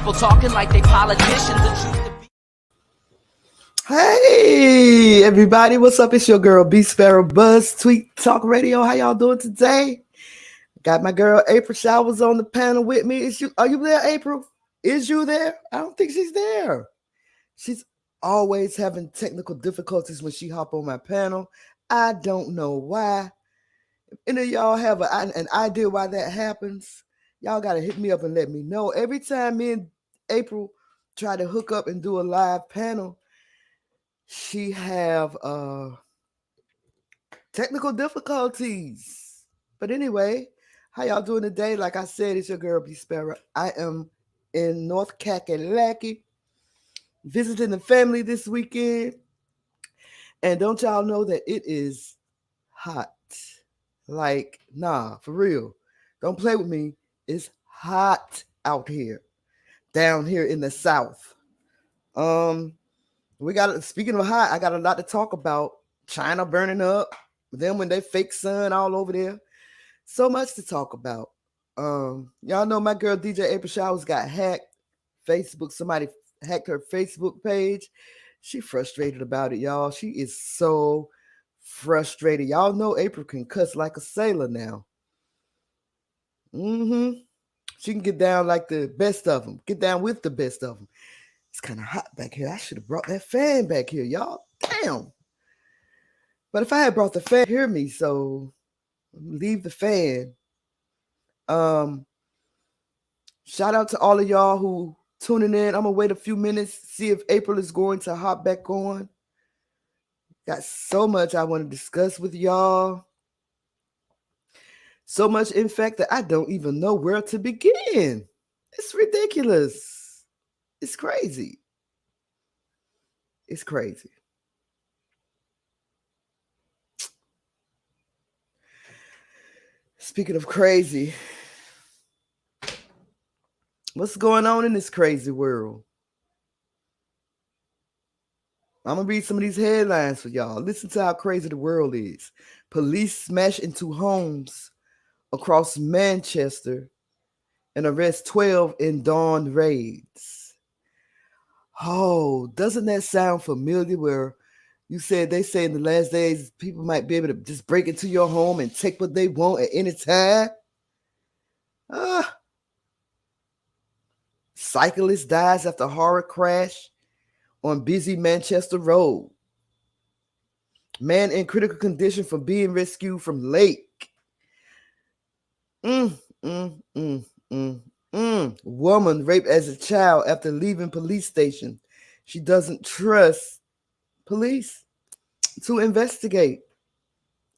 People talking like they politicians. The truth to be. Hey, everybody. What's up? It's your girl, B Sparrow, BuzzzTweet Talk Radio. How y'all doing today? Got my girl, April Showers, on the panel with me. Are you there, April? Is you there? I don't think she's there. She's always having technical difficulties when she hop on my panel. I don't know why. If any of y'all have an idea why that happens, y'all got to hit me up and let me know. Every time me and April try to hook up and do a live panel, she have technical difficulties. But anyway, how y'all doing today? Like I said, it's your girl, B Sparrow. I am in North Kakalaki, visiting the family this weekend. And don't y'all know that it is hot? Like, nah, for real. Don't play with me. It's hot out here, down here in the South. Speaking of hot, I got a lot to talk about. China burning up, them when they fake sun all over there. So much to talk about. Y'all know my girl DJ April Showers got hacked. Somebody hacked her Facebook page. She frustrated about it, y'all. She is so frustrated. Y'all know April can cuss like a sailor now. She can get down like the best of them. Get down with the best of them. It's kind of hot back here. I should have brought that fan back here, y'all. Damn. But if I had brought the fan, hear me, so leave the fan. Shout out to all of y'all who tuning in. I'm gonna wait a few minutes, see if April is going to hop back on. Got so much I want to discuss with y'all. So much, in fact, that I don't even know where to begin. It's ridiculous. It's crazy. It's crazy. Speaking of crazy, what's going on in this crazy world? I'm going to read some of these headlines for y'all. Listen to how crazy the world is. Police smash into homes across Manchester and arrest 12 in dawn raids. Oh, doesn't that sound familiar where they say in the last days people might be able to just break into your home and take what they want at any time? Cyclist dies after horror crash on busy Manchester Road. Man in critical condition for being rescued from lake. Woman raped as a child after leaving police station. She doesn't trust police to investigate.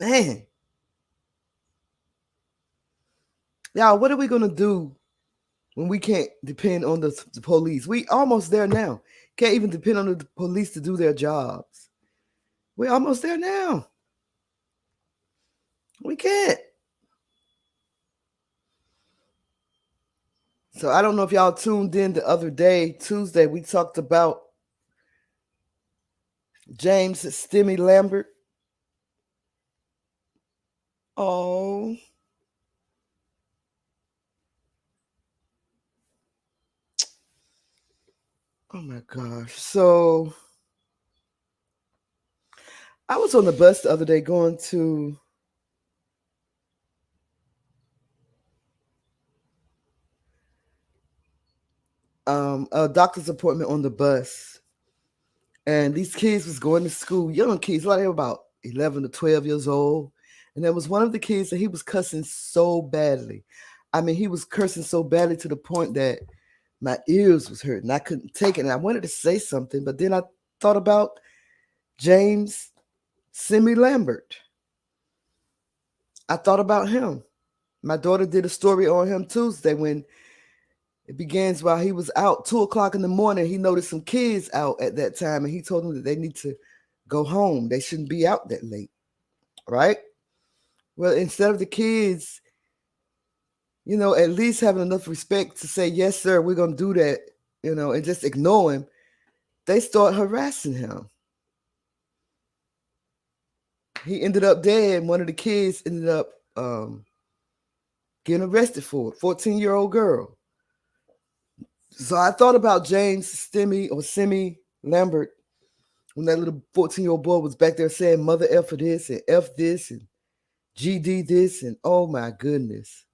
Man. Y'all, what are we going to do when we can't depend on the police? We almost there now. Can't even depend on the police to do their jobs. We're almost there now. We can't. So I don't know if y'all tuned in the other day, Tuesday, we talked about James Stimmy Lambert. Oh my gosh. So I was on the bus the other day going to a doctor's appointment on the bus. And these kids was going to school, young kids, like they were about 11 to 12 years old. And there was one of the kids that he was cussing so badly. I mean, he was cursing so badly to the point that my ears was hurting. I couldn't take it. And I wanted to say something, but then I thought about James Simi Lambert. I thought about him. My daughter did a story on him Tuesday when it begins while he was out 2:00 in the morning. He noticed some kids out at that time, and he told them that they need to go home. They shouldn't be out that late, right? Well, instead of the kids, at least having enough respect to say, yes, sir, we're going to do that, and just ignore him, they start harassing him. He ended up dead. One of the kids ended up getting arrested for it, 14-year-old girl. So I thought about James Simi Lambert when that little 14-year-old boy was back there saying mother F for this and F this and GD this, and oh my goodness.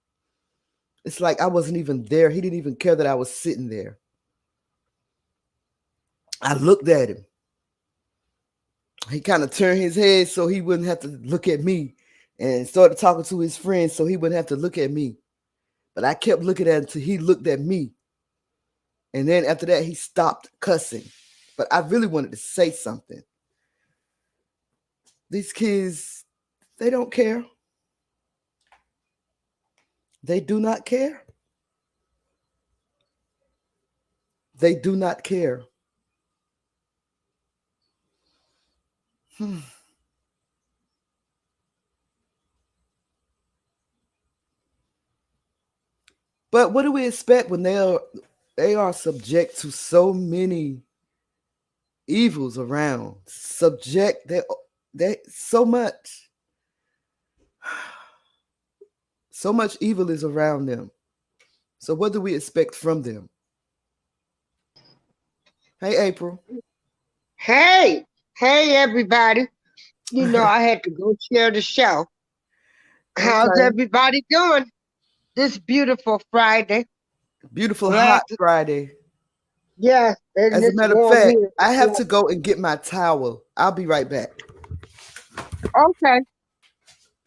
It's like I wasn't even there. He didn't even care that I was sitting there. I looked at him. He kind of turned his head so he wouldn't have to look at me, and started talking to his friends so he wouldn't have to look at me. But I kept looking at him until he looked at me. And then after that, he stopped cussing. But I really wanted to say something. These kids, they don't care. They do not care. They do not care. But what do we expect when they are subject to so many evils around? Subject they so much evil is around them. So what do we expect from them? Hey, April. Hey everybody. You know, I had to go share the show. Okay. How's everybody doing this beautiful Friday? Beautiful hot Friday. Yeah. As a matter of fact, I have to go and get my towel. I'll be right back. Okay.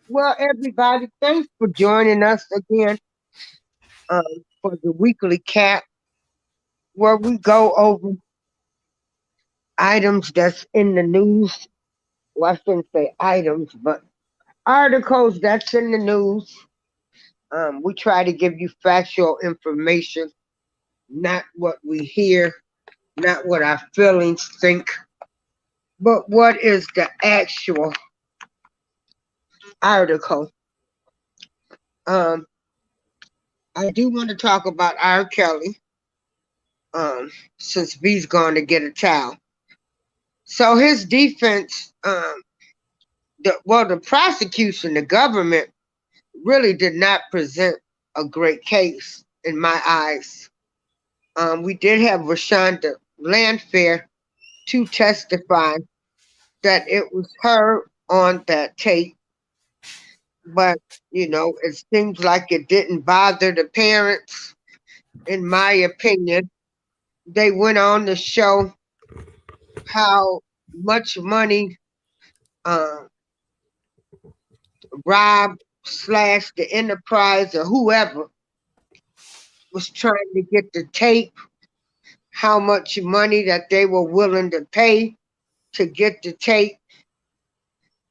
Well, everybody, thanks for joining us again for the weekly cap, where we go over items that's in the news. Well, I shouldn't say items, but articles that's in the news. We try to give you factual information, not what we hear, not what our feelings think, but what is the actual article. I do want to talk about R. Kelly, since V's going to get a towel. So his defense, the prosecution, the government really did not present a great case in my eyes. We did have Rashonda Landfair to testify that it was her on that tape, but you know, it seems like it didn't bother the parents. In my opinion, they went on to show how much money Rob / the Enterprise or whoever was trying to get the tape, how much money that they were willing to pay to get the tape.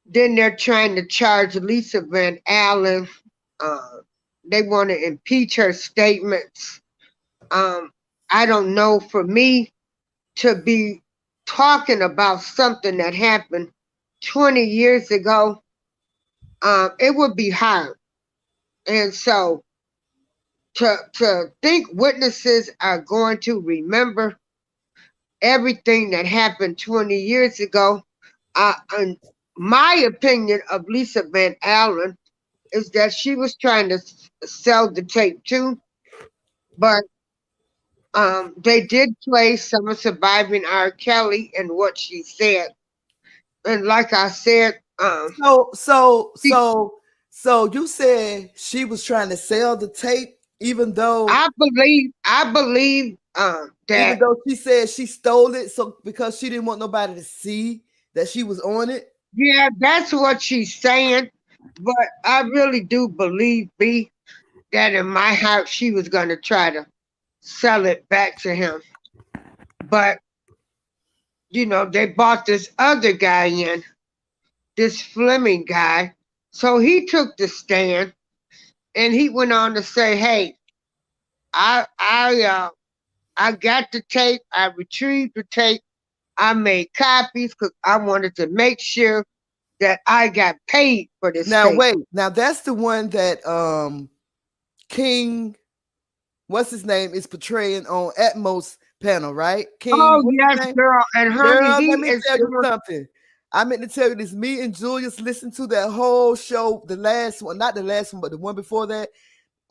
Then they're trying to charge Lisa Van Allen. They want to impeach her statements. I don't know, for me to be talking about something that happened 20 years ago, it would be hard. And so to think witnesses are going to remember everything that happened 20 years ago, in my opinion of Lisa Van Allen is that she was trying to sell the tape too, but they did play some of Surviving R. Kelly and what she said. And like I said, so you said she was trying to sell the tape, even though I believe that even though she said she stole it, so because she didn't want nobody to see that she was on it. Yeah, that's what she's saying. But I really do believe, B, that in my house she was going to try to sell it back to him. But, you know, they bought this other guy in, this Fleming guy. So he took the stand and he went on to say, hey, I got the tape. I retrieved the tape. I made copies because I wanted to make sure that I got paid for this tape. Wait. Now that's the one that King, what's his name, is portraying on Atmos panel, right? King. Oh, yes, girl. And girl, let me tell you something. I meant to tell you this. Me and Julius listened to that whole show, the last one, not the last one, but the one before that.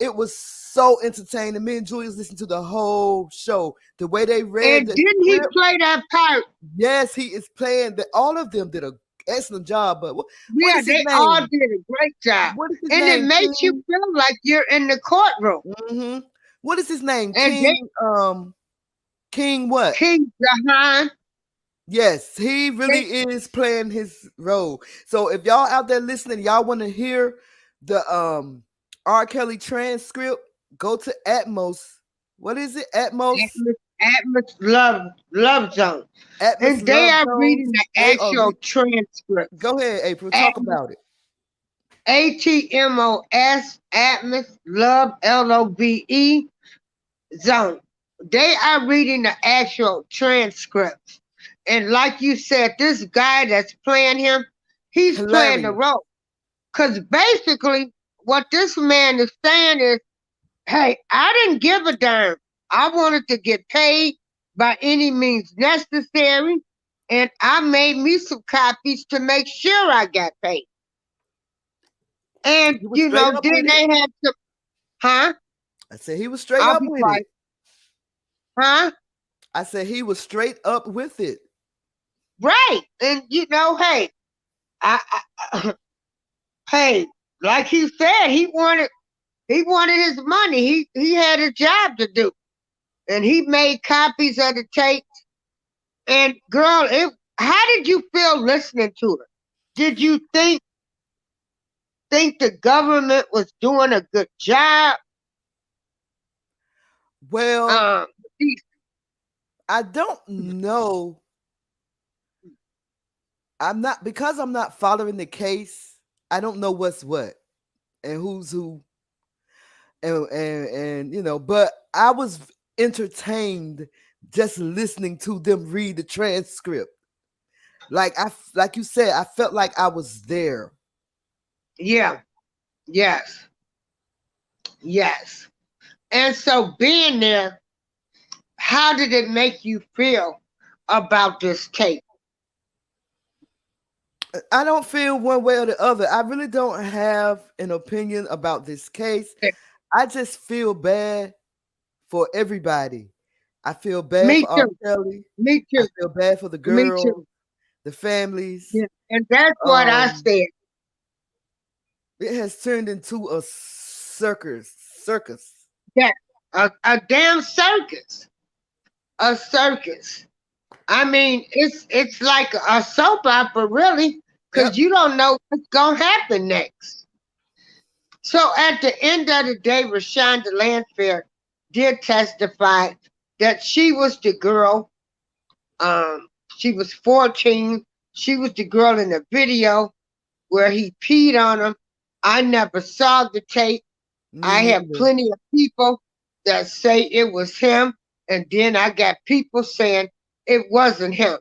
It was so entertaining. Me and Julius listened to the whole show. The way they read And the didn't he script. play that part? Yes, he is playing. That all of them did an excellent job. But what Yeah, is his they name? all did a great job. What is his And it name? makes you feel like you're in the courtroom. Mm-hmm. What is his name? And King. King what? King Jahan. Yes, he really is playing his role. So if y'all out there listening, y'all want to hear the R. Kelly transcript, go to Atmos. What is it? Atmos Love Zone. Atmos And they Love are Zones. reading the actual transcript. Go ahead, April. Talk about it. ATMOS, Atmos Love, LOVE Zone. They are reading the actual transcripts. And like you said, this guy that's playing him, he's playing the role. Because basically, what this man is saying is, hey, I didn't give a damn. I wanted to get paid by any means necessary. And I made me some copies to make sure I got paid. And, you know, then they had to, I said he was straight up with it. I said he was straight up with it. Right. And, you know, hey, hey, like he said, he wanted his money. He had a job to do. And he made copies of the tapes. And girl, how did you feel listening to it? Did you think the government was doing a good job? Well, I don't know. I'm not following the case. I don't know what's what and who's who. And you know, but I was entertained just listening to them read the transcript. Like you said, I felt like I was there. Yeah. Yes. Yes. And so being there, how did it make you feel about this tape? I don't feel one way or the other. I really don't have an opinion about this case. I just feel bad for everybody. I feel bad for R. Kelly. Me too. I feel bad for the girls, the families. Yeah. And that's what I said. It has turned into a circus. Yeah, a damn circus. A circus. I mean, it's like a soap opera, really, because you don't know what's gonna happen next. So at the end of the day, Rashonda Landfair did testify that she was the girl. She was 14. She was the girl in the video where he peed on him. I never saw the tape. I have plenty of people that say it was him, and then I got people saying it wasn't him.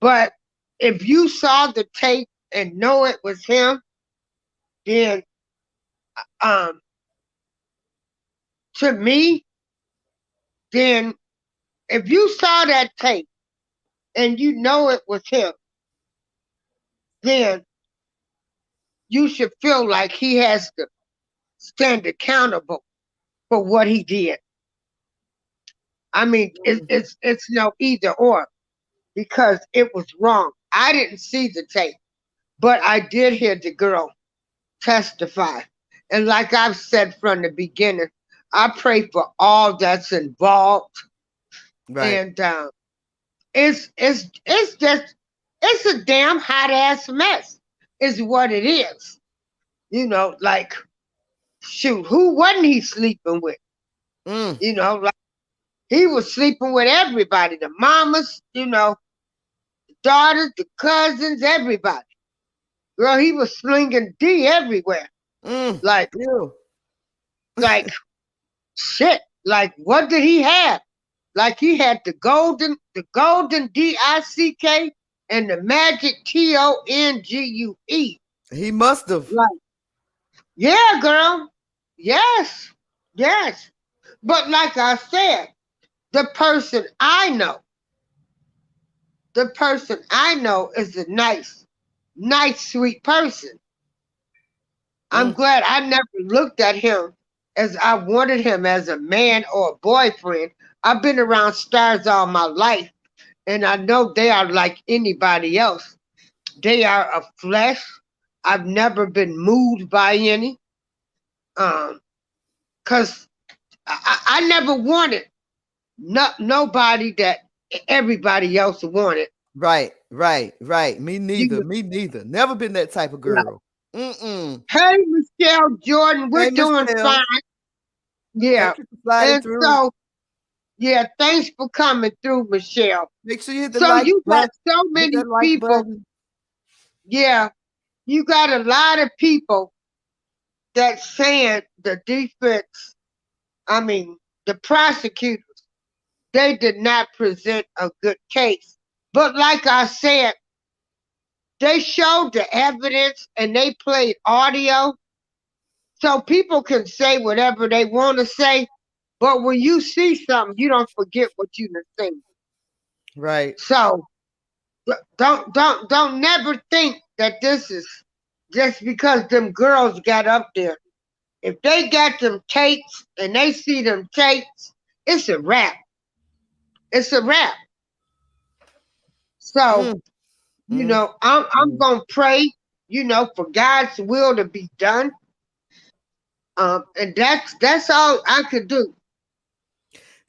But if you saw the tape and know it was him, then to me, then if you saw that tape and you know it was him, then you should feel like he has to stand accountable for what he did. I mean, it's no either or, because it was wrong. I didn't see the tape, but I did hear the girl testify. And like I've said from the beginning, I pray for all that's involved. Right. And it's a damn hot ass mess, is what it is. You know, like, shoot, who wasn't he sleeping with? You know, like, he was sleeping with everybody, the mamas, you know, the daughters, the cousins, everybody. Girl, he was slinging D everywhere. Like, shit. Like, what did he have? Like, he had the golden DICK and the magic TONGUE. He must have. Like, yeah, girl. Yes. But like I said, the person I know is a nice, sweet person. I'm glad I never looked at him as I wanted him as a man or a boyfriend. I've been around stars all my life, and I know they are like anybody else. They are of flesh. I've never been moved by any. Cause I never wanted nobody that everybody else wanted. Right. Me neither. You Me neither. Never been that type of know. girl. Mm-mm. Hey, Michelle Jordan, we're Hey, doing Michelle. fine. Yeah. Thank you for sliding And through. so, yeah, thanks for coming through, Michelle. Make sure you hit the So like you got button. so Hit many that like people. button. Yeah, you got a lot of people that saying the defense, I mean, the prosecutors, they did not present a good case. But like I said, they showed the evidence and they played audio. So people can say whatever they want to say. But when you see something, you don't forget what you done seen. Right. So don't never think that this is just because them girls got up there. If they got them tapes and they see them tapes, it's a wrap. It's a wrap. So, Mm, mm, I'm mm. gonna pray, for God's will to be done. And that's all I could do.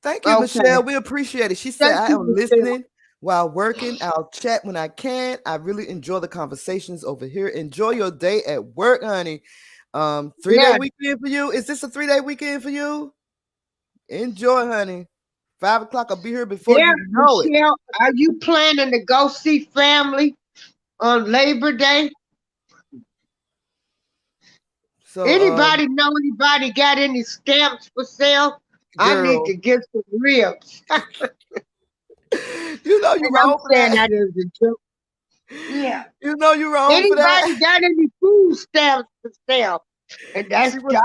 Thank you, Okay. Michelle. We appreciate it. She said, Thank I you, am Michelle. listening while working. I'll chat when I can. I really enjoy the conversations over here. Enjoy your day at work, honey. 3-day Yeah, weekend for you. Is this a 3-day weekend for you? Enjoy, honey. 5 o'clock. I'll be here before yeah, you know it. Michelle. Are you planning to go see family on Labor Day? So, Anybody know anybody got any stamps for sale? I need girl, to get some ribs. you know you And I'm wrong for saying that. that as a joke. Yeah. You know you wrong for that. Anybody got any food stamps for sale? And She would she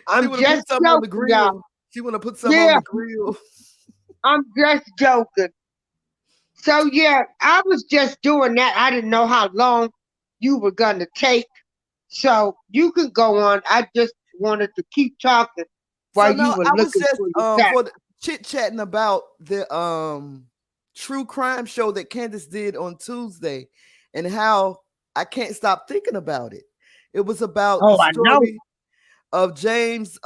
I'm would have put just something on the joking, y'all. grill. She would have put something on Yeah, the grill. I'm just joking. So yeah, I was just doing that. I didn't know how long you were gonna take. So you can go on. I just wanted to keep talking So while you no, were I was looking just for your tax. for the chit chatting about the true crime show that Candace did on Tuesday and how I can't stop thinking about it. It was about the Oh, I know. story of James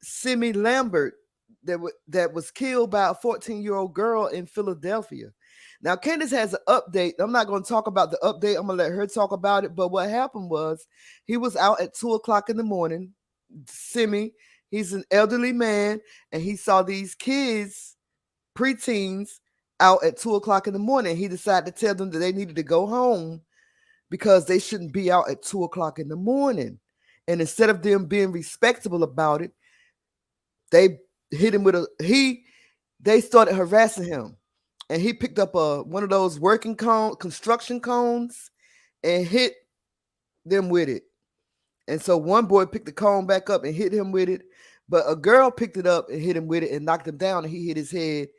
Simi Lambert that was killed by a 14-year-old girl in Philadelphia. Now Candace has an update. I'm not going to talk about the update. I'm going to let her talk about it. But what happened was he was out at 2 o'clock in the morning. Simi, he's an elderly man, and he saw these kids, preteens, out at 2 o'clock in the morning. He decided to tell them that they needed to go home because they shouldn't be out at 2 o'clock in the morning. And instead of them being respectable about it, they hit him with they started harassing him. And he picked up one of those construction cones and hit them with it. And so one boy picked the cone back up and hit him with it, but a girl picked it up and hit him with it and knocked him down, and he hit his head,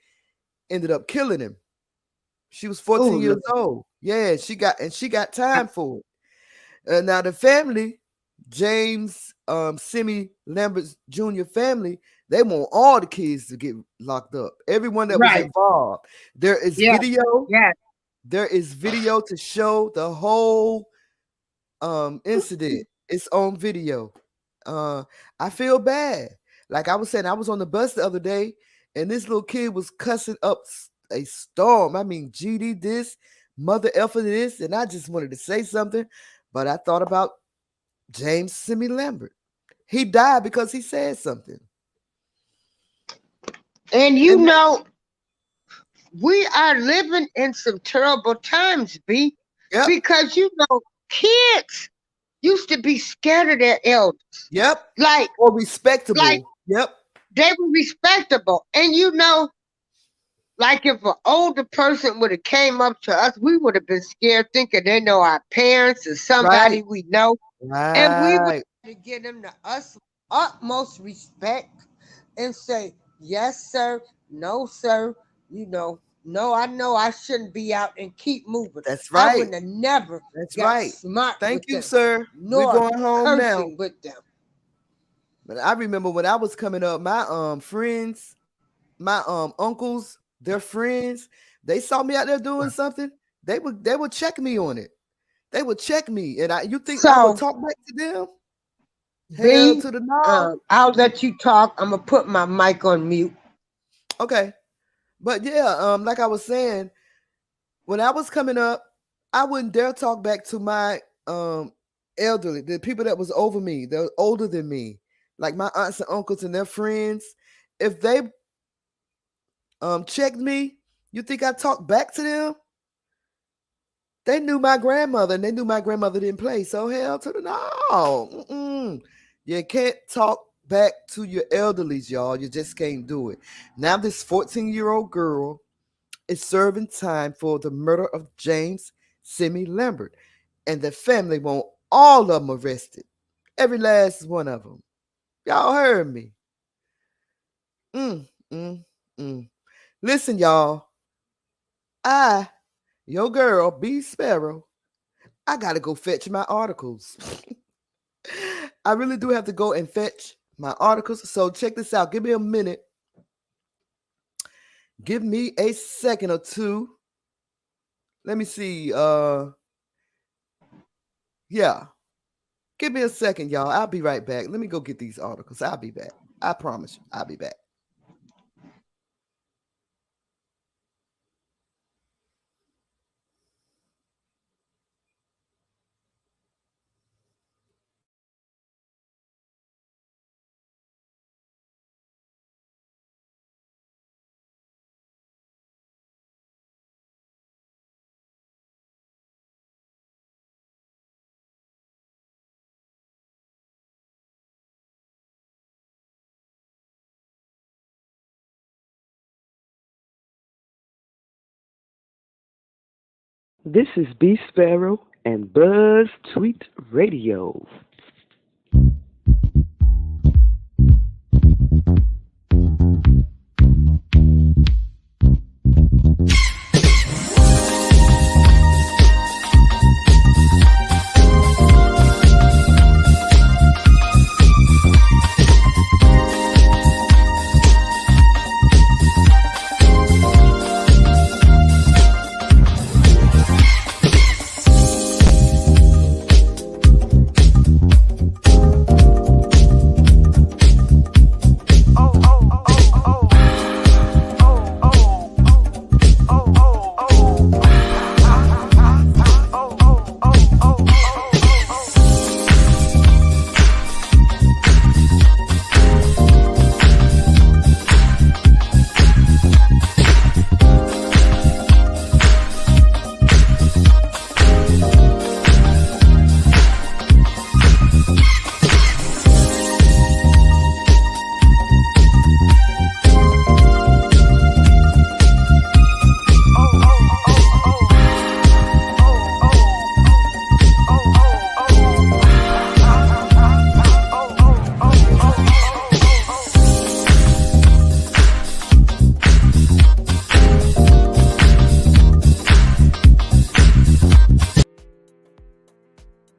ended up killing him. She was 14 Oh, years old. Yeah, she got time for it. Now the family, James Simi Lambert Jr. family, they want all the kids to get locked up. Everyone that was right. involved. There is Yeah. video. Yeah. There is video to show the whole incident. It's on video. I feel bad. Like I was saying, I was on the bus the other day, and this little kid was cussing up a storm. I mean, GD this, mother effer this, and I just wanted to say something, but I thought about James Simi Lambert. He died because he said something. And And we are living in some terrible times, B, yep, because kids used to be scared of their elders. yep, Like or respectable. Yep, they were respectable. And like if an older person would have came up to us, we would have been scared thinking they know our parents or right, somebody we know. And we would right. have to give them the utmost respect and say, yes, sir, no, sir, no, I know I shouldn't be out and keep moving. That's I right. wouldn't have never That's got right. smart Thank with you, them, sir. We're nor going home now. cursing with them. But I remember when I was coming up, my friends, my uncles, their friends, they saw me out there doing something. They would check me on it. They would check me, and you think I would So, talk back to them? Hell B, to the no. I'll let you talk. I'm gonna put my mic on mute. Okay, but yeah, like I was saying, when I was coming up, I wouldn't dare talk back to my elderly, the people that was over me, that were older than me, like my aunts and uncles and their friends. If they checked me, you think I talked back to them? They knew my grandmother, and they knew my grandmother didn't play. So hell to the no. You can't talk back to your elderlies, y'all. You just can't do it. Now this 14-year-old girl is serving time for the murder of James Simi Lambert, and the family want all of them arrested. Every last one of them. Y'all heard me. Mm, mm, mm. Listen, y'all. Your girl, B Sparrow, I gotta go fetch my articles. I really do have to go and fetch my articles. So check this out. Give me a minute. Give me a second or two. Let me see. Yeah. Give me a second, y'all. I'll be right back. Let me go get these articles. I'll be back. I promise you. I'll be back. This is B Sparrow and BuzzzTweet Radio.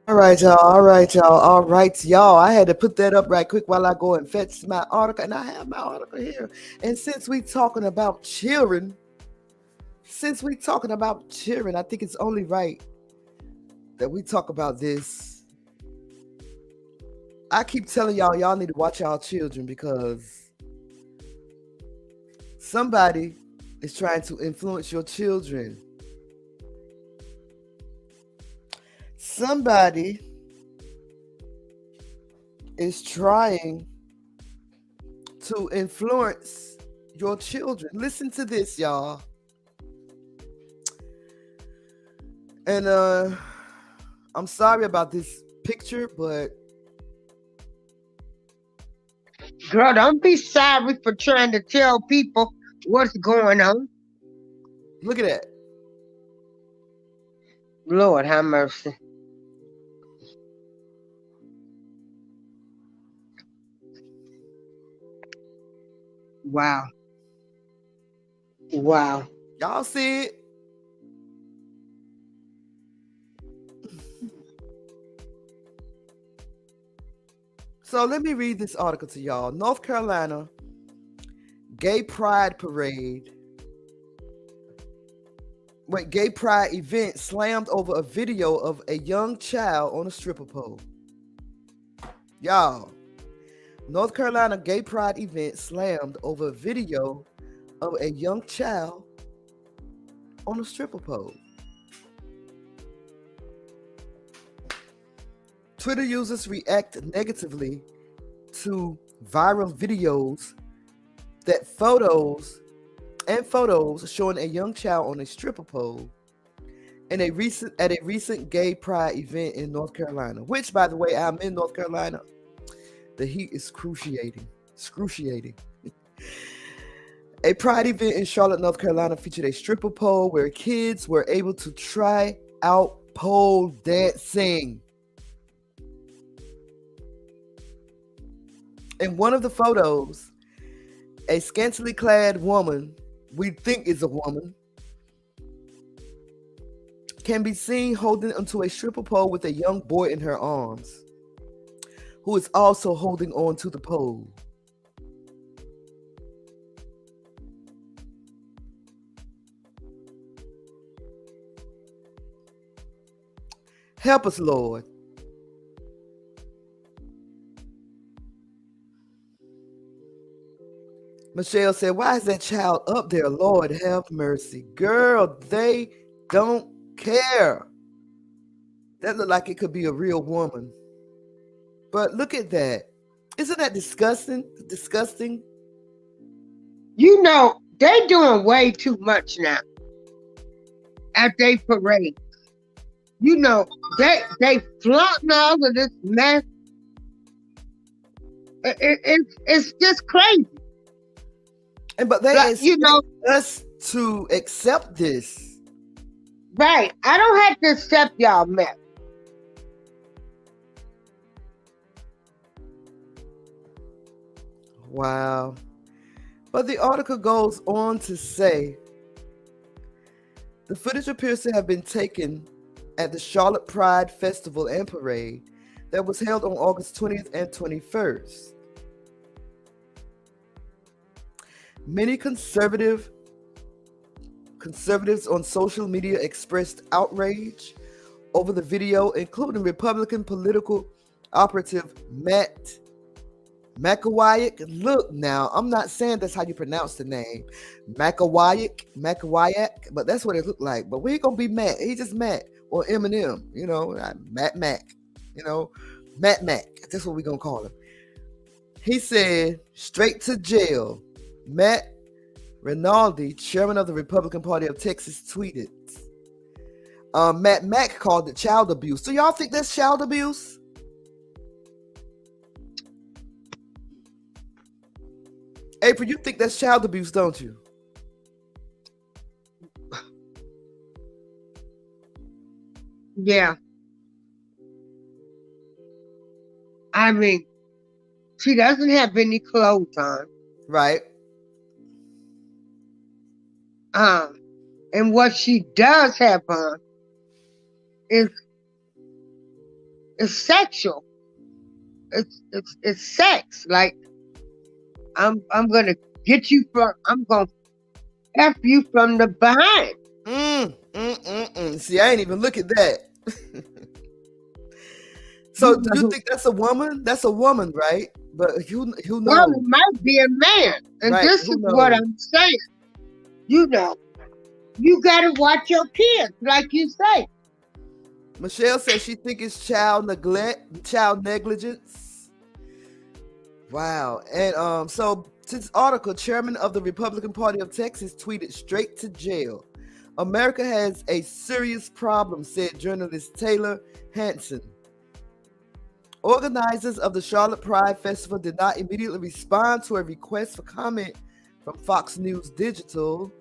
All right, y'all. All right, y'all. All right, y'all. I had to put that up right quick while I go and fetch my article, and I have my article here. And since we talking about children, I think it's only right that we talk about this. I keep telling y'all need to watch y'all children because somebody is trying to influence your children. Somebody is trying to influence your children. Listen to this, y'all. And I'm sorry about this picture, but Girl, don't be sorry for trying to tell people what's going on. look at that. Lord have mercy. Wow. Wow. Y'all see it? So let me read this article to y'all. North Carolina gay pride parade. Gay pride event slammed over a video of a young child on a stripper pole. Y'all, North Carolina gay pride event slammed over a video of a young child on a stripper pole. Twitter users react negatively to viral videos that photos showing a young child on a stripper pole at a recent gay pride event in North Carolina, which, by the way, I'm in North Carolina. The heat is excruciating. A pride event in Charlotte, North Carolina featured a stripper pole where kids were able to try out pole dancing. In one of the photos, a scantily clad woman, we think is a woman, can be seen holding onto a stripper pole with a young boy in her arms, who is also holding on to the pole. Help us, Lord. Michelle said, why is that child up there? Lord, have mercy. Girl, they don't care. That looked like it could be a real woman. But look at that. Isn't that disgusting? Disgusting. You know, they're doing way too much now at their parade. You know, they flaunting all of this mess. It's just crazy. But they expect us to accept this. Right. I don't have to accept y'all mess. Wow. But the article goes on to say, the footage appears to have been taken at the Charlotte Pride Festival and Parade that was held on August 20th and 21st. Many conservatives on social media expressed outrage over the video, including Republican political operative Matt Makawayek. Look now, I'm not saying that's how you pronounce the name. Makawayek, but that's what it looked like. But we ain't gonna be Matt. He just Matt or Eminem, you know, Matt, you know, Matt. That's what we gonna call him. He said, straight to jail. Matt Rinaldi, chairman of the Republican Party of Texas, tweeted. Matt Mack called it child abuse. So y'all think that's child abuse? April, you think that's child abuse, don't you? Yeah. I mean, she doesn't have any clothes on. Right. And what she does have on is sexual. It's sex. Like, I'm gonna get you from. I'm gonna F you from the behind. See, I ain't even look at that. So, do you think that's a woman? That's a woman, right? But who knows? Well, it might be a man, and right. this is what I'm saying. You know, you gotta watch your kids, like you say. Michelle says she thinks it's child neglect, child negligence. Wow. And so this article, chairman of the Republican Party of Texas tweeted, straight to jail. America has a serious problem, said journalist Taylor Hanson. Organizers of the Charlotte Pride Festival did not immediately respond to a request for comment from Fox News Digital.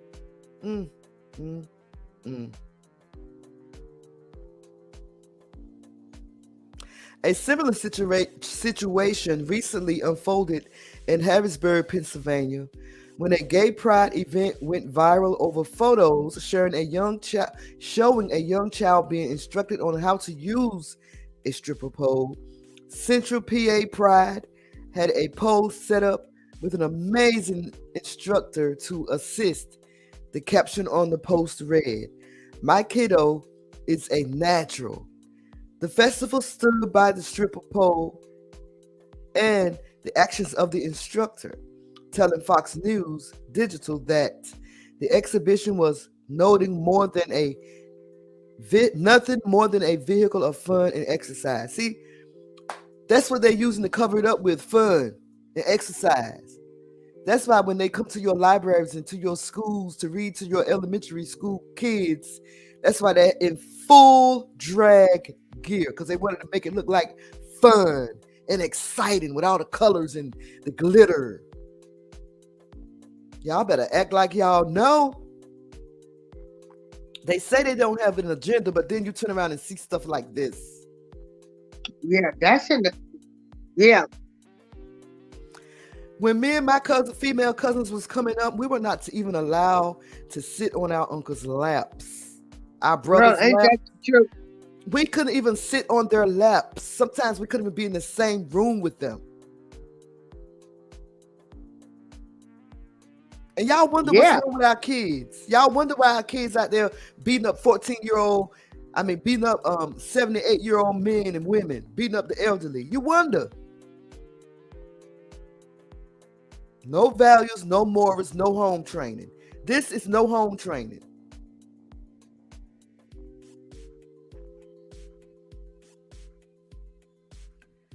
A similar situation recently unfolded in Harrisburg, Pennsylvania, when a gay pride event went viral over photos showing a young child being instructed on how to use a stripper pole Central PA Pride had a post set up with an amazing instructor to assist. The caption on the post read, "My kiddo is a natural." The festival stood by the stripper pole and the actions of the instructor, telling Fox News Digital that the exhibition was nothing more than a vehicle of fun and exercise. See, that's what they're using to cover it up with, fun and exercise. That's why when they come to your libraries and to your schools to read to your elementary school kids, that's why they're in full drag gear, because they wanted to make it look like fun and exciting with all the colors and the glitter. Y'all better act like y'all know. They say they don't have an agenda, but then you turn around and see stuff like this. Yeah, that's in the, yeah. When me and my female cousins was coming up, we were not even allowed to sit on our uncle's laps. Our brothers' Ain't laps. that the truth? We couldn't even sit on their laps. Sometimes we couldn't even be in the same room with them. And y'all wonder what's wrong with our kids. Y'all wonder why our kids out there beating up 14-year-old, beating up 78-year-old men and women, beating up the elderly. You wonder. No values, no morals, no home training. This is no home training.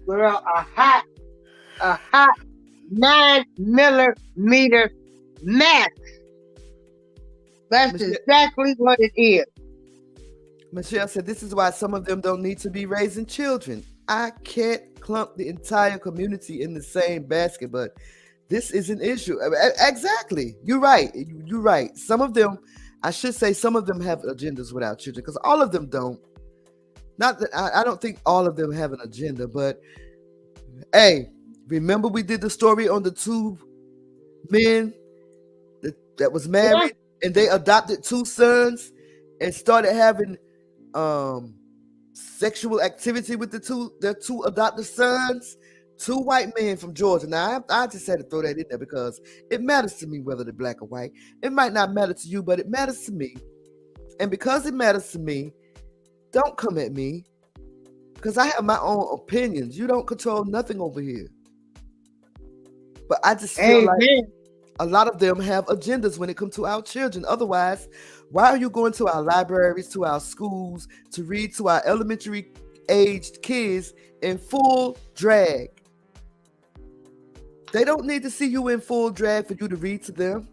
Girl, a hot 9mm max. That's exactly what it is. Michelle said, "This is why some of them don't need to be raising children. I can't clump the entire community in the same basket, but this is an issue." Exactly. You're right. You're right. Some of them, I should say, some of them have agendas with our children, because all of them don't. Not that I don't think all of them have an agenda, but hey, remember we did the story on the two men that was married and they adopted two sons and started having sexual activity with their two adopted sons, two white men from Georgia. Now I just had to throw that in there because it matters to me whether they're black or white. It might not matter to you, but it matters to me. And because it matters to me, don't come at me, because I have my own opinions. You don't control nothing over here. But I just feel like a lot of them have agendas when it comes to our children. Otherwise, why are you going to our libraries, to our schools, to read to our elementary aged kids in full drag? They don't need to see you in full drag for you to read to them.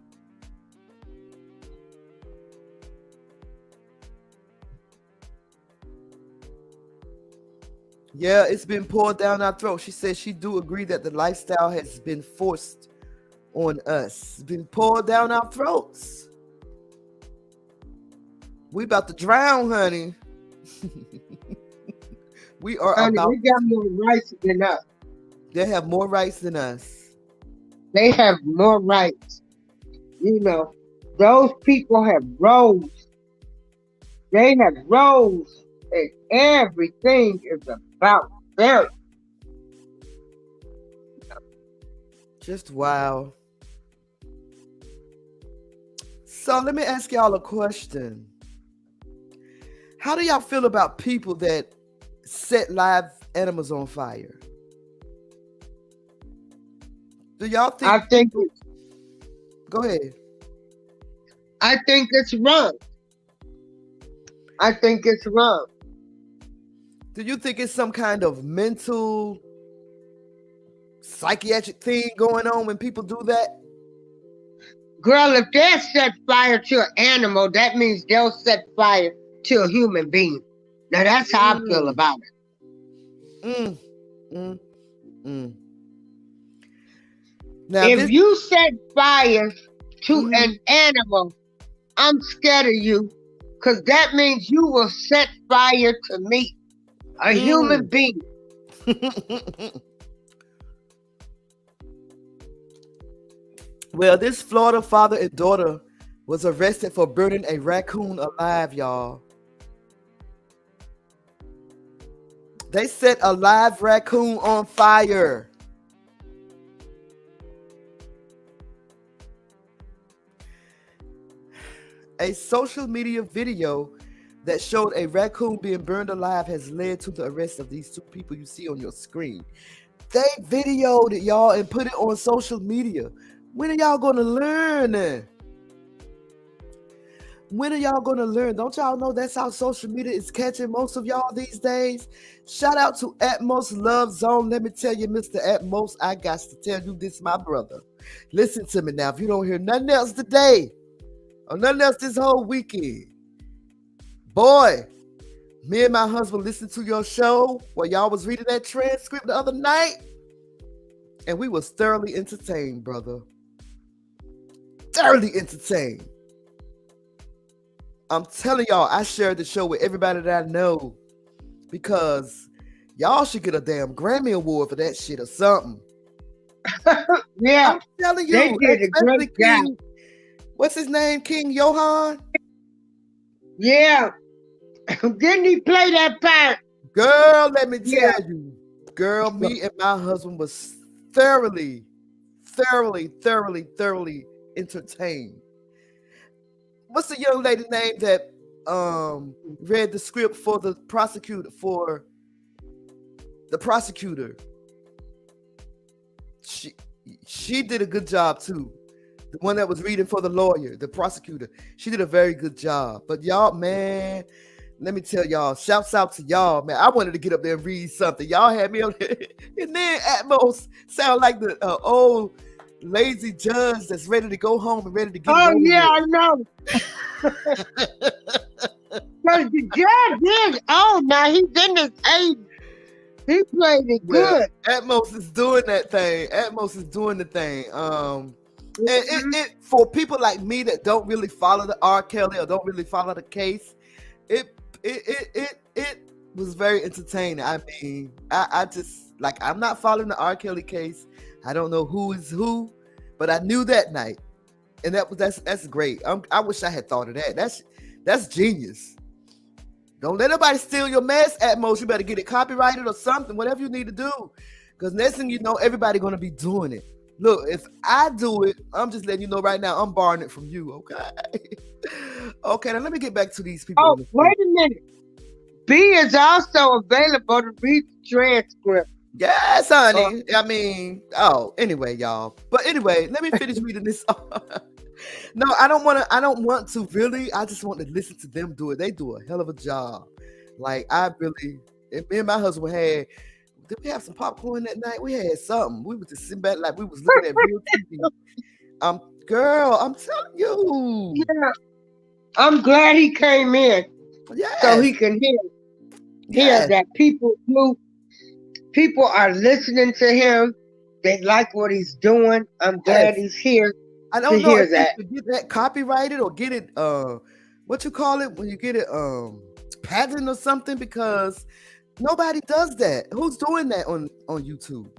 Yeah, it's been poured down our throat. She says she do agree that the lifestyle has been forced on us. It's been poured down our throats. We about to drown, honey. We are honey, we got more rights than us. They have more rights than us. They have more rights. You know, those people have roles. They have roles, and everything is about them. Just wow. So let me ask y'all a question. How do y'all feel about people that set live animals on fire? Do y'all think? Go ahead. I think it's wrong. I think it's wrong. Do you think it's some kind of mental, psychiatric thing going on when people do that? Girl, if they set fire to an animal, that means they'll set fire to a human being. Now that's how I feel about it. Now, if you set fire to an animal, I'm scared of you, because that means you will set fire to me, a human being. Well, this Florida father and daughter was arrested for burning a raccoon alive, y'all. They set a live raccoon on fire. A social media video that showed a raccoon being burned alive has led to the arrest of these two people you see on your screen. They videoed it, y'all, and put it on social media. When are y'all gonna learn? When are y'all gonna learn? Don't y'all know that's how social media is catching most of y'all these days? Shout out to Atmos Love Zone. Let me tell you, Mr. Atmos, I got to tell you this, my brother. Listen to me now. If you don't hear nothing else today, or nothing else this whole weekend, boy, me and my husband listened to your show where y'all was reading that transcript the other night, and we was thoroughly entertained, brother. Thoroughly entertained. I'm telling y'all, I shared the show with everybody that I know because y'all should get a damn Grammy Award for that shit or something. Yeah, I'm telling you, they did a great job. King, what's his name? King Johan? Yeah. Didn't he play that part? Girl, let me tell you. Girl, me and my husband was thoroughly entertained. What's the young lady name that read the script for the prosecutor? She did a good job too. The one that was reading for the lawyer, the prosecutor, she did a very good job. But y'all, man, let me tell y'all, shouts out to y'all, man. I wanted to get up there and read something. Y'all had me up there, and then Atmos sound like the old lazy judge that's ready to go home and ready to get. Oh yeah, I know. Because the judge is old now. He's in his 80s. He played it good. Atmos is doing that thing. Atmos is doing the thing. And it for people like me that don't really follow the R. Kelly or don't really follow the case, it was very entertaining. I mean, I just like, I'm not following the R. Kelly case. I don't know who is who, but I knew that night, and that's great. I wish I had thought of that. That's genius. Don't let nobody steal your mess, Atmos. You better get it copyrighted or something, whatever you need to do. Because next thing you know, everybody gonna be doing it. Look, if I do it, I'm just letting you know right now, I'm borrowing it from you, okay? Okay, now let me get back to these people. Oh, wait a minute. B is also available to read the transcript. Yes, honey. I mean, anyway, y'all. But anyway, let me finish reading this. No, I don't want to really. I just want to listen to them do it. They do a hell of a job. Like, me and my husband did we have some popcorn that night? We had something. We was just sitting back like we was looking at real TV. Girl, I'm telling you. Yeah. I'm glad he came in. Yes. So he can hear that people are listening to him. They like what he's doing. I'm glad he's here. I don't know if that. you get that copyrighted or get it what you call it when you get it patent or something, because nobody does that. Who's doing that on YouTube?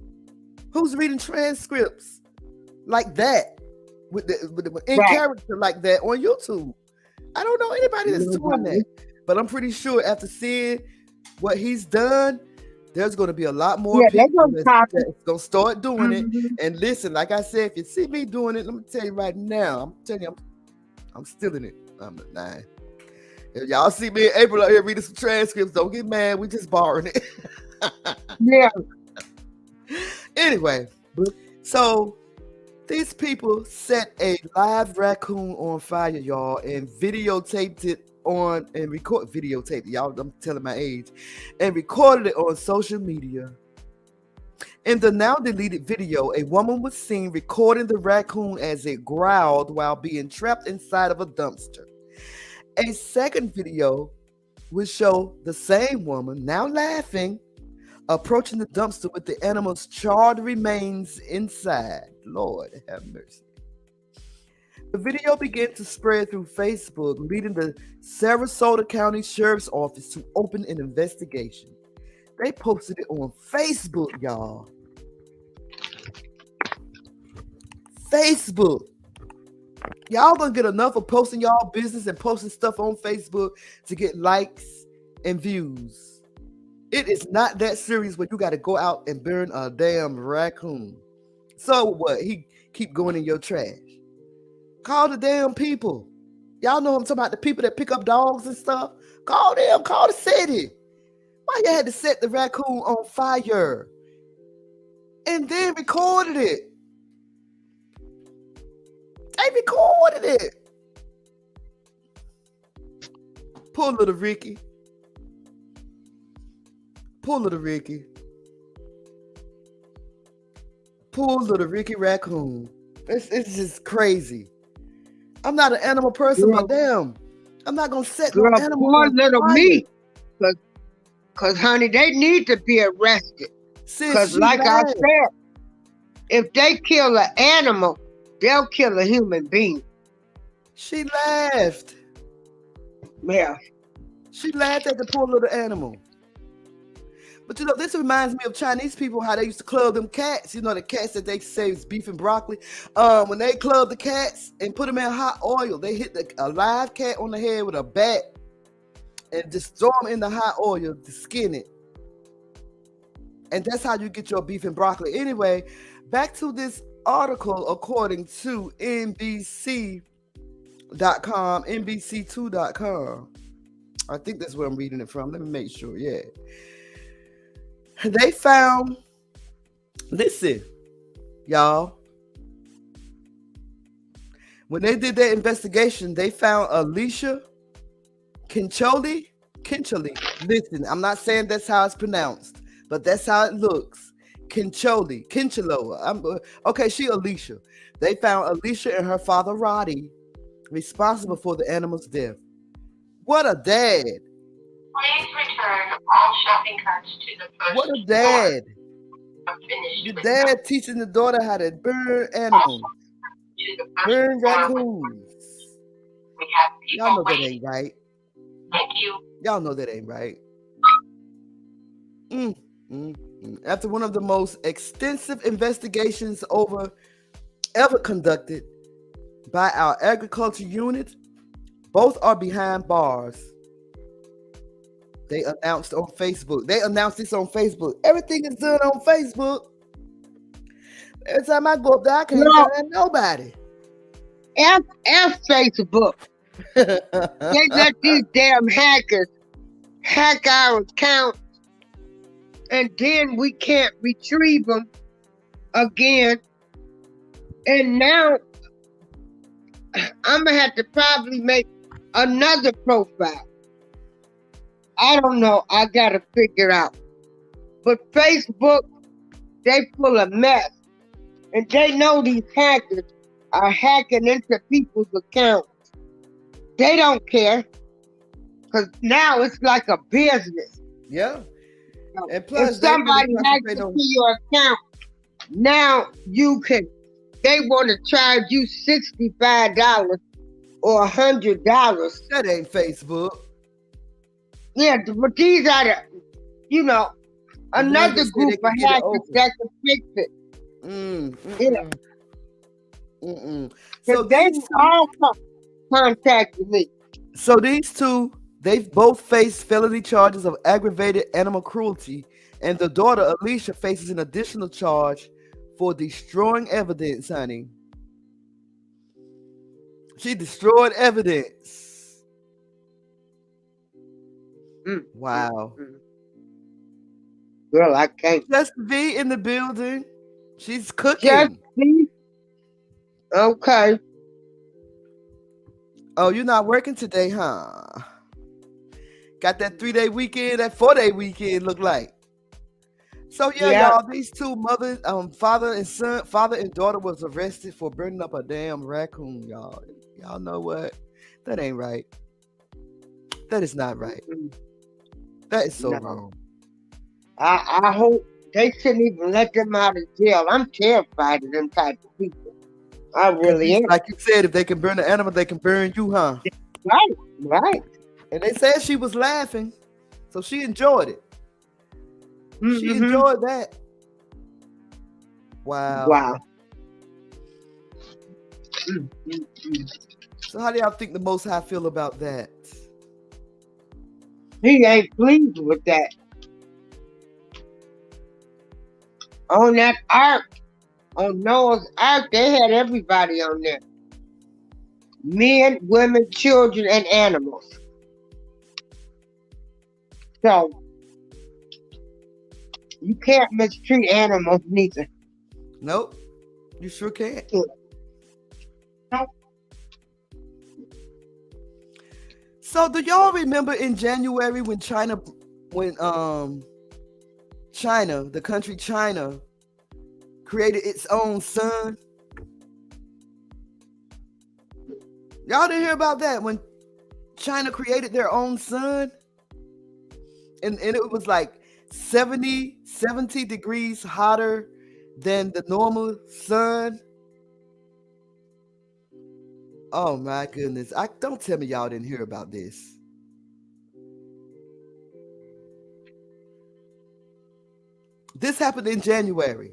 Who's reading transcripts like that with in character like that on YouTube? I don't know anybody that's doing that. But I'm pretty sure after seeing what he's done, there's going to be a lot more people that's going to start doing it. And listen, like I said, if you see me doing it, let me tell you right now, I'm stealing it. I'm not lying. If y'all see me in April out here reading some transcripts, don't get mad. We just borrowing it. Yeah. Anyway, so these people set a live raccoon on fire, y'all, and videotaped it videotaped it, y'all. I'm telling my age, and recorded it on social media. In the now deleted video, a woman was seen recording the raccoon as it growled while being trapped inside of a dumpster. A second video would show the same woman, now laughing, approaching the dumpster with the animal's charred remains inside. Lord have mercy. The video began to spread through Facebook, leading the Sarasota County Sheriff's Office to open an investigation. They posted it on Facebook, y'all. Facebook. Y'all gonna get enough of posting y'all business and posting stuff on Facebook to get likes and views. It is not that serious when you got to go out and burn a damn raccoon. So what? He keep going in your trash. Call the damn people. Y'all know I'm talking about the people that pick up dogs and stuff. Call them. Call the city. Why you had to set the raccoon on fire and then recorded it? They recorded it. Poor little Ricky. Poor little Ricky. Poor little Ricky raccoon. It's just crazy. I'm not an animal person, but damn, I'm not gonna set no animal. Poor little me, cause honey, they need to be arrested. Cause like I said, if they kill an animal, they'll kill a human being. She laughed. Yeah. She laughed at the poor little animal. But you know, this reminds me of Chinese people, how they used to club them cats. You know, the cats that they say is beef and broccoli. When they club the cats and put them in hot oil, they hit a live cat on the head with a bat and just throw them in the hot oil to skin it. And that's how you get your beef and broccoli. Anyway, back to this article according to NBC.com, NBC2.com. I think that's where I'm reading it from. Let me make sure. Yeah. They found, listen, y'all, when they did their investigation, they found Alicia Kincholi. Listen, I'm not saying that's how it's pronounced, but that's how it looks. Kincholo. Okay, she Alicia. They found Alicia and her father Roddy responsible for the animal's death. What a dad. Please return all shopping carts to the first What a dad. Your dad teaching the daughter how to burn animals. Burn raccoons. Y'all know that ain't right. Thank you. Y'all know that ain't right. After one of the most extensive investigations ever conducted by our agriculture unit, both are behind bars. They announced on Facebook. They announced this on Facebook. Everything is done on Facebook. Every time I go up there, I can't find nobody. F Facebook. They let these damn hackers hack our accounts, and then we can't retrieve them again. And now I'm gonna have to probably make another profile. I don't know. I gotta figure out. But Facebook, they full of mess, and they know these hackers are hacking into people's accounts. They don't care, because now it's like a business. Yeah. And plus, if somebody hacks into your account, now they want to charge you $65 or $100. That ain't Facebook. Yeah, but these are another group of hackers that can fix it. So they all contacted me. So these two, they've both faced felony charges of aggravated animal cruelty, and the daughter, Alicia, faces an additional charge for destroying evidence, honey. She destroyed evidence. Wow. Girl, I can't. Just V in the building. She's cooking. Just V? Okay. Oh, you're not working today, huh? Got that 3-day weekend, that 4-day weekend look like. So yeah, y'all, these two mothers, father and daughter was arrested for burning up a damn raccoon, y'all. Y'all know what? That ain't right. That is not right. That is so wrong. I hope they shouldn't even let them out of jail. I'm terrified of them type of people. I really am. Like you said, if they can burn an animal, they can burn you, huh? Right. And they said she was laughing, so she enjoyed it. She enjoyed that. Wow. So how do y'all think the Most High feel about that? He ain't pleased with that. On that ark, on Noah's ark, they had everybody on there. Men, women, children, and animals. So you can't mistreat animals neither. Nope. You sure can't. So do y'all remember in January when China, the country China, created its own sun? Y'all didn't hear about that when China created their own sun? And it was like 70 degrees hotter than the normal sun. Oh my goodness. Don't tell me y'all didn't hear about this. This happened in January.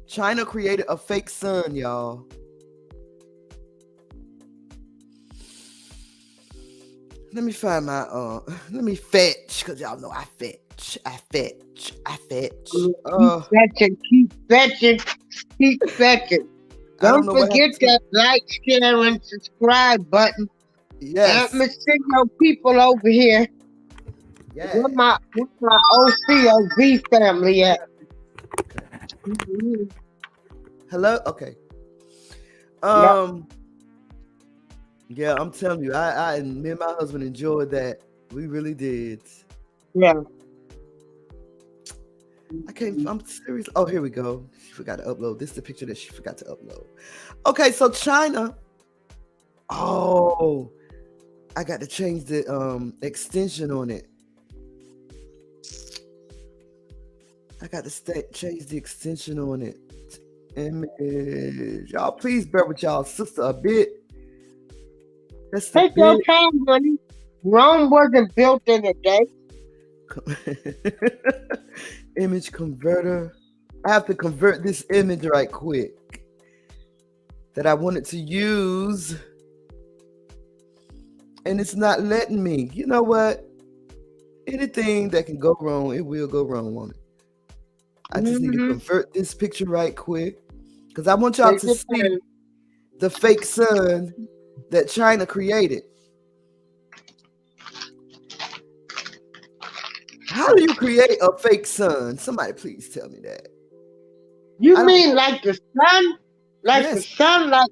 China created a fake sun, y'all. Let me find my let me fetch, because y'all know I fetch. Keep fetching. Don't forget that like, share, and subscribe button. Yes. Let me see your people over here. Yeah. Where my OCOV family at? Hello? Okay. Yeah, I'm telling you, I and me and my husband enjoyed that. We really did. Yeah. I'm serious. Oh, here we go. She forgot to upload. This is the picture that she forgot to upload. Okay, so China. Oh, I got to change the extension on it. I got to change the extension on it. Image. Y'all, please bear with y'all sister a bit. Take your time, honey. Rome wasn't built in a day. Image converter. I have to convert this image right quick that I wanted to use, and it's not letting me. You know what? Anything that can go wrong, it will go wrong on it. I just need to convert this picture right quick because I want y'all to see the fake sun that China created. How do you create a fake sun? Somebody please tell me that. You mean like the sun? Like the sun, like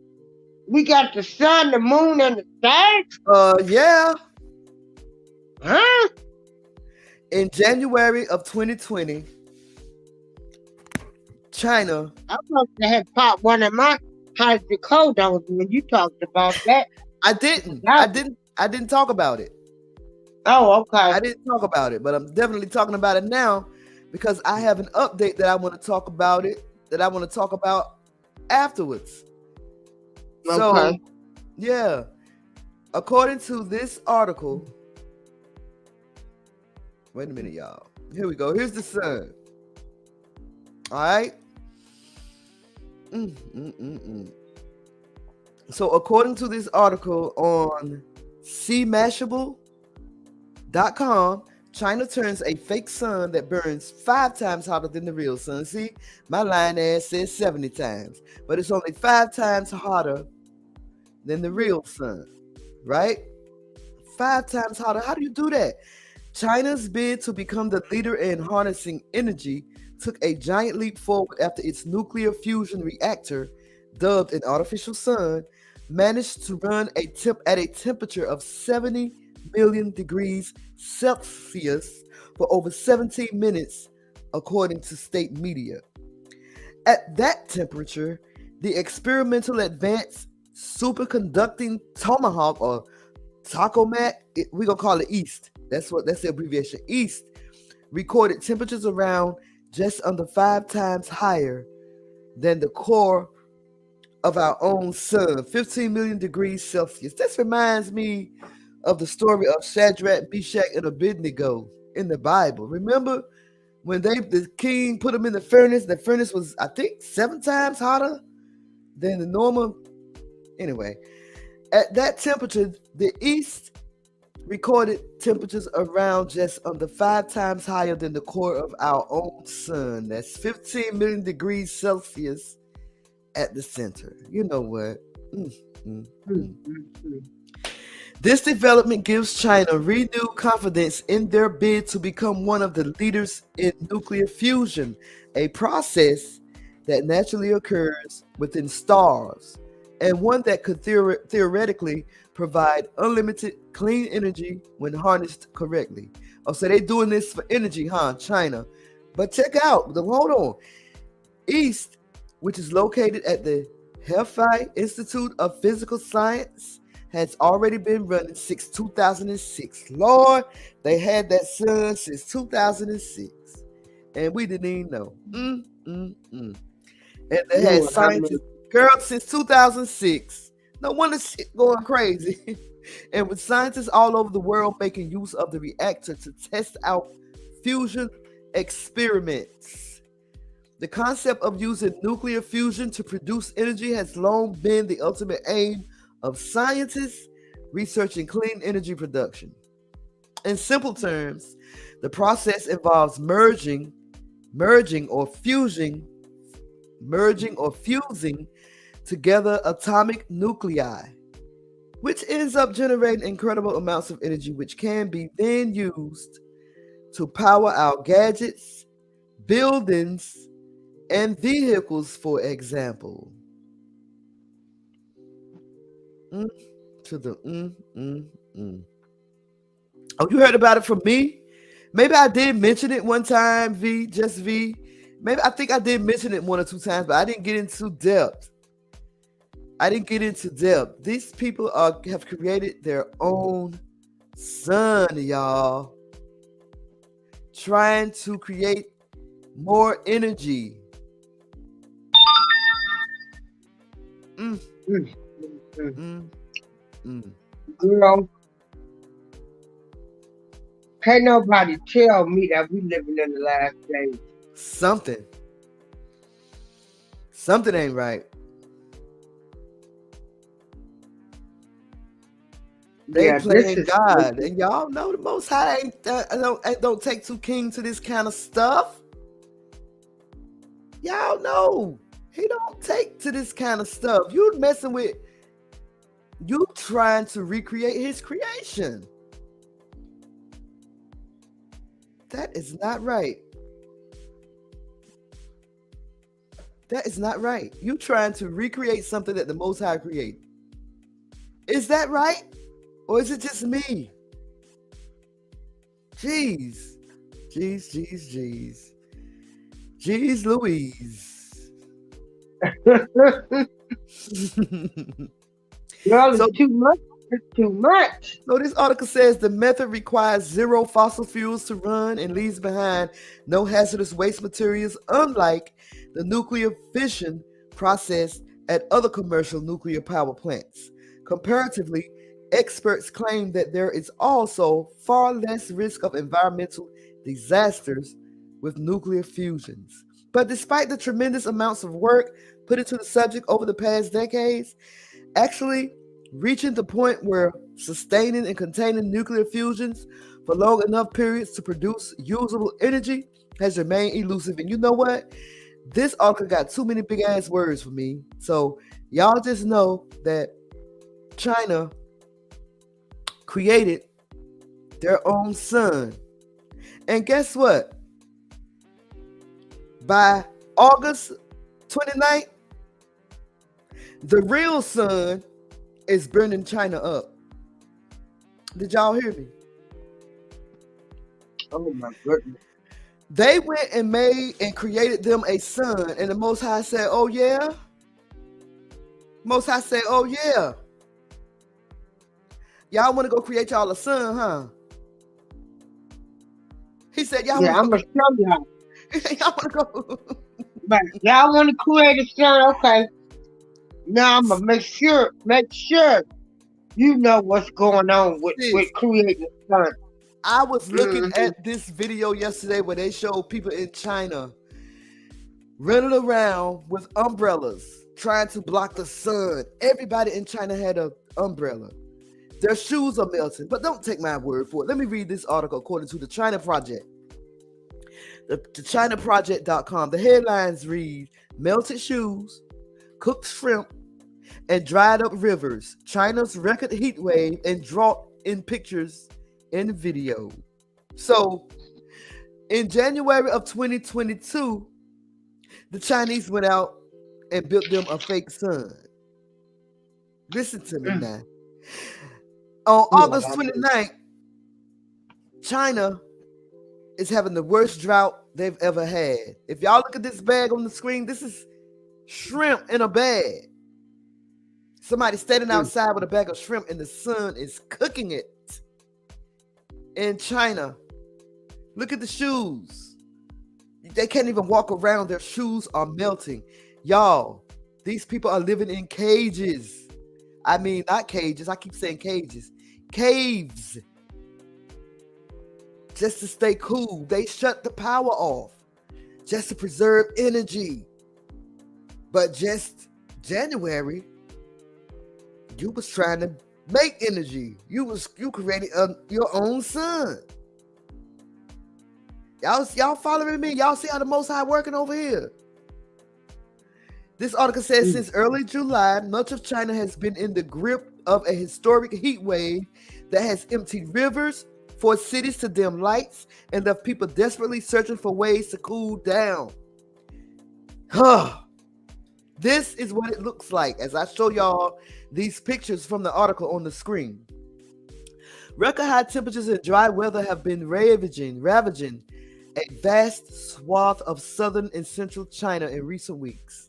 we got the sun, the moon, and the stars? Yeah. Huh? In January of 2020, China. I must have popped one of my hydrocodones when you talked about that. I didn't talk about it. Oh, okay. I didn't talk about it, but I'm definitely talking about it now because I have an update that I want to talk about afterwards. Okay. So, yeah. According to this article, wait a minute, y'all. Here we go. Here's the sun. All right. So, according to this article on cmashable.com, China turns a fake sun that burns 5 times hotter than the real sun. See, my line ass says 70 times, but it's only 5 times hotter than the real sun, right? 5 times hotter. How do you do that? China's bid to become the leader in harnessing energy took a giant leap forward after its nuclear fusion reactor, dubbed an artificial sun, managed to run at a temperature of 70 million degrees Celsius for over 17 minutes, according to state media. At that temperature, the experimental advanced superconducting tomahawk, or tokamak, we're gonna call it EAST. That's the abbreviation. EAST recorded temperatures around just under 5 times higher than the core of our own sun, 15 million degrees Celsius. This reminds me of the story of Shadrach, Meshach, and Abednego in the Bible. Remember when the king put them in the furnace? The furnace was, I think, 7 times hotter than the normal. Anyway, at that temperature, the EAST recorded temperatures around just under 5 times higher than the core of our own sun. That's 15 million degrees Celsius at the center. You know what? This development gives China renewed confidence in their bid to become one of the leaders in nuclear fusion, a process that naturally occurs within stars and one that could theoretically provide unlimited clean energy when harnessed correctly. Oh, so they're doing this for energy, huh? China. But check out, hold on. EAST, which is located at the Hefei Institute of Physical Science, has already been running since 2006. Lord, they had that sun since 2006. And we didn't even know. And they had scientists, girl, since 2006. No wonder shit going crazy. And with scientists all over the world making use of the reactor to test out fusion experiments. The concept of using nuclear fusion to produce energy has long been the ultimate aim of scientists researching clean energy production. In simple terms, the process involves merging or fusing together atomic nuclei, which ends up generating incredible amounts of energy, which can be then used to power our gadgets, buildings, and vehicles, for example. Oh, you heard about it from me? Maybe I did mention it one time, V. Maybe I think I did mention it 1 or 2 times, but I didn't get into depth. These people have created their own sun, y'all. Trying to create more energy. Girl, can't nobody tell me that we living in the last days. Something ain't right. They playing God, and y'all know the Most High don't take too keen to this kind of stuff. Y'all know he don't take to this kind of stuff. You messing with, you trying to recreate his creation. That is not right. That is not right. You trying to recreate something that the Most High created. Is that right? Or is it just me? Jeez Louise. Girl, it's too much. It's too much. So this article says the method requires 0 fossil fuels to run and leaves behind no hazardous waste materials, unlike the nuclear fission process at other commercial nuclear power plants. Comparatively, experts claim that there is also far less risk of environmental disasters with nuclear fusions. But despite the tremendous amounts of work put into the subject over the past decades, actually reaching the point where sustaining and containing nuclear fusions for long enough periods to produce usable energy has remained elusive. And you know what? This article got too many big ass words for me. So y'all just know that China created their own sun. And guess what? By August 29th, the real sun is burning China up. Did y'all hear me? Oh my goodness. They went and made and created them a sun, and the Most High said, oh yeah? Most High said, oh yeah. Y'all want to go create y'all a sun, huh? He said, y'all I'm going to show y'all. y'all want to go. But y'all want to create a sun, okay. Now I'm going to make sure you know what's going on with creating a sun. I was looking at this video yesterday where they showed people in China running around with umbrellas trying to block the sun. Everybody in China had an umbrella. Their shoes are melting, but don't take my word for it. Let me read this article according to the China Project. The ChinaProject.com. The headlines read, melted shoes, cooked shrimp, and dried up rivers. China's record heat wave and drought in pictures and video. So, in January of 2022, the Chinese went out and built them a fake sun. Listen to me now. On August 29th, China is having the worst drought they've ever had. If y'all look at this bag on the screen, this is shrimp in a bag. Somebody standing outside with a bag of shrimp and the sun is cooking it. In China, look at the shoes. They can't even walk around. Their shoes are melting. Y'all, these people are living in cages. I mean, not cages. I keep saying cages. Caves. Just to stay cool. They shut the power off just to preserve energy. But just January, you was trying to make energy. You created your own sun. Y'all following me? Y'all see how the Most High working over here? This article says since early July, much of China has been in the grip of a historic heat wave that has emptied rivers, forced cities to dim lights, and left people desperately searching for ways to cool down. This is what it looks like as I show y'all these pictures from the article on the screen. Record high temperatures and dry weather have been ravaging a vast swath of southern and central China in recent weeks.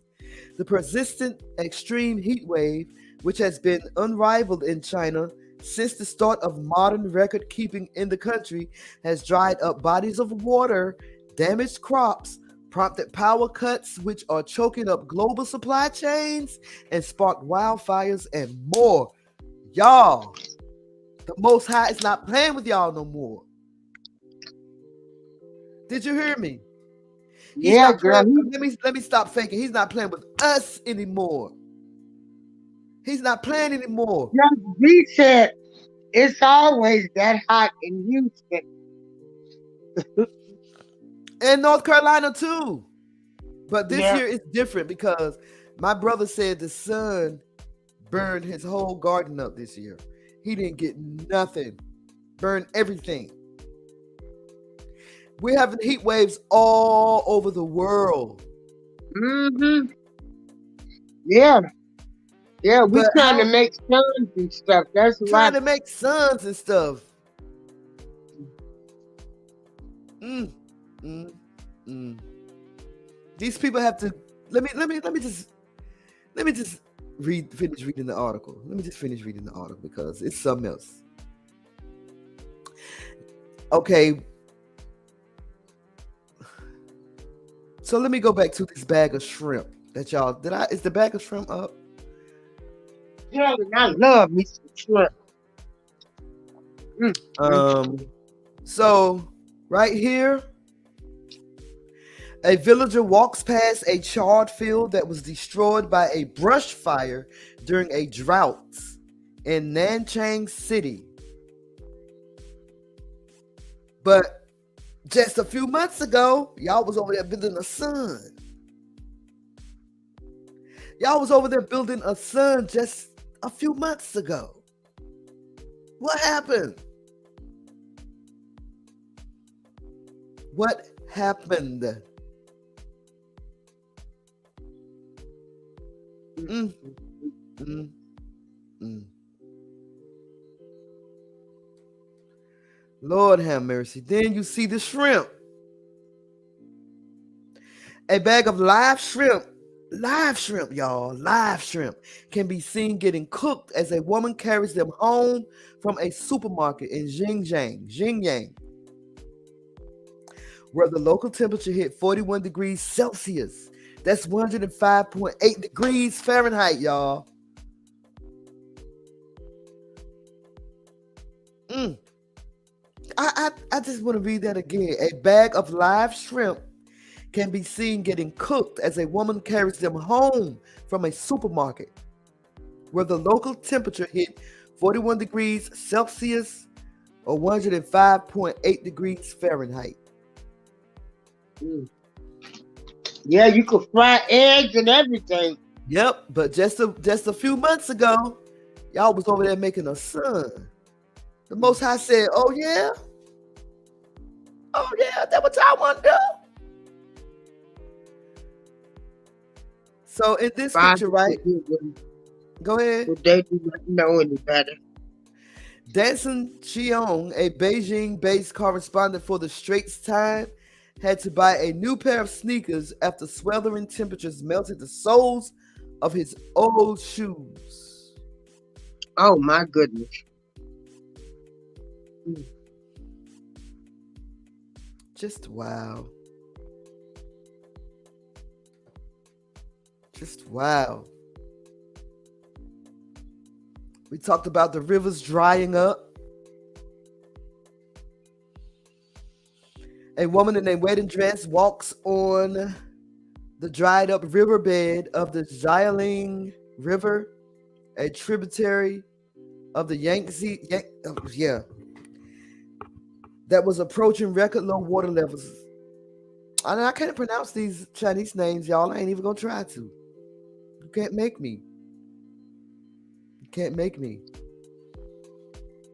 The persistent extreme heat wave, which has been unrivaled in China since the start of modern record keeping in the country, has dried up bodies of water, damaged crops, prompted power cuts, which are choking up global supply chains, and sparked wildfires and more. Y'all, the Most High is not playing with y'all no more. Did you hear me? Yeah, girl. Let me stop faking. He's not playing with us anymore. He's not playing anymore. No, he said it's always that hot in Houston. And North Carolina too. But this year is different because my brother said the sun burned his whole garden up this year. He didn't get nothing. Burned everything. We're having heat waves all over the world. Mm-hmm. Yeah. Yeah, we're trying to make suns and stuff. That's why. Trying to make suns and stuff. These people have to. Let me just finish reading the article. Let me just finish reading the article because it's something else. Okay. So let me go back to this bag of shrimp that y'all is the bag of shrimp up? Yeah, I love me some shrimp. So right here, a villager walks past a charred field that was destroyed by a brush fire during a drought in Nanchang City. But just a few months ago, y'all was over there building a sun. Y'all was over there building a sun just a few months ago. What happened? What happened? Lord have mercy. Then you see the shrimp. A bag of live shrimp, y'all, live shrimp can be seen getting cooked as a woman carries them home from a supermarket in Xinjiang, where the local temperature hit 41 degrees Celsius. That's 105.8 degrees Fahrenheit, y'all. I just want to read that again. A bag of live shrimp can be seen getting cooked as a woman carries them home from a supermarket, where the local temperature hit 41 degrees Celsius or 105.8 degrees Fahrenheit. Yeah, you could fry eggs and everything. Yep, but just a few months ago, y'all was over there making a sun. The Most High said, oh yeah, that's what y'all want to do. So in this picture, right? Go ahead. But they do not know any better. Danson Cheong, a Beijing-based correspondent for the Straits Times, had to buy a new pair of sneakers after sweltering temperatures melted the soles of his old shoes. Oh my goodness. Just wow. Just wow. We talked about the rivers drying up. A woman in a wedding dress walks on the dried up riverbed of the Xiaoling River, a tributary of the Yangtze, that was approaching record low water levels. And I can't pronounce these Chinese names, y'all. I ain't even gonna try to. You can't make me. You can't make me.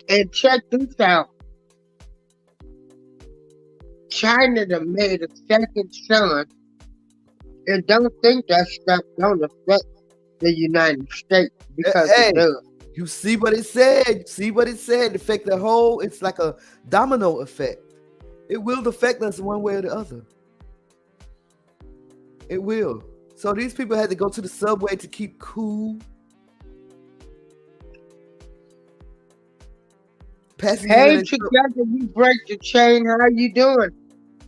And check this out. China done made a second sun, and don't think that stuff don't affect the United States because it does. You see what it said? You see what it said? It affect the whole. It's like a domino effect. It will affect us one way or the other. It will. So these people had to go to the subway to keep cool. Hey, together we break the chain. How you doing?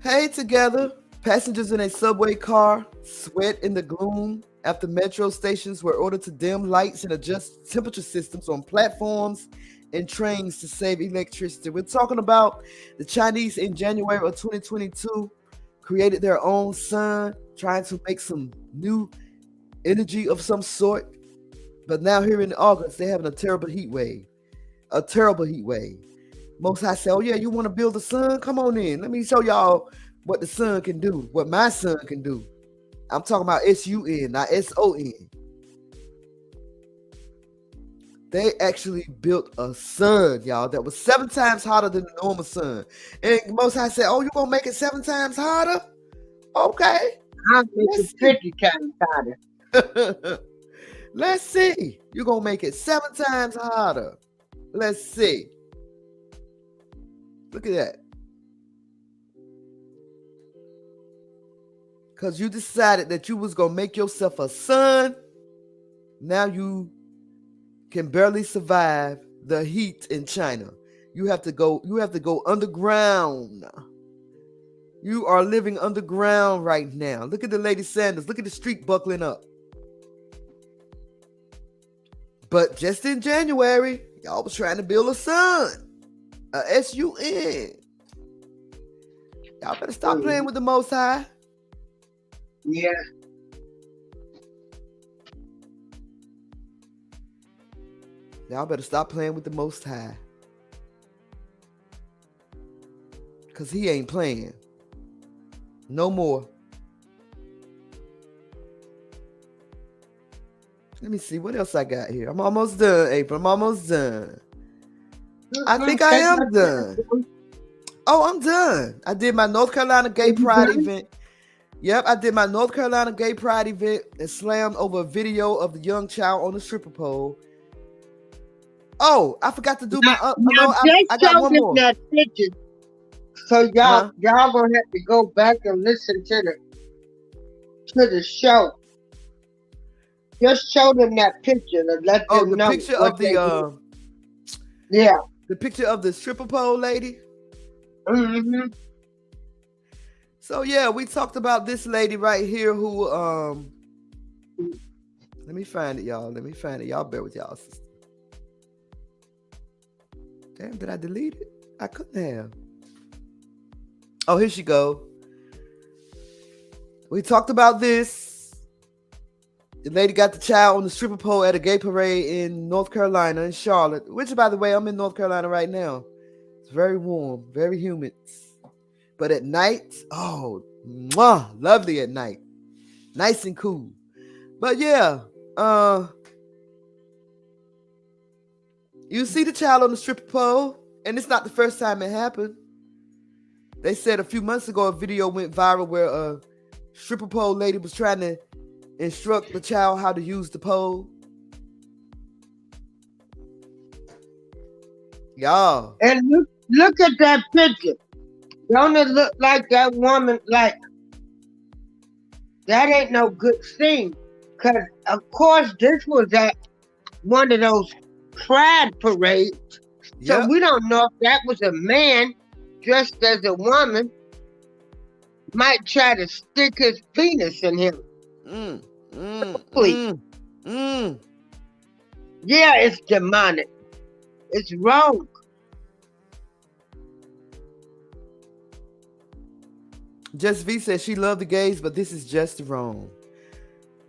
Hey, together. Passengers in a subway car sweat in the gloom after metro stations were ordered to dim lights and adjust temperature systems on platforms and trains to save electricity. We're talking about the Chinese in January of 2022 created their own sun, trying to make some new energy of some sort. But now here in August, they're having a terrible heat wave. A terrible heat wave. Most High say, oh yeah, you want to build a sun? Come on in. Let me show y'all what the sun can do, what my sun can do. I'm talking about S-U-N, not S-O-N. They actually built a sun, y'all, that was 7 times hotter than the normal sun. And Most High said, oh, you gonna make it 7 times hotter? Okay. I'll make it 50 times hotter. Let's see. You're gonna make it 7 times hotter. Let's see. Look at that. Because you decided that you was going to make yourself a sun. Now you can barely survive the heat in China. You have to go underground. You are living underground right now. Look at the Lady Sanders. Look at the street buckling up. But just in January, y'all was trying to build a sun. A S-U-N. Y'all better stop playing with the Most High. Yeah. Y'all better stop playing with the Most High. Because he ain't playing. No more. Let me see what else I got here. I'm almost done, April. I'm almost done. I think I am done. Oh, I'm done. I did my North Carolina Gay Pride event. Yep, I did my North Carolina Gay Pride event and slammed over a video of the young child on the stripper pole. Oh, I forgot to do my. I got one more. That picture. So y'all gonna have to go back and listen to the show. Just show them that picture and let them know. The picture of the the picture of the stripper pole lady. Mm-hmm. So yeah, we talked about this lady right here who let me find it, y'all. Let me find it. Y'all bear with y'all, sister. Damn, did I delete it? I couldn't have. Oh, here she go. We talked about this. The lady got the child on the stripper pole at a gay parade in North Carolina, in Charlotte, which, by the way, I'm in North Carolina right now. It's very warm, very humid. But at night, oh, mwah, lovely at night. Nice and cool. But yeah, you see the child on the stripper pole, and it's not the first time it happened. They said a few months ago a video went viral where a stripper pole lady was trying to instruct the child how to use the pole. Y'all. And look at that picture. Don't it look like that woman, like, that ain't no good thing. Because, of course, this was at one of those pride parades. So Yep. we don't know if that was a man dressed as a woman. Might try to stick his penis in him. Please. Yeah, it's demonic. It's wrong. Just V says she loved the gays, but this is just wrong.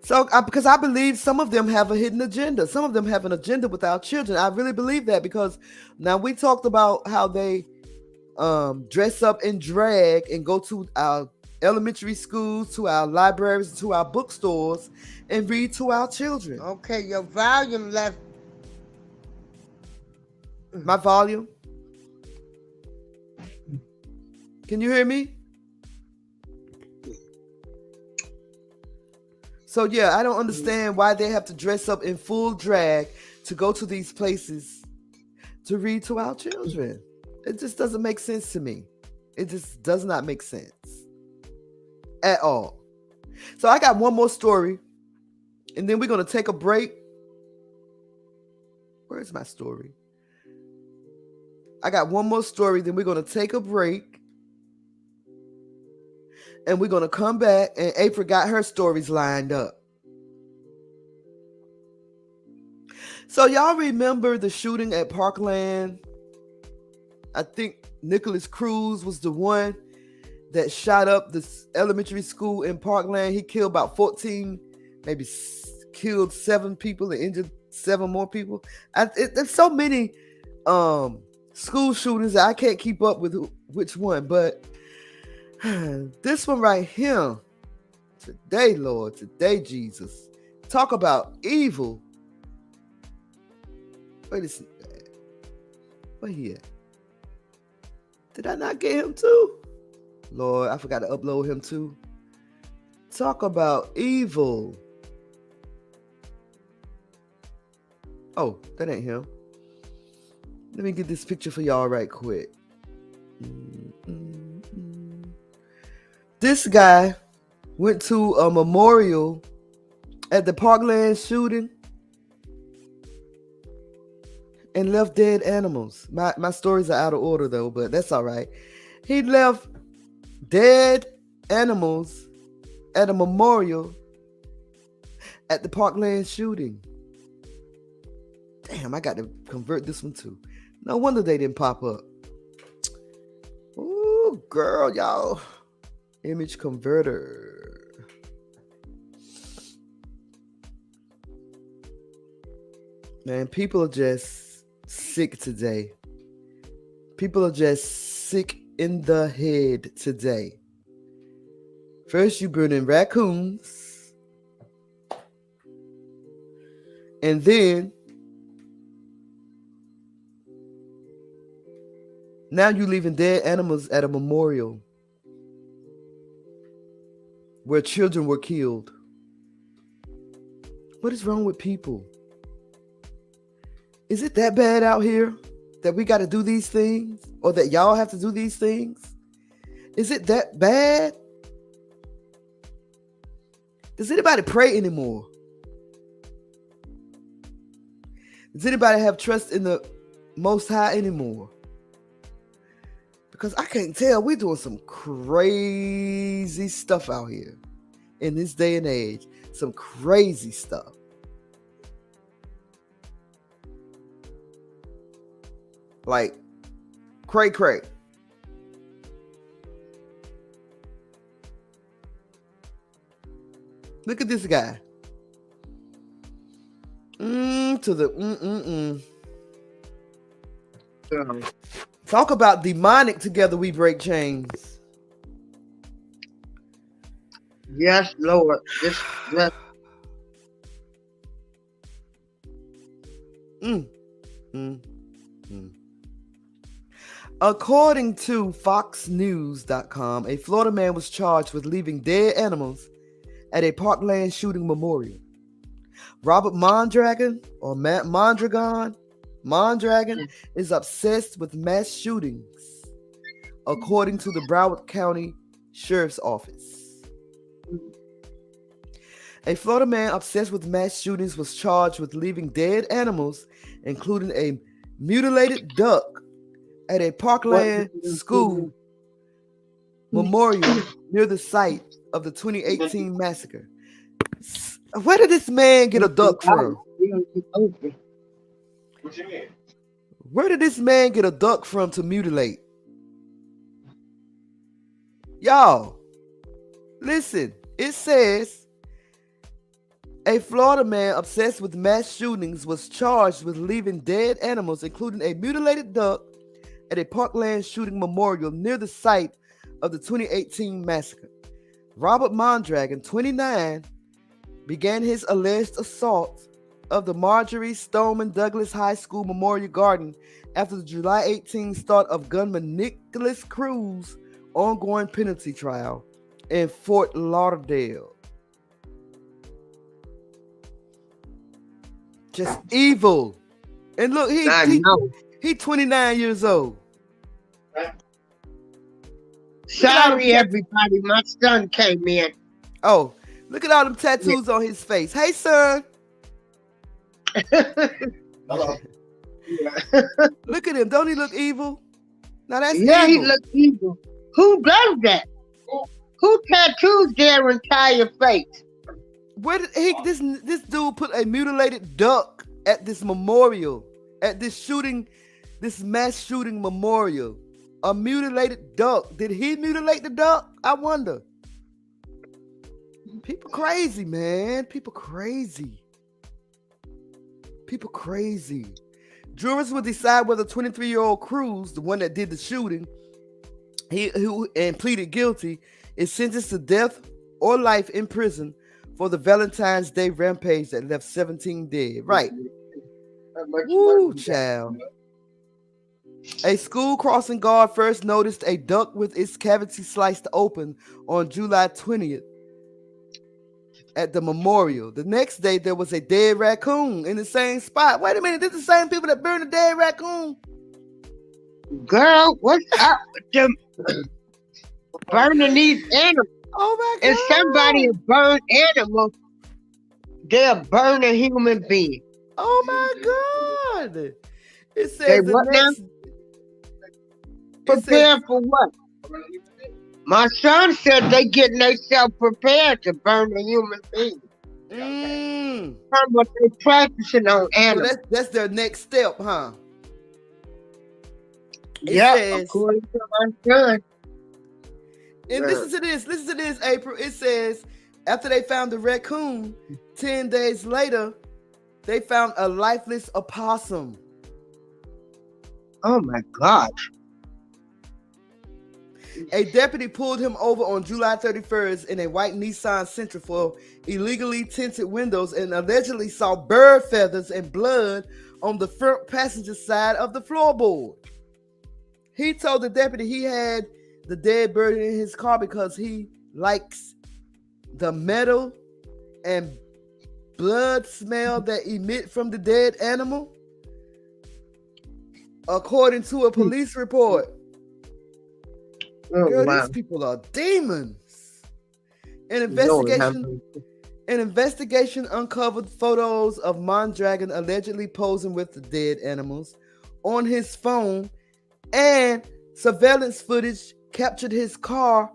So, because I believe some of them have a hidden agenda. Some of them have an agenda with our children. I really believe that, because now we talked about how they dress up in drag and go to our elementary schools, to our libraries, to our bookstores, and read to our children. Okay, your volume left. My volume? Can you hear me? So yeah, I don't understand why they have to dress up in full drag to go to these places to read to our children. It just doesn't make sense to me. It just does not make sense at all. So I got one more story, and then we're going to take a break. Where's my story? I got one more story, then we're going to take a break. And we're going to come back, and April got her stories lined up. So y'all remember the shooting at Parkland? I think Nicholas Cruz was the one that shot up this elementary school in Parkland. He killed about 14, maybe killed 7 people and injured 7 more people. There's so many school shootings that I can't keep up with which one, but this one right here, today, Lord, today, Jesus, talk about evil. Wait a second. Where he at? Did I not get him too? Lord, I forgot to upload him too. Talk about evil. Oh, that ain't him. Let me get this picture for y'all right quick. This guy went to a memorial at the Parkland shooting and left dead animals. My stories are out of order though, but that's all right. He left dead animals at a memorial at the Parkland shooting. Damn, I got to convert this one too. No wonder they didn't pop up. Ooh, girl, y'all. Image converter. Man, people are just sick today. People are just sick in the head today. First, you burning raccoons. And then, now you leaving dead animals at a memorial where children were killed. What is wrong with people? Is it that bad out here that we got to do these things, or that y'all have to do these things? Is it that bad? Does anybody pray anymore? Does anybody have trust in the Most High anymore? Because I can't tell. We're doing some crazy stuff out here in this day and age. Some crazy stuff. Like, cray. Look at this guy. To the Girl. Talk about demonic. Together we break chains. Yes, Lord. Just According to FoxNews.com, a Florida man was charged with leaving dead animals at a Parkland shooting memorial. Robert Mondragon is obsessed with mass shootings, according to the Broward County Sheriff's Office. A Florida man obsessed with mass shootings was charged with leaving dead animals, including a mutilated duck, at a Parkland school memorial near the site of the 2018 massacre. Where did this man get a duck from? What you mean? Where did this man get a duck from to mutilate? Y'all, listen. It says a Florida man obsessed with mass shootings was charged with leaving dead animals, including a mutilated duck, at a Parkland shooting memorial near the site of the 2018 massacre. Robert Mondragon, 29, began his alleged assault of the Marjorie Stoneman Douglas High School Memorial Garden after the July 18 start of gunman Nicholas Cruz's ongoing penalty trial in Fort Lauderdale. Just evil. And look, he 29 years old. Sorry, everybody. My son came in. Oh, look at all them tattoos on his face. Hey, son. Hello. Look at him. Don't he look evil? Now that's Yeah, evil. he looks evil. Who does that? Who tattoos their entire face? Where did this dude put a mutilated duck at this memorial, at this shooting, this mass shooting memorial? A mutilated duck. Did he mutilate the duck? I wonder. People crazy, man. People crazy. Jurors will decide whether 23-year-old Cruz, the one that did the shooting, who pleaded guilty, is sentenced to death or life in prison for the Valentine's Day rampage that left 17 dead. Right. Woo, child. A school crossing guard first noticed a duck with its cavity sliced open on July 20th at the memorial. The next day, there was a dead raccoon in the same spot. Wait a minute, this is the same people that burned the dead raccoon? Girl, what's up with them burning these animals? Oh my God. If somebody burn animals, they'll burn a human being. Oh my God. It They says what now? Prepare for what? My son said they getting themselves prepared to burn a human being. What they practicing on So animals. that's their next step, huh? Yeah, says, according to my son. and listen to this, April. It says, after they found the raccoon, 10 days later, they found a lifeless opossum. Oh my God. A deputy pulled him over on July 31st in a white Nissan Sentra for illegally tinted windows and allegedly saw bird feathers and blood on the front passenger side of the floorboard. He told the deputy he had the dead bird in his car because he likes the metal and blood smell that emit from the dead animal, according to a police report. Oh, Girl, wow. these people are demons. An investigation uncovered photos of Mondragon allegedly posing with the dead animals on his phone, and surveillance footage captured his car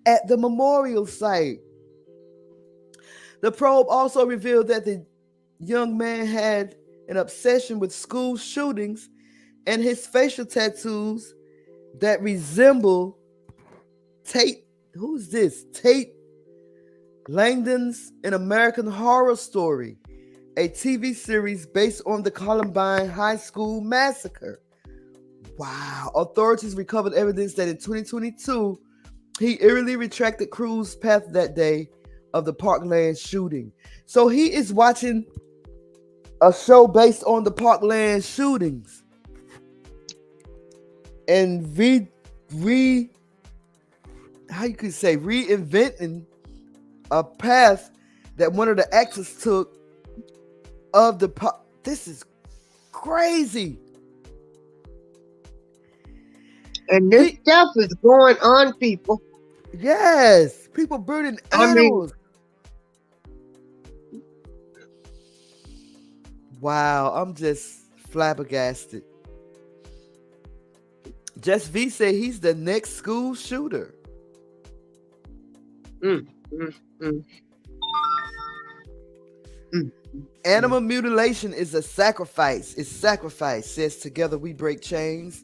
at the memorial site. The probe also revealed that the young man had an obsession with school shootings, and his facial tattoos that resemble Tate Langdon's An American Horror Story a TV series based on the Columbine High School massacre. Wow. Authorities recovered evidence that in 2022, he eerily retracted Cruz's path that day of the Parkland shooting. So he is watching a show based on the Parkland shootings and reinventing a path that one of the actors took of the this is crazy. And this stuff is going on, people. Yes, people burning animals. Wow, I'm just flabbergasted. Just V said he's the next school shooter. Animal mutilation is a sacrifice. It's sacrifice. Says together we break chains.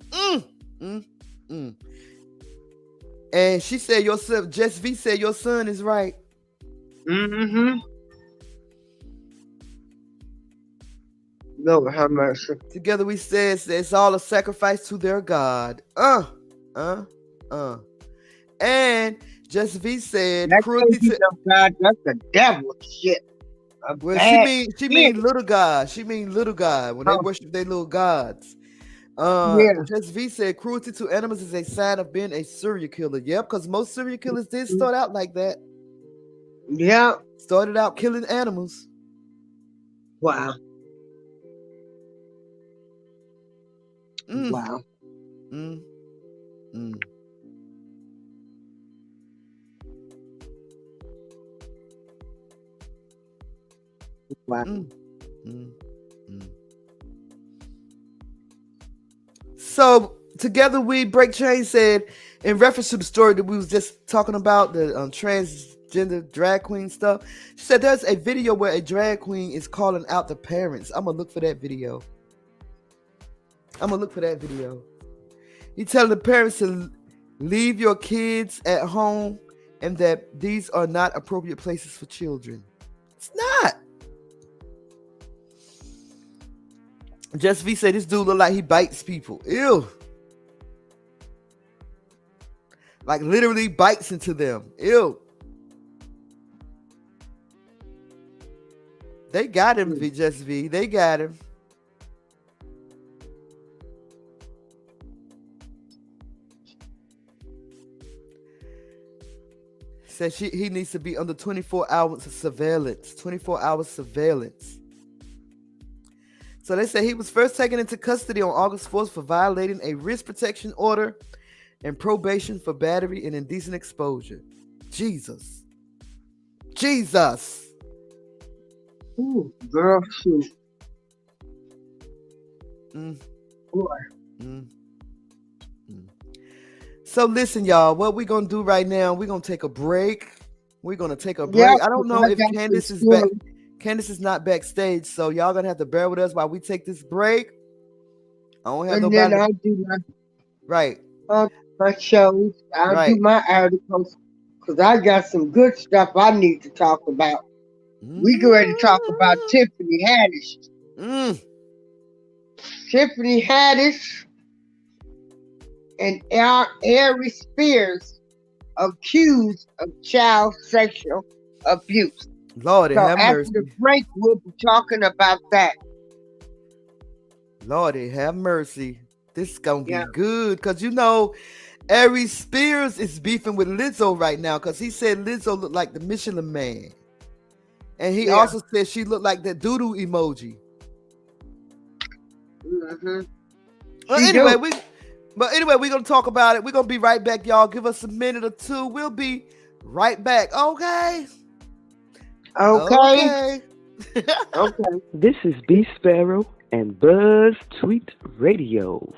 And she said your son, Just V said your son is right. Lord have mercy. Together we said it's all a sacrifice to their God. And Just V said That cruelty to God, that's the devil shit. well, she mean little God. She mean little God when they worship their little gods. Just V said cruelty to animals is a sign of being a serial killer. Yep, because most serial killers did start out like that. Yeah. Started out killing animals. Wow. Mm. Wow. Mm. Mm. Wow. Mm. Mm. Mm. So together we break chains said in reference to the story that we was just talking about, the transgender drag queen stuff. She said there's a video where a drag queen is calling out the parents. I'm gonna look for that video. He telling the parents to leave your kids at home and that these are not appropriate places for children. It's not. Just V said this dude look like he bites people. Ew. Like literally bites into them. Ew. They got him, Just V. They got him. Said he needs to be under 24 hours of surveillance. 24 hours surveillance. So they say he was first taken into custody on August 4th for violating a risk protection order and probation for battery and indecent exposure. Jesus. Ooh, girl, shoot. Boy. So listen, y'all, what we're going to do right now, we're going to take a break. I don't know if Candace is back. Candace is not backstage, so y'all going to have to bear with us while we take this break. I don't have nobody. Then I'll do my shows. I'll do my articles because I got some good stuff I need to talk about. We get ready to talk about Tiffany Haddish. Tiffany Haddish and Ari Spears accused of child sexual abuse. Lord, so have after mercy. the break, we'll be talking about that. Lord, have mercy. This is going to be good because, you know, Ari Spears is beefing with Lizzo right now because he said Lizzo looked like the Michelin Man. And he also said she looked like that doodoo emoji. Well, anyway, we're going to talk about it. We're going to be right back, y'all. Give us a minute or two. We'll be right back. Okay. This is B Sparrow and BuzzzTweet Radio.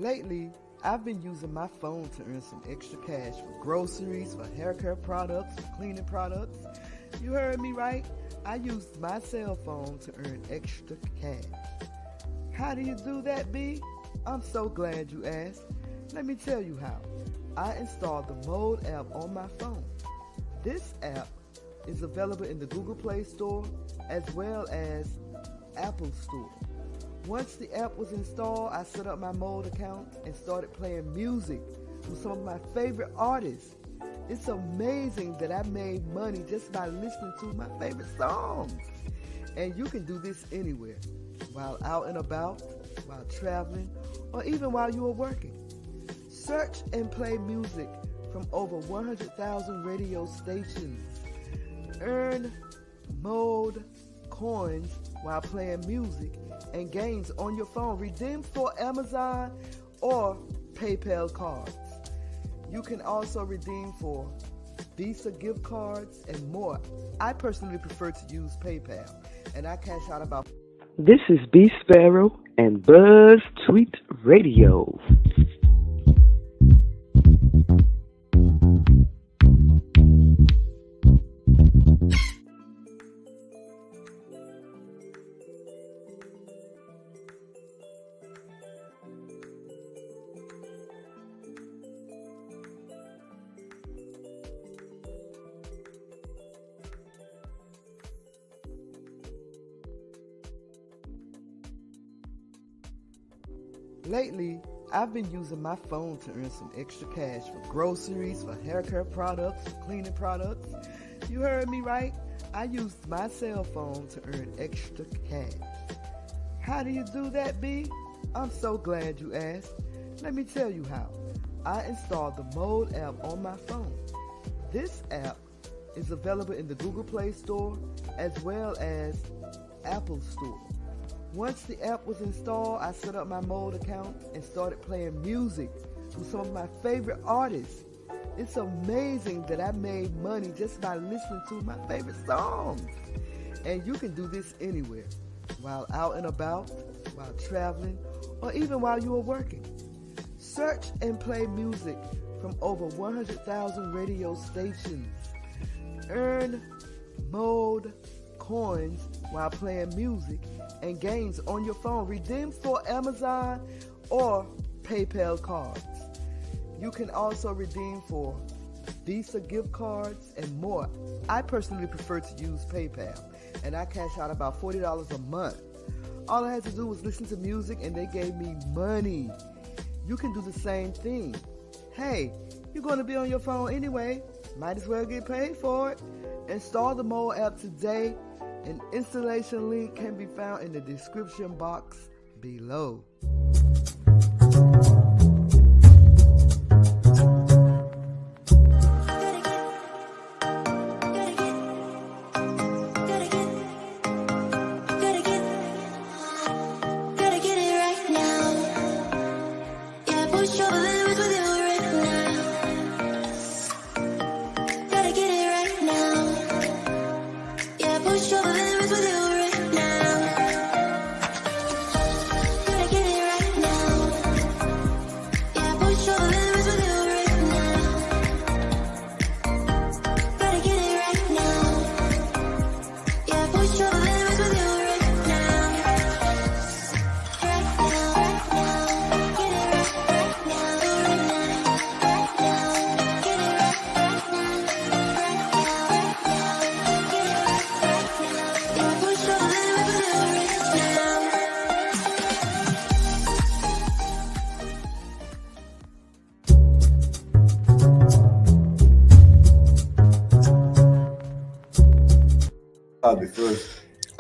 Lately, I've been using my phone to earn some extra cash for groceries, for hair care products, for cleaning products. You heard me right. I used my cell phone to earn extra cash. How do you do that, B? I'm so glad you asked. Let me tell you how. I installed the ModeApp on my phone. This app is available in the Google Play Store as well as Apple Store. Once the app was installed, I set up my Mode account and started playing music from some of my favorite artists. It's amazing that I made money just by listening to my favorite songs. And you can do this anywhere, while out and about, while traveling, or even while you are working. Search and play music from over 100,000 radio stations. Earn Mode coins while playing music and games on your phone. Redeem for Amazon or PayPal cards. You can also redeem for Visa gift cards and more. I personally prefer to use PayPal, and I cash out about... This is B Sparrow and BuzzzTweet Radio. Lately, I've been using my phone to earn some extra cash for groceries, for hair care products, for cleaning products. You heard me right. I used my cell phone to earn extra cash. How do you do that, B? I'm so glad you asked. Let me tell you how. I installed the ModeApp on my phone. This app is available in the Google Play Store as well as Apple Store. Once the app was installed, I set up my Mode account and started playing music from some of my favorite artists. It's amazing that I made money just by listening to my favorite songs. And you can do this anywhere, while out and about, while traveling, or even while you are working. Search and play music from over 100,000 radio stations. Earn Mode coins while playing music and games on your phone. Redeem for Amazon or PayPal cards. You can also redeem for Visa gift cards and more. I personally prefer to use PayPal, and I cash out about $40 a month. All I had to do was listen to music and they gave me money. You can do the same thing. Hey, you're going to be on your phone anyway. Might as well get paid for it. Install the ModeApp today. An installation link can be found in the description box below.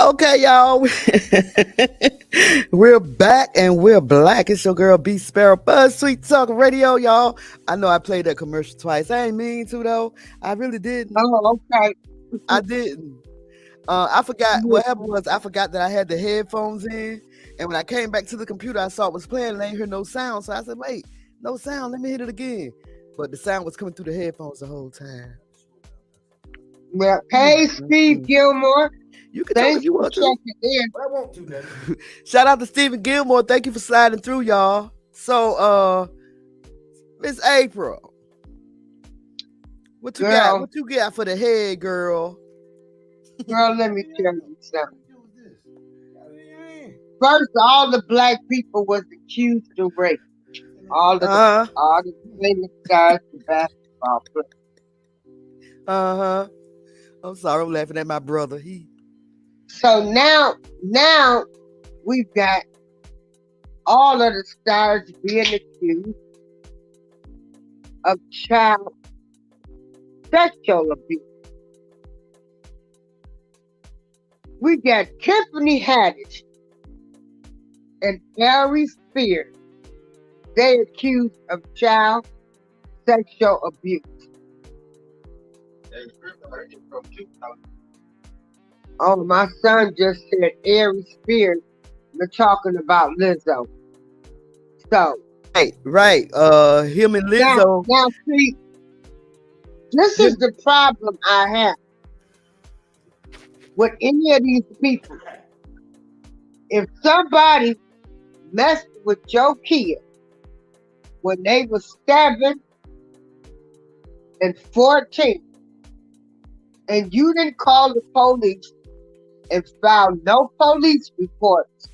Okay, y'all. We're back and we're black. It's your girl B Sparrow, BuzzzTweet Talk Radio, y'all. I know I played that commercial twice. I ain't mean to though. I really didn't. Oh, okay. I didn't. I forgot what happened was I forgot that I had the headphones in, and when I came back to the computer, I saw it was playing and I ain't hear no sound. So I said, "Wait, no sound. Let me hit it again." But the sound was coming through the headphones the whole time. Well, hey, Steve Gilmore. You can talk if you want to. I want to, man. Shout out to Stephen Gilmore. Thank you for sliding through, y'all. So, Miss April, what you got? Girl, What you got for the head, girl? girl, let me tell you something. First, all the black people was accused of rape. All the famous guys, the basketball players. I'm sorry, I'm laughing at my brother. So now we've got all of the stars being accused of child sexual abuse. We got Tiffany Haddish and Ari Spears. They accused of child sexual abuse. Oh, my son just said Ari Spears. We're talking about Lizzo. So right. Him and Lizzo. Now see, this is the problem I have with any of these people. If somebody messed with your kid when they were 7 and 14, and you didn't call the police and filed no police reports,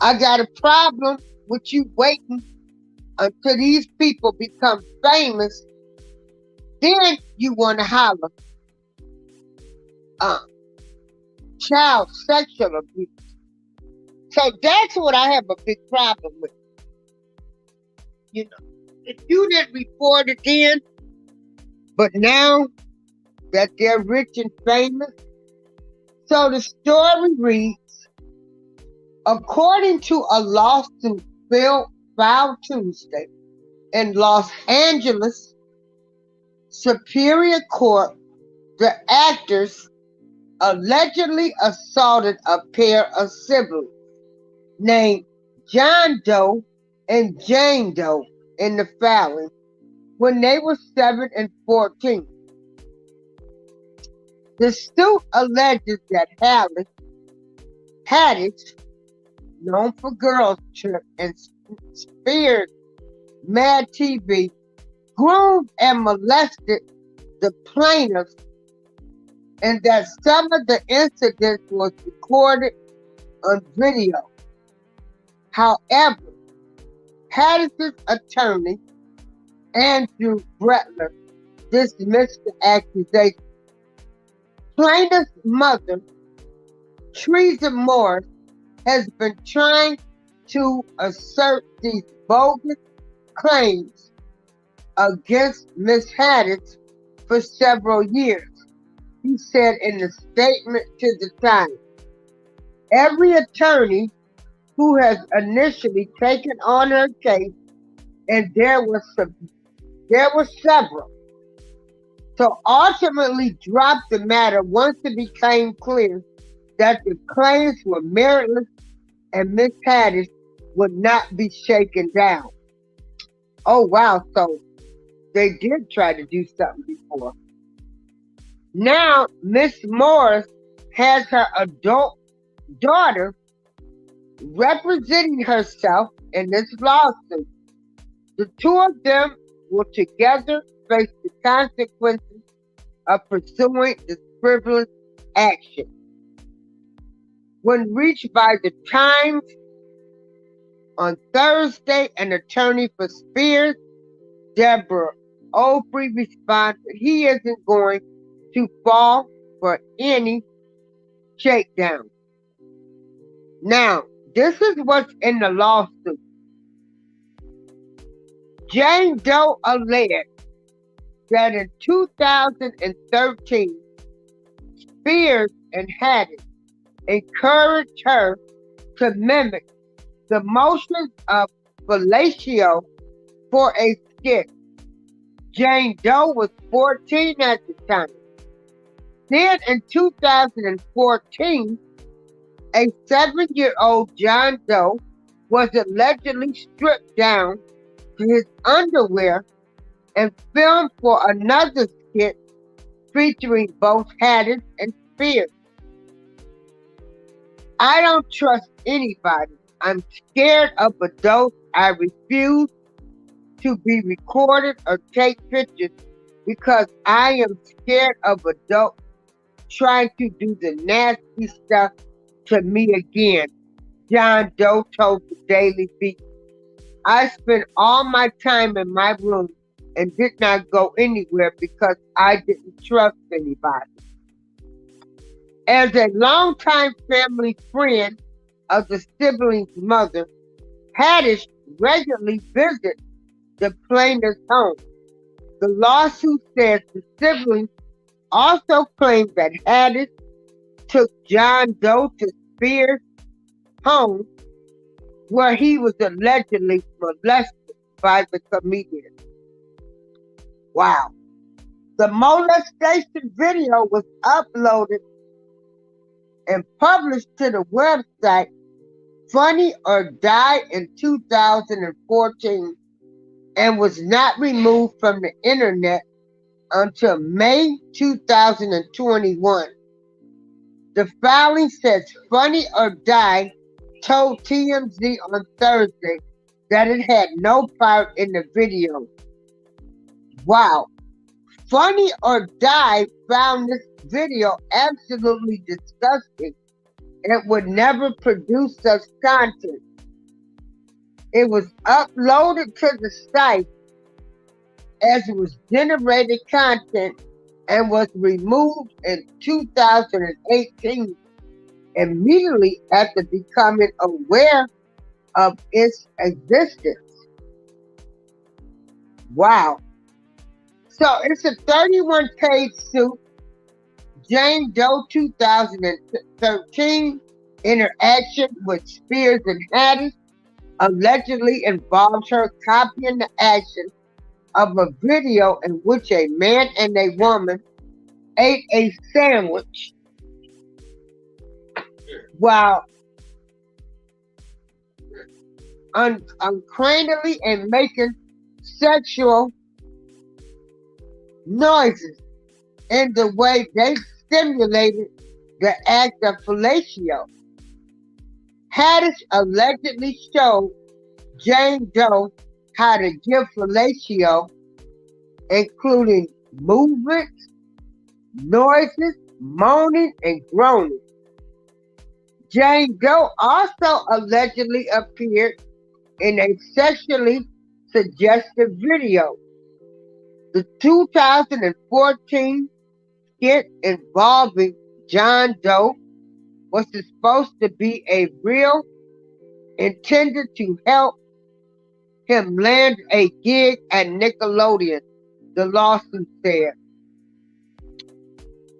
I got a problem with you waiting until these people become famous. Then you want to holler child sexual abuse. So that's what I have a big problem with. You know, if you didn't report it then, but now that they're rich and famous. So the story reads, according to a lawsuit filed Tuesday in Los Angeles Superior Court, the actors allegedly assaulted a pair of siblings named John Doe and Jane Doe in the filing when they were 7 and 14. The suit alleges that Haddish, known for Girls Trip and Spears Mad TV, groomed and molested the plaintiffs, and that some of the incidents was recorded on video. However, Haddish's attorney, Andrew Bretler, dismissed the accusation. Plaintiff's mother, Teresa Morris, has been trying to assert these bogus claims against Ms. Haddish for several years. He said in a statement to the Times, every attorney who has initially taken on her case, and there were several, so ultimately dropped the matter once it became clear that the claims were meritless and Ms. Haddish would not be shaken down. Oh wow, so they did try to do something before. Now, Miss Morris has her adult daughter representing herself in this lawsuit. The two of them will together face the consequences of pursuing this frivolous action. When reached by the Times on Thursday, an attorney for Spears, Deborah Obrey, responded he isn't going to fall for any shakedown. Now, this is what's in the lawsuit. Jane Doe alleged that in 2013, Spears and Haddish encouraged her to mimic the motions of fellatio for a skit. Jane Doe was 14 at the time. Then in 2014, a 7-year-old John Doe was allegedly stripped down to his underwear and filmed for another skit featuring both Haddish and Spears. I don't trust anybody. I'm scared of adults I refuse to be recorded or take pictures because I am scared of adults trying to do the nasty stuff to me again, John Doe told the Daily Beast. I spent all my time in my room and did not go anywhere because I didn't trust anybody. As a longtime family friend of the siblings' mother, Haddish regularly visits the plaintiff's home. The lawsuit says the siblings also claimed that Haddish took John Doe to Spears' home, where he was allegedly molested by the comedian. Wow. The molestation video was uploaded and published to the website Funny or Die in 2014 and was not removed from the internet until May 2021. The filing says Funny or Die told TMZ on Thursday that it had no part in the video. Wow. Funny or Die found this video absolutely disgusting and would never produce such content. It was uploaded to the site as it was generated content and was removed in 2018, immediately after becoming aware of its existence. Wow. So it's a 31-page suit. Jane Doe 2013 interaction with Spears and Haddish allegedly involves her copying the action of a video in which a man and a woman ate a sandwich while uncranily and making sexual noises in the way they stimulated the act of fellatio. Haddish allegedly showed Jane Doe how to give fellatio, including movements, noises, moaning, and groaning. Jane Doe also allegedly appeared in a sexually suggestive video. The 2014 skit involving John Doe was supposed to be a reel intended to help him land a gig at Nickelodeon, the lawsuit said.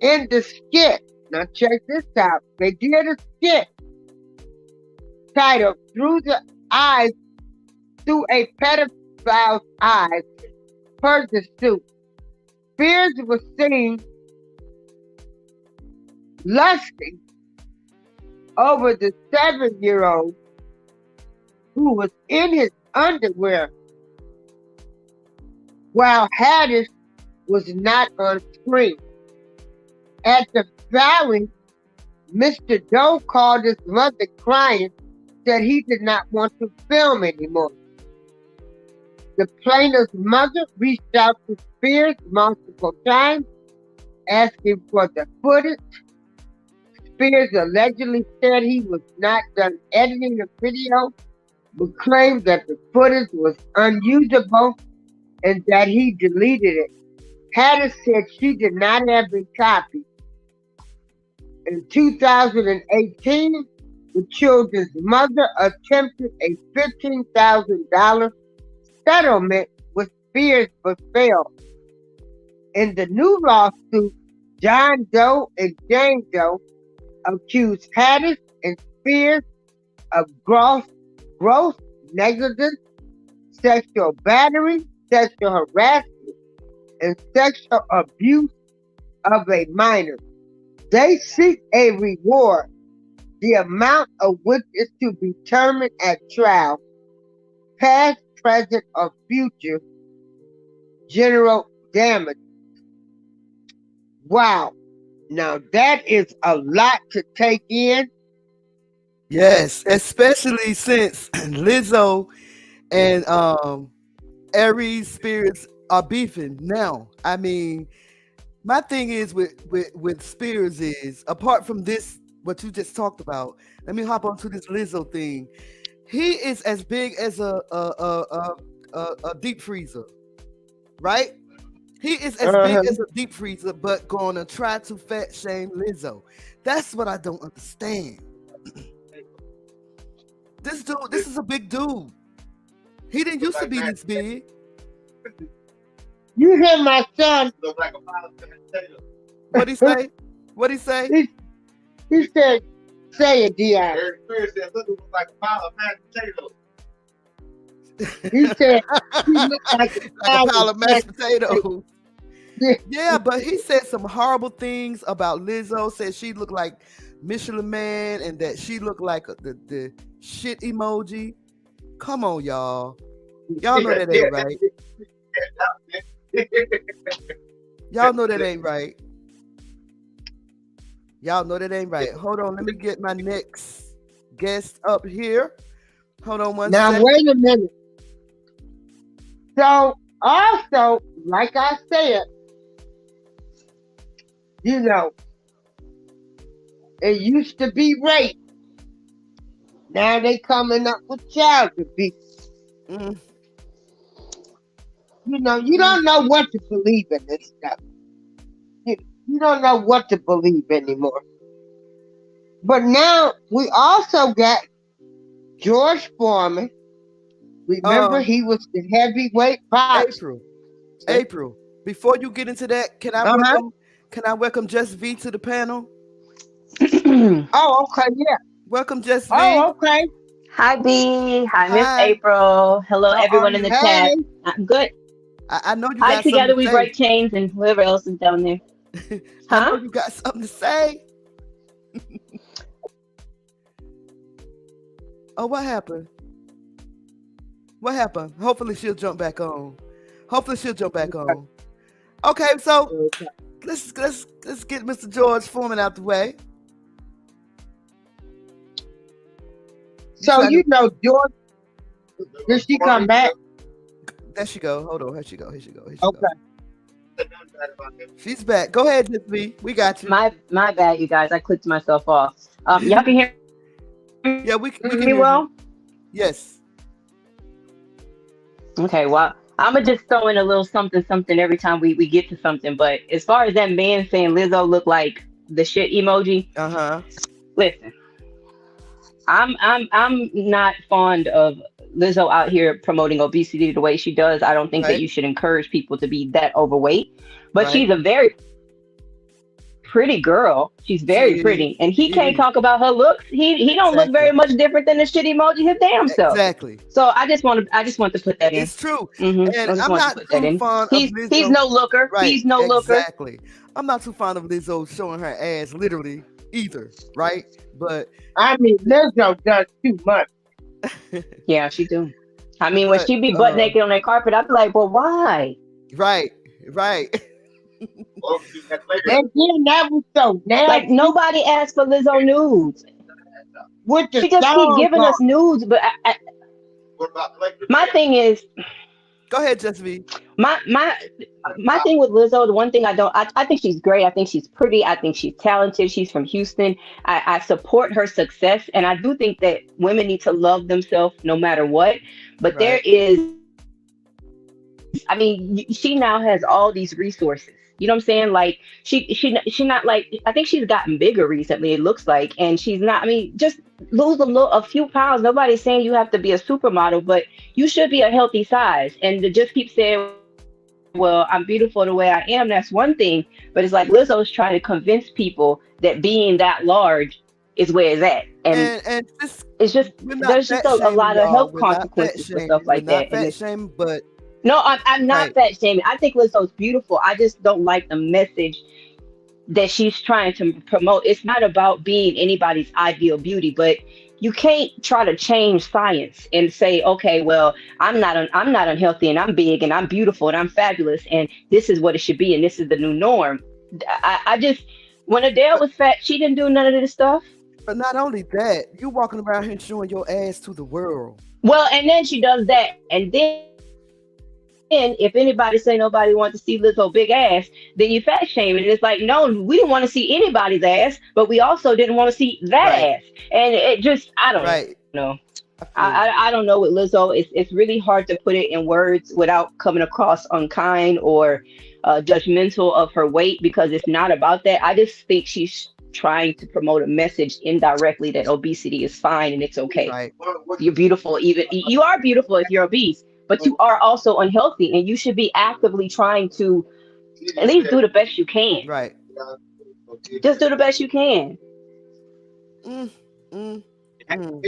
In the skit, now check this out, they did a skit titled Through a Pedophile's Eyes, per the suit. Spears was seen lusting over the 7-year-old who was in his underwear, while Haddish was not on screen. At the filing, Mr. Doe called his mother crying, said he did not want to film anymore. The plaintiff's mother reached out to Spears multiple times, asking for the footage. Spears allegedly said he was not done editing the video, but claimed that the footage was unusable and that he deleted it. Haddish said she did not have a copy. In 2018, the children's mother attempted a $15,000 settlement with Spears but failed. In the new lawsuit, John Doe and Jane Doe accused Haddish and Spears of gross negligence, sexual battery, sexual harassment, and sexual abuse of a minor. They seek a reward, the amount of which is to be determined at trial, past, present, or future general damage. Wow. Now that is a lot to take in. Yes, especially since Lizzo and Aries spirits are beefing now. I mean, my thing is with spirits is, apart from this, what you just talked about. Let me hop onto this Lizzo thing. He is as big as a deep freezer, right? He is as big as a deep freezer, but gonna try to fat shame Lizzo. That's what I don't understand. This dude, this is a big dude. He didn't used to be this big. You hear my son? Look like a pile of potatoes. What'd he say? What'd he say? He said, "Say it, Dion." Eric Spears said, "Look, it looks like a pile of mashed potatoes." He said he looked like Like a pile of mashed potatoes. Yeah. Yeah, but he said some horrible things about Lizzo. Said she looked like Michelin Man and that she looked like the shit emoji. Come on, y'all. Y'all know that ain't right. Y'all know that ain't right. Y'all know that ain't right. Hold on, let me get my next guest up here. Hold on one Now second. wait a minute. So also, like I said, you know, it used to be rape. Now they coming up with child abuse. Mm. You know, you don't know what to believe in this stuff. You don't know what to believe anymore. But now we also got George Foreman. Remember, he was the heavyweight boxer. April. Before you get into that, can I welcome Just V to the panel? Oh, okay, yeah. Welcome, Just V. Oh, okay. Hi, B. Hi, Miss Hi. April. Hello, How everyone are in the you? chat. Hey. I'm good. I know you Hi, got together something we to break chains and whoever else is down there. say. I know Huh? you got something to say. Oh, what happened? What happened? Hopefully she'll jump back on. Okay, so let's get Mr. George Foreman out the way. So you know, George, did she come back? There she go. Hold on. Here she go. Okay. She's back. Go ahead, Just V. We got you. My bad, you guys. I clicked myself off. Y'all can hear Yeah, we can me hear well? you. Yes. Okay, well, I'm going to just throw in a little something every time we get to something. But as far as that man saying Lizzo looked like the shit emoji, listen, I'm not fond of Lizzo out here promoting obesity the way she does. I don't think that you should encourage people to be that overweight. But she's a very pretty girl. She's very pretty, and he can't talk about her looks. He don't look very much different than the shit emoji his damn self. Exactly. So I just want to put that in. It's true. Mm-hmm. And I'm not too fond of Lizzo. He's no looker. Right. He's no looker. Exactly. I'm not too fond of Lizzo showing her ass literally either. Right. But I mean, Lizzo does too much. Yeah, she do. I mean, when she be butt naked on that carpet, I'd be like, well, why? Right. And then that was so nasty. Like, nobody asked for Lizzo nudes. She just keep giving us nudes, but my thing is, go ahead, Just V. My thing with Lizzo, the one thing I think she's great. I think she's pretty. I think she's talented. She's from Houston. I support her success, and I do think that women need to love themselves no matter what. But there is, I mean, she now has all these resources. You know what I'm saying? Like she not like, I think she's gotten bigger recently, it looks like, and she's not, I mean, just lose a few pounds. Nobody's saying you have to be a supermodel, but you should be a healthy size. And to just keep saying, well, I'm beautiful the way I am, that's one thing, but it's like Lizzo's trying to convince people that being that large is where it's at. And it's just, there's just a lot of health consequences for stuff like that. No, I'm not fat shaming. I think Lizzo's beautiful. I just don't like the message that she's trying to promote. It's not about being anybody's ideal beauty, but you can't try to change science and say, okay, well, I'm not unhealthy and I'm big and I'm beautiful and I'm fabulous and this is what it should be and this is the new norm. I just, when Adele was fat, she didn't do none of this stuff. But not only that, you walking around here showing your ass to the world. Well, and then she does that, and then if anybody say nobody wants to see Lizzo big ass, then you fat shame it. It's like, no, we didn't want to see anybody's ass, but we also didn't want to see that Right. ass. And it just, I don't Right. know. I feel you. I don't know with Lizzo. It's really hard to put it in words without coming across unkind or judgmental of her weight, because it's not about that. I just think she's trying to promote a message indirectly that obesity is fine and it's okay. Right. You're beautiful, even you are beautiful if you're obese, but you are also unhealthy, and you should be actively trying to at least do the best you can. Right. Just do the best you can. Mm, mm, mm.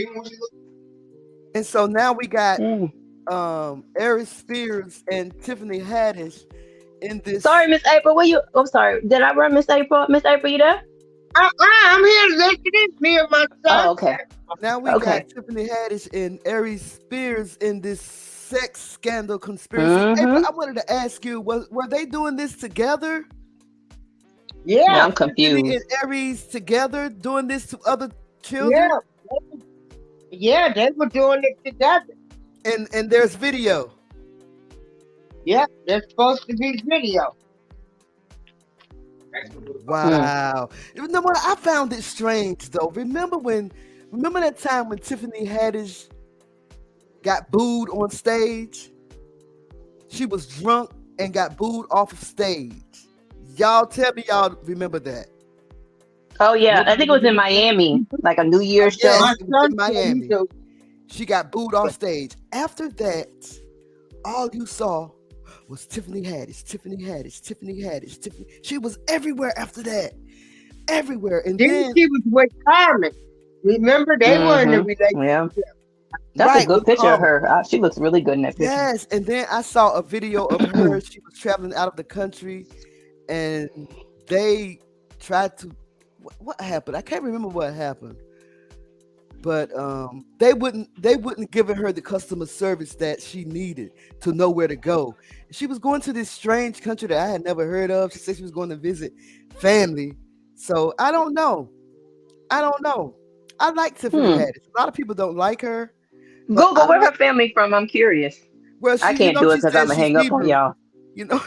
And so now we got Aries Spears and Tiffany Haddish in this. Sorry, Miss April. Where you? I'm sorry. Did I run Miss April? Miss April, you there? I'm here listening. Me and my son. Oh, okay. Now we got Tiffany Haddish and Aries Spears in this sex scandal conspiracy. April, I wanted to ask you, were they doing this together? Yeah. I'm confused. Tiffany and Aries together doing this to other children? Yeah, they were doing it together. And there's video. Yeah, there's supposed to be video. Wow. You know what? I found it strange though. Remember that time when Tiffany Haddish got booed on stage? She was drunk and got booed off of stage. Y'all tell me y'all remember that. Oh yeah, I think it was in Miami, like a New Year's show. Yes, it was in Miami. She got booed off stage. After that, all you saw was Tiffany Haddish. She was everywhere after that. Everywhere. And then she was with Carmen. Remember, they were in the relationship. Yeah. That's a good picture of her. She looks really good in that picture. Yes, and then I saw a video of her. She was traveling out of the country, and they tried to. What happened? I can't remember what happened, but they wouldn't give her the customer service that she needed to know where to go. She was going to this strange country that I had never heard of. She said she was going to visit family. So I don't know. I like Tiffany Haddish. A lot of people don't like her. Google, where her family from? I'm curious. Well, I can't do it because I'm gonna hang up on y'all. You know.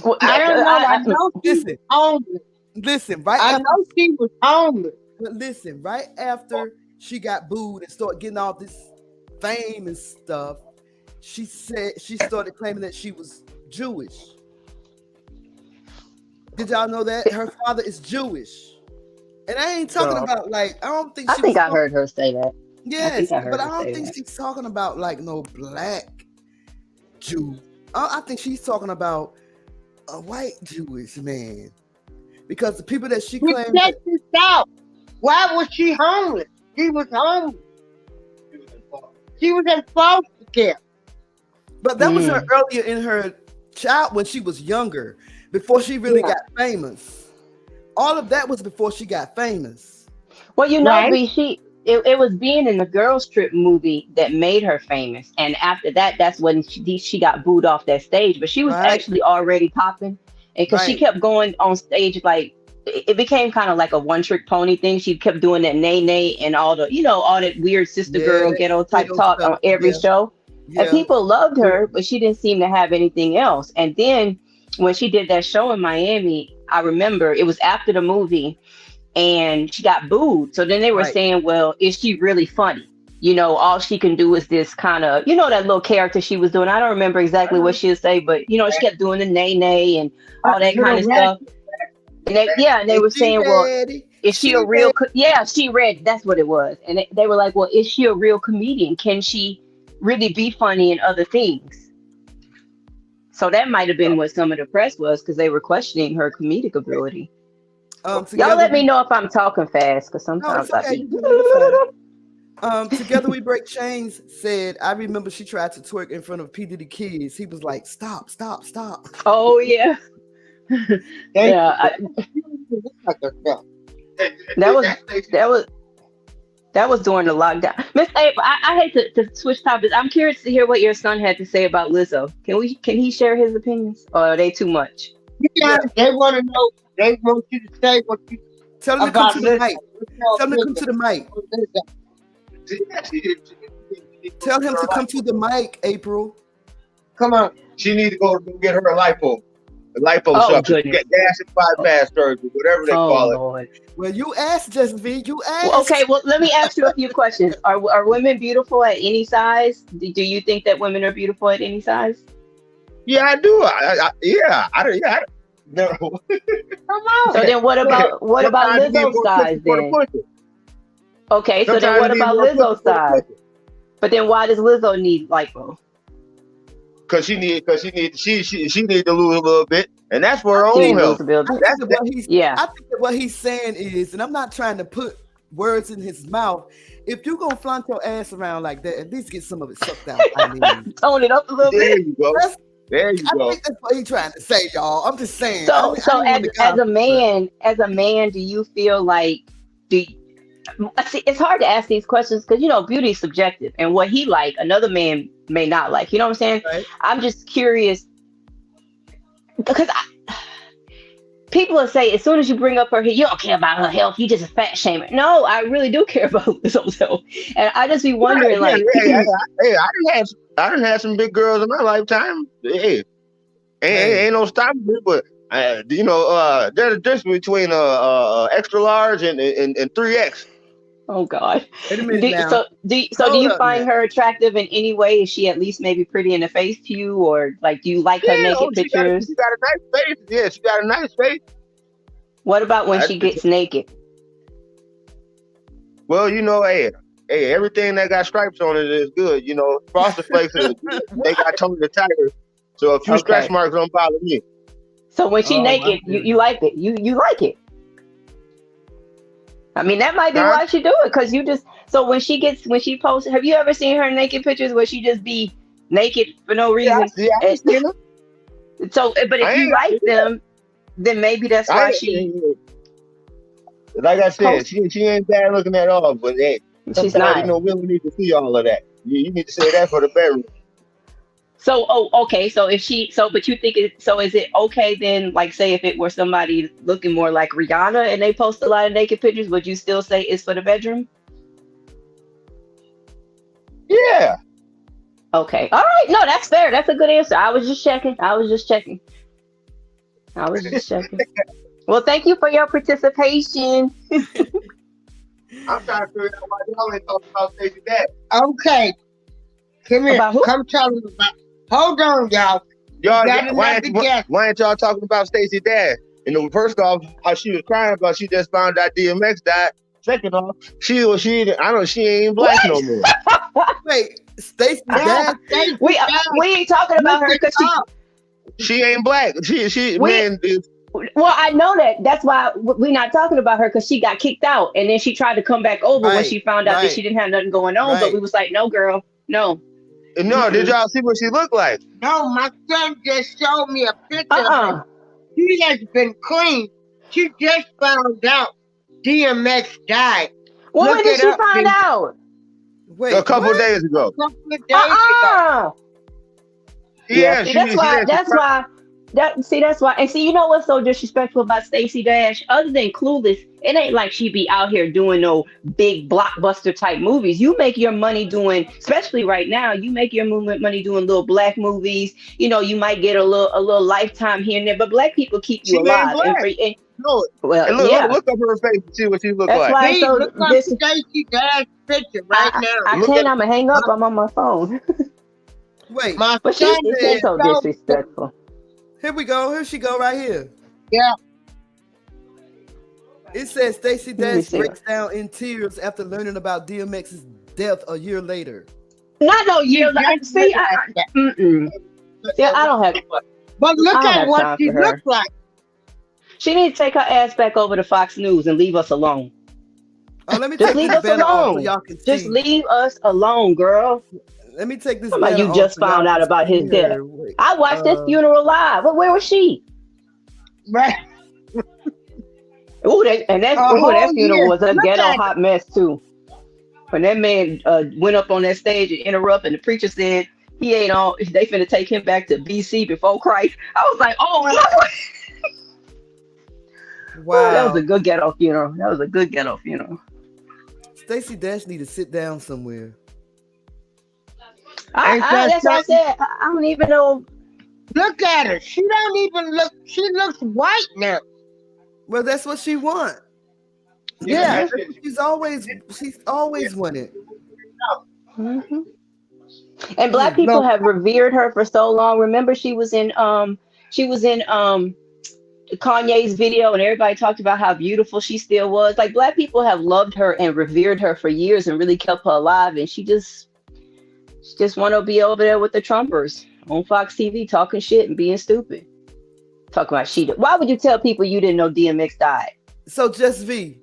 Well, I don't know. I know she was Listen. homeless. Listen, right? I know she was homeless. But listen, right after she got booed and started getting all this fame and stuff, she said she started claiming that she was Jewish. Did y'all know that? Her father is Jewish. And I ain't talking about like, I think I heard her say that. Yes, but I don't think she's talking about like no black Jew. I think she's talking about a white Jewish man. Because the people that she claimed. Check this out. Why was she homeless? She was homeless. She was in foster care. But that was her earlier in her child when she was younger, before she really got famous. All of that was before she got famous. Well, you know, it was being in the Girls Trip movie that made her famous, and after that, that's when she got booed off that stage. But she was actually already popping. And because she kept going on stage, like it became kind of like a one-trick pony thing. She kept doing that nay and all the, all that weird sister girl ghetto type talk on every show. And people loved her, but she didn't seem to have anything else. And then when she did that show in Miami, I remember it was after the movie, and she got booed. So then they were saying, well, is she really funny? All she can do is this kind of, that little character she was doing. I don't remember exactly what she'd say, but, she kept doing the nay and all that kind of stuff. And they were saying, well, is she a real, she read, that's what it was. And they were like, well, is she a real comedian? Can she really be funny in other things? So that might have been what some of the press was, because they were questioning her comedic ability. Y'all let me know if I'm talking fast, because sometimes Together We Break Chains said, I remember she tried to twerk in front of P. Diddy kids. He was like, stop. Oh, yeah. That was during the lockdown. Miss April, I hate to switch topics. I'm curious to hear what your son had to say about Lizzo. Can he share his opinions, or are they too much? Yeah, they want to know. They want you to say what you tell them to come to the mic. Tell them to come to the mic. Tell him to come to the mic, April. Come on. She need to go get her a lipo. A lipo Oh, something. goodness. Get acid bypass surgery, whatever they call it. Lord. Well, you asked, Josephine. You asked. Well, okay, well, let me ask you a few questions. Are women beautiful at any size? Do you think that women are beautiful at any size? Yeah, I do. No. Come on. So then what about Lizzo's size then? Okay, so then what about Lizzo's size? But then why does Lizzo need lipo? Because she need to lose a little bit, and that's for her own health. I think that what he's saying is, and I'm not trying to put words in his mouth. If you're gonna flaunt your ass around like that, at least get some of it sucked out. I mean, tone it up a little bit. There you go. There you go. I think that's what he's trying to say, y'all. I'm just saying. So as a man, do you feel like see, it's hard to ask these questions because beauty is subjective, and what he like, another man may not like. You know what I'm saying? Right. I'm just curious because people will say as soon as you bring up her health, you don't care about her health. You just a fat shamer. No, I really do care about Lizzo's health, and I just be wondering, I done had some big girls in my lifetime. Hey, ain't no stopping me, but there's a difference between extra large and 3X. Oh God. Wait a minute now. So do you find her attractive in any way? Is she at least maybe pretty in the face to you, or like do you like her naked pictures? She got a nice face. Yeah, she got a nice face. What about when she gets naked? Well, hey, everything that got stripes on it is good. Frosted Flakes, they got Tony the Tiger. So a few stretch marks don't bother me. So when she's naked, you like it. You like it. I mean, that might be why she do it, because you just, so when she posts, have you ever seen her naked pictures where she just be naked for no reason? Yeah, So, but if you like them, then maybe that's why she. Like I said, she ain't bad looking at all, but hey, she's not. Women need to see all of that. You need to say that for the bedroom. So, okay. So but you think is it okay then, like say if it were somebody looking more like Rihanna and they post a lot of naked pictures, would you still say it's for the bedroom? Yeah. Okay. All right. No, that's fair. That's a good answer. I was just checking. Well, thank you for your participation. I'm trying to figure out why y'all ain't talking about Stacey Dash. Okay. Come here. About who? Come tell me about. Hold on, y'all. Why ain't y'all talking about Stacey Dash? First off, how she was crying about she just found out DMX died. Second off, she ain't black no more. Wait, Stacey Dash? We ain't talking about her because she ain't black. Well, I know that. That's why we're not talking about her, because she got kicked out, and then she tried to come back over when she found out that she didn't have nothing going on. But we was like, no, girl, no. No, did y'all see what she looked like? No, my son just showed me a picture of her. She has been clean. She just found out DMX died. Well, when did she find out? Wait, a couple of days ago. A couple of days ago. Yeah, that's why. That's why. And see, you know what's so disrespectful about Stacey Dash? Other than Clueless, it ain't like she be out here doing no big blockbuster type movies. You make your money doing, especially right now, you make your money doing little black movies. You might get a little Lifetime here and there, but black people keep you alive. Look up her face and see what she looks like. Why look up Stacey Dash picture right now. I can't. I'm gonna hang up. I'm on my phone. Wait, but she's so disrespectful. Here we go. Here she go right here. Yeah. It says Stacey Dash breaks down in tears after learning about DMX's death a year later. Not no year later. See, I don't have. But look at what she looks like. She needs to take her ass back over to Fox News and leave us alone. Oh, let me just leave us alone. So y'all can just leave us alone, girl. Let me take this. You just found out about his death. I watched his funeral live. But where was she? Right. That funeral was a ghetto hot mess too. When that man went up on that stage and interrupted, and the preacher said he ain't on. They finna take him back to BC before Christ. I was like, oh Lord. Wow. That was a good ghetto funeral. Stacey Dash need to sit down somewhere. That's what I said. I don't even know. Look at her. She don't even look. She looks white now. Well, that's what she want. Yeah. She's always wanted. Mm-hmm. And Black people have revered her for so long. Remember, she was in Kanye's video, and everybody talked about how beautiful she still was. Like, Black people have loved her and revered her for years and really kept her alive. And she just want to be over there with the Trumpers on Fox TV talking shit and being stupid. Talking about why would you tell people you didn't know DMX died? So Just V,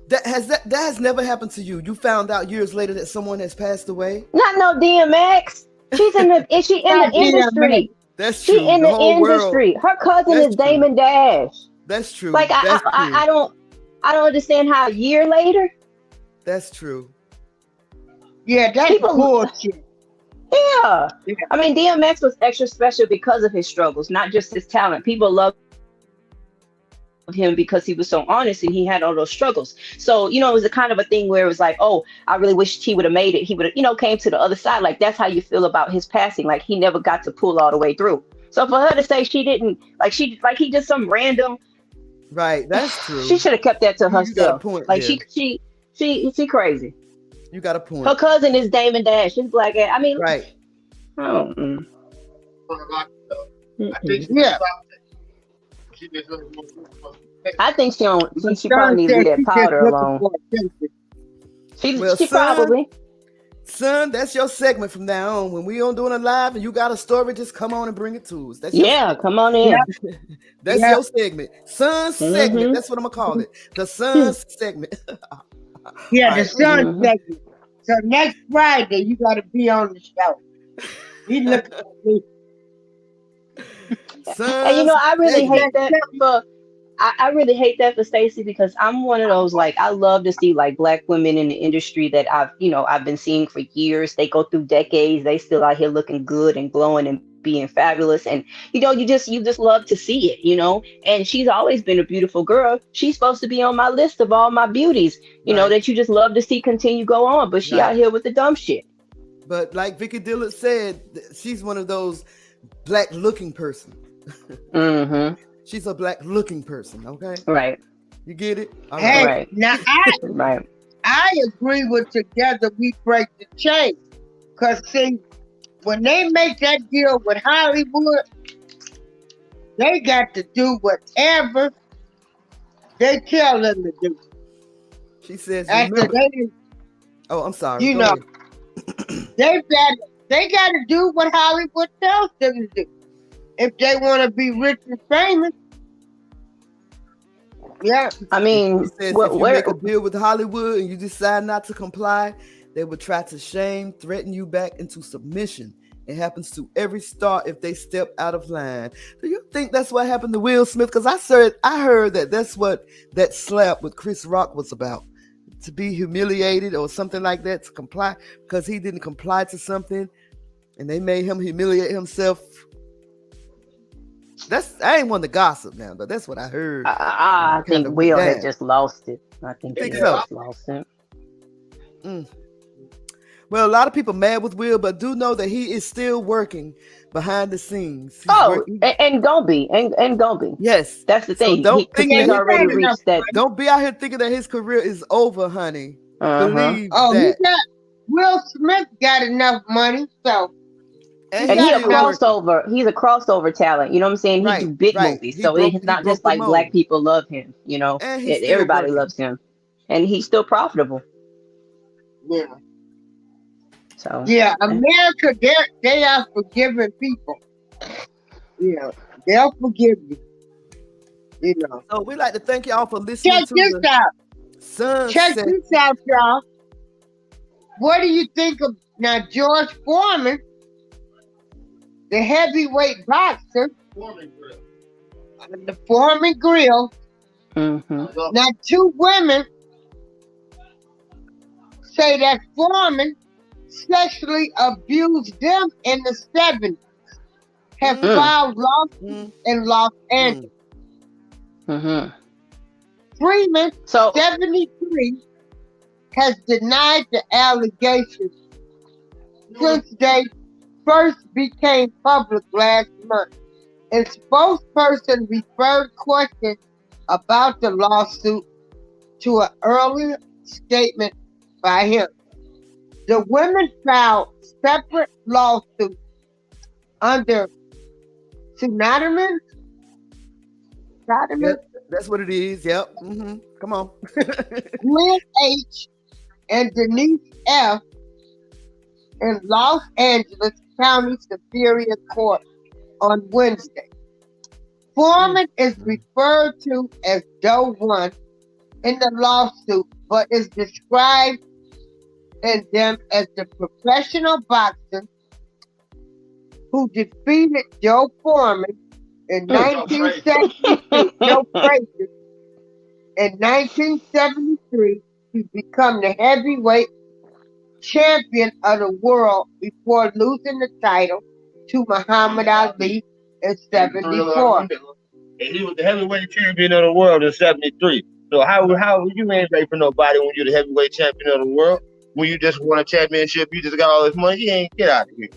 that has never happened to you. You found out years later that someone has passed away. Not no DMX. Is she in the industry? That's true. She in the industry. Her cousin is Damon Dash. That's true. Like I don't understand how a year later. That's true. Yeah, that's bullshit. Yeah. I mean, DMX was extra special because of his struggles, not just his talent. People loved him because he was so honest and he had all those struggles. So, it was a kind of a thing where it was like, oh, I really wish he would have made it. He would have, came to the other side. Like, that's how you feel about his passing. Like, he never got to pull all the way through. So for her to say she didn't, he just some random. Right. That's true. She should have kept that to herself. You got a point. Like, she crazy. You got a point. Her cousin is Damon Dash. She's Black. I mean, right. Oh. I think she probably needs to leave that powder alone. She probably. Son, that's your segment from now on. When we on doing a live and you got a story, just come on and bring it to us. Come on in. That's your segment. Son's segment. That's what I'm gonna call it. The Son's segment. The Son's segment. So next Friday you gotta be on the show. He looking at me. And I really hate that I really hate that for Stacey, because I'm one of those, like, I love to see like Black women in the industry that I've been seeing for years. They go through decades, they still out here looking good and glowing and being fabulous. And you just love to see it, and she's always been a beautiful girl. She's supposed to be on my list of all my beauties, that you just love to see continue go on, but she out here with the dumb shit. But like Vicky Dillard said, she's one of those Black looking person. Mm-hmm. She's a Black looking person, okay? Right. You get it? All right. Now I agree with Together We Break the Chain. Because see, when they make that deal with Hollywood, they got to do whatever they tell them to do. She says, I'm sorry. They got to do what Hollywood tells them to do. If they want to be rich and famous, I mean, if you make a deal with Hollywood and you decide not to comply, they would try to shame, threaten you back into submission. It happens to every star if they step out of line. Do you think that's what happened to Will Smith? Because I heard that that's what that slap with Chris Rock was about. To be humiliated or something like that, to comply, because he didn't comply to something and they made him humiliate himself. I ain't one to gossip now, but that's what I heard. I think Will had just lost it. I think he just lost it. Well, a lot of people mad with Will, but do know that he is still working behind the scenes. And gonna be. Yes. That's the thing. So he's already reached that. Don't be out here thinking that his career is over, honey. Believe that. Will Smith got enough money, so. And he's a crossover. He's a crossover talent. You know what I'm saying? He do big movies, so it's not just like Black people love him. Everybody loves him, and he's still profitable. Yeah. So America, they are forgiving people. They'll forgive you. So we'd like to thank y'all for listening. Check this out. Check this out, y'all. What do you think of now George Foreman? The heavyweight boxer, the Foreman Grill. Mm-hmm. Now, two women say that Foreman sexually abused them in the 70s. Have filed lawsuits in Los Angeles. Mm-hmm. Freeman, 73, has denied the allegations. since they first became public last month. A spokesperson referred questions about the lawsuit to an earlier statement by him. The women filed separate lawsuits under pseudonyms. Yep, that's what it is. Yep. Come on. Glenn H. and Denise F. in Los Angeles County Superior Court on Wednesday. Foreman is referred to as Doe 1 in the lawsuit, but is described in them as the professional boxer who defeated Joe Foreman in 1973. Joe Frazier in 1973 to become the heavyweight champion of the world before losing the title to Muhammad Ali in 74. And he was the heavyweight champion of the world in 73. So how you ain't ready for nobody when you're the heavyweight champion of the world? When you just won a championship, you just got all this money, you ain't get out of here.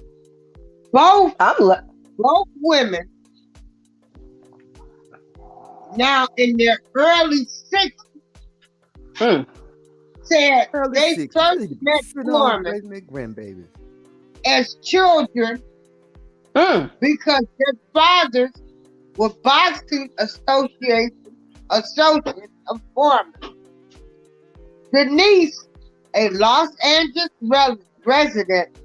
Both women now in their early 60s said they first met Foreman as children because their fathers were boxing associates of Foreman. Denise, a Los Angeles resident,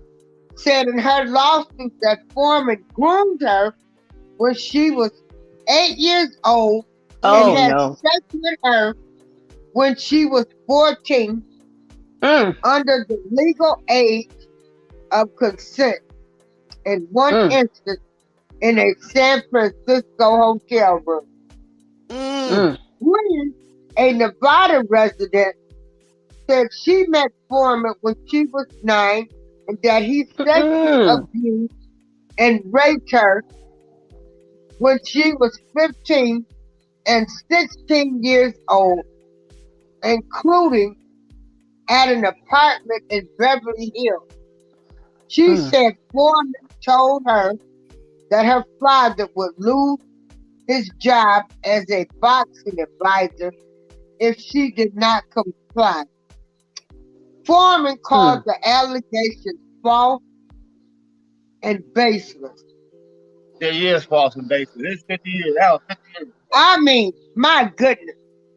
said in her lawsuit that Foreman groomed her when she was 8 years old and had sex with her when she was 14 under the legal age of consent in one instance in a San Francisco hotel room. Gwen, a Nevada resident, said she met Foreman when she was 9 and that he sexually abused and raped her when she was 15 and 16 years old, including at an apartment in Beverly Hills. She said Foreman told her that her father would lose his job as a boxing advisor if she did not comply. Foreman called the allegations false and baseless. It is false and baseless. It's 50 years out. 50 years. I mean, my goodness.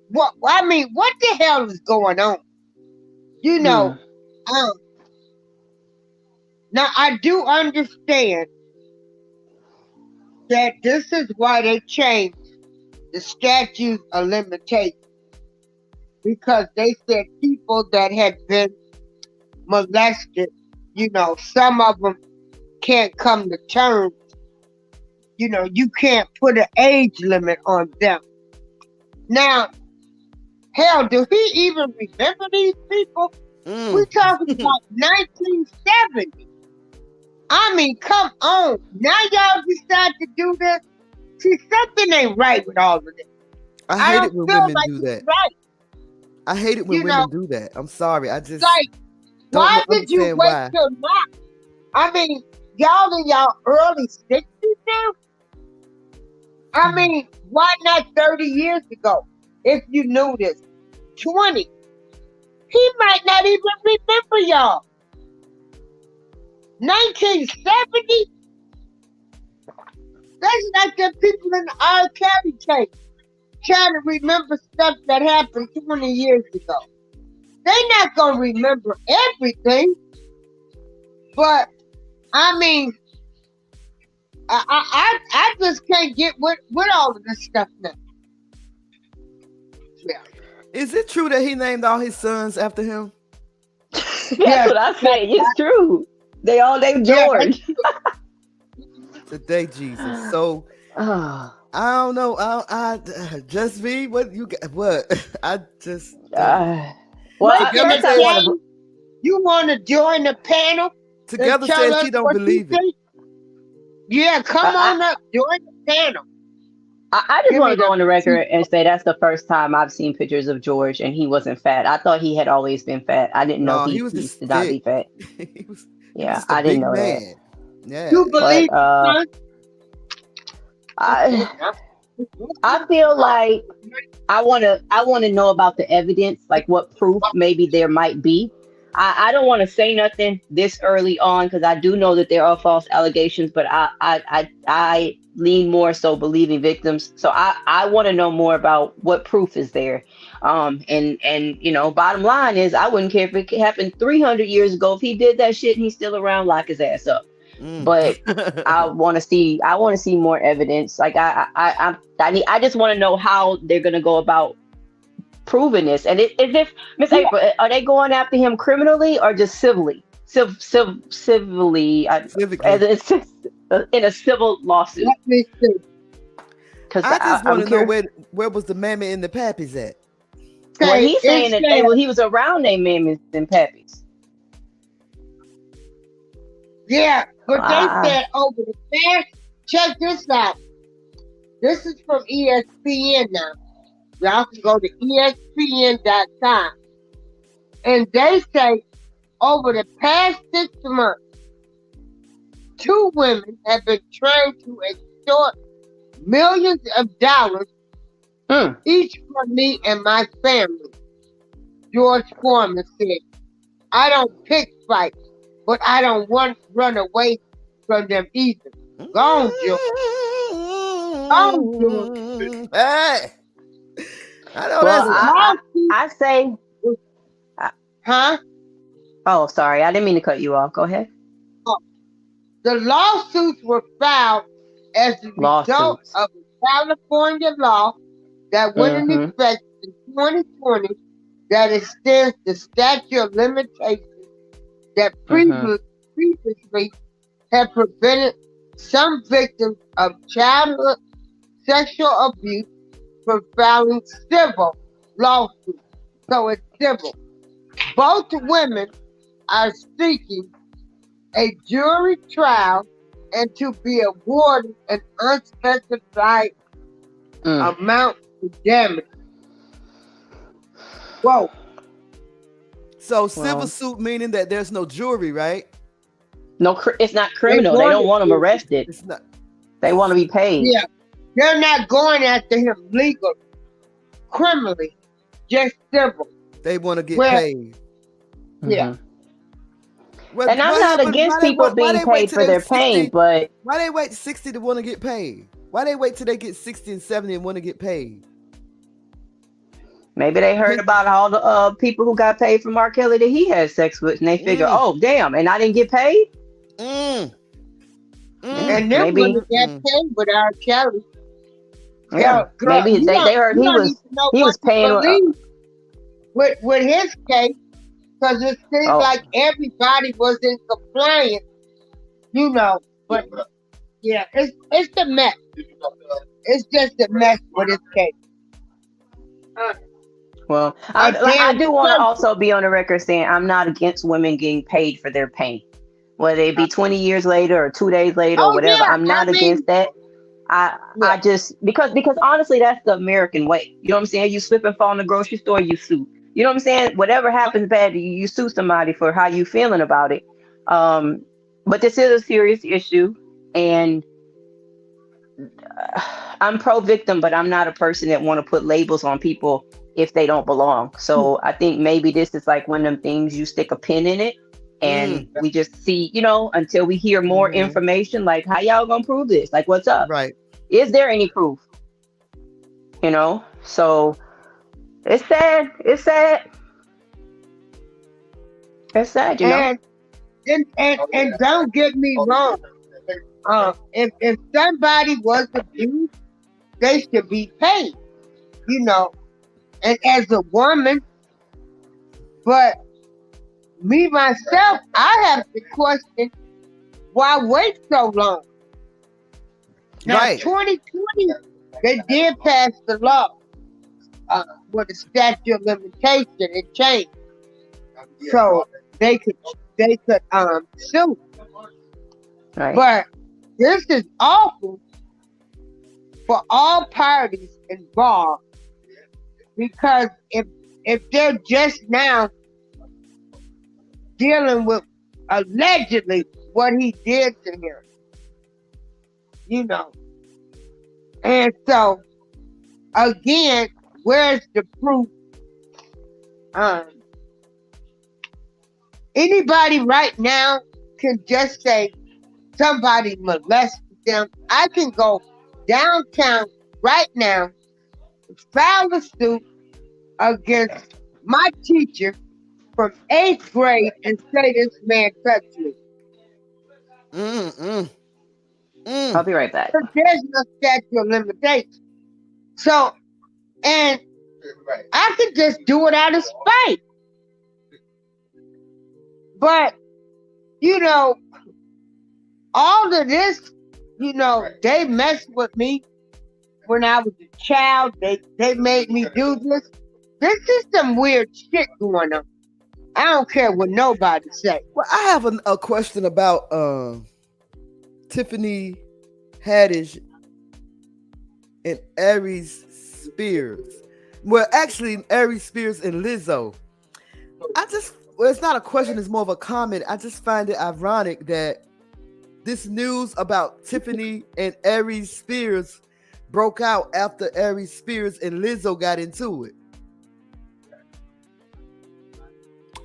What the hell is going on? You know, now I do understand that this is why they changed the statute of limitations, because they said people that had been molested, you know, some of them can't come to terms. You know, you can't put an age limit on them. Now, hell, do he even remember these people? We're talking about 1970. I mean, come on. Now y'all decide to do this? See, something ain't right with all of this. I hate it when women do that. Right. I hate it when women do that. I'm sorry. I just like, why did you wait till now? I mean, y'all in y'all early 60s now? I mean, why not 30 years ago? If you knew this. 20. He might not even remember y'all. 1970? That's like the people in the R. Kelly tape trying to remember stuff that happened 20 years ago. They're not going to remember everything. But, I mean, I just can't get with all of this stuff now. Yeah. Is it true that he named all his sons after him? That's what I say. It's true. They all named George. Today, Jesus. So, I don't know. I just be what you got. What I just. You want to join the panel? Together says she don't believe it. Yeah, come on up. Join the panel. I just want to go on the record and say that's the first time I've seen pictures of George and he wasn't fat. I thought he had always been fat. I didn't know he used to not be fat. Yeah, Just a I didn't big know that. man. Yeah. You believe But it, I son? I feel like I wanna know about the evidence, like what proof maybe there might be. I don't want to say nothing this early on because I do know that there are false allegations, but I lean more so believing victims. So I want to know more about what proof is there. And bottom line is I wouldn't care if it happened 300 years ago. If he did that shit and he's still around, lock his ass up. But I want to see more evidence. Like I just want to know how they're gonna go about proving this. And is this Miss April? Are they going after him criminally or just civilly? Civilly, Civically. in a civil lawsuit. Let me see. Because I just want I'm to know curious. where was the mammy and the pappies at? Well, Okay, he's saying it that says, he was around their mammies and pappies. yeah, but Ah. they said over the past, check this out. This is from ESPN now. Y'all can go to ESPN.com. And they say over the past 6 months, 2 women have been trying to extort millions of dollars each from me and my family. George Foreman said, I don't pick fights, but I don't want to run away from them either. Go on, George. Hey, I know Well, that's I say. Huh? Oh, sorry, I didn't mean to cut you off. Go ahead. The lawsuits were filed as a result of a California law that went into effect in 2020 that extends the statute of limitations that previously had prevented some victims of childhood sexual abuse from filing civil lawsuits. So it's civil. Both women are seeking a jury trial and to be awarded an unspecified amount of damage. Whoa. so civil suit meaning that there's no jury, right? No, it's not criminal. They don't want him arrested. It's not. They want to be paid. Yeah, they're not going after him legal, criminally, just civil. They want to get paid. Yeah. Well, And I'm not against people being paid for their pain, but why they wait 60 to want to get paid? Why they wait till they get 60 and 70 and want to get paid? maybe they heard about all the people who got paid from R. Kelly that he had sex with, and they figure, oh damn, and I didn't get paid. And then when they got paid with R. Kelly, yeah, girl, maybe they heard he was paying with his case, because it seems like everybody was in compliance, But yeah, it's a mess. It's just a mess with his case. Well, I do want to also be on the record saying I'm not against women getting paid for their pain, whether it be 20 years later or 2 days later or whatever. I'm not against that. I just because honestly, that's the American way. You know what I'm saying? You slip and fall in the grocery store, you sue. You know what I'm saying? Whatever happens bad to you, you sue somebody for how you feeling about it. But this is a serious issue, and I'm pro-victim, but I'm not a person that want to put labels on people if they don't belong. So I think maybe this is like one of them things you stick a pin in it, and we just see, until we hear more information, like how y'all gonna prove this? Like, what's up? Right. Is there any proof? So it's sad. It's sad. It's sad, And don't get me wrong. If somebody was abused, they should be paid. And as a woman, but me myself, I have to question why wait so long. Now, 2020, they did pass the law with the statute of limitation. It changed, so they could sue. Right. But this is awful for all parties involved, because if they're just now dealing with allegedly what he did to him. And so again, where's the proof? Anybody right now can just say somebody molested them. I can go downtown right now, file a suit against my teacher from 8th grade and say this man touched me. I'll be right back. There's no statute of limitations. So, and I could just do it out of spite. But, all of this, they messed with me when I was a child. They made me do this. This is some weird shit going on. I don't care what nobody say. Well, I have a question about Tiffany Haddish and Aries Spears. Well, actually, Aries Spears and Lizzo. It's not a question, it's more of a comment. I just find it ironic that this news about Tiffany and Aries Spears broke out after Aries Spears and Lizzo got into it.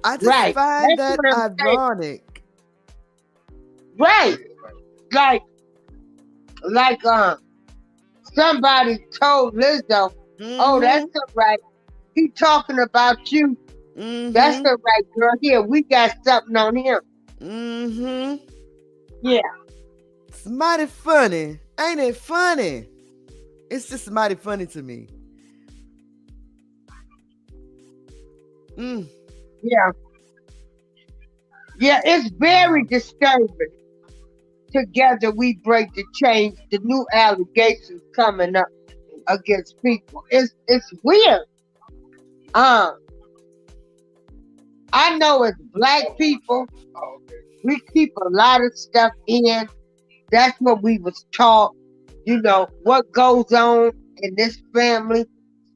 I just find that ironic. Right. Like somebody told Lizzo, oh, that's all right. He talking about you. That's all right, girl. Here, we got something on him. Yeah. It's mighty funny. Ain't it funny? It's just mighty funny to me. Yeah. Yeah, it's very disturbing. Together we break the chains, the new allegations coming up against people. It's weird. I know as Black people, we keep a lot of stuff in. That's what we was taught. What goes on in this family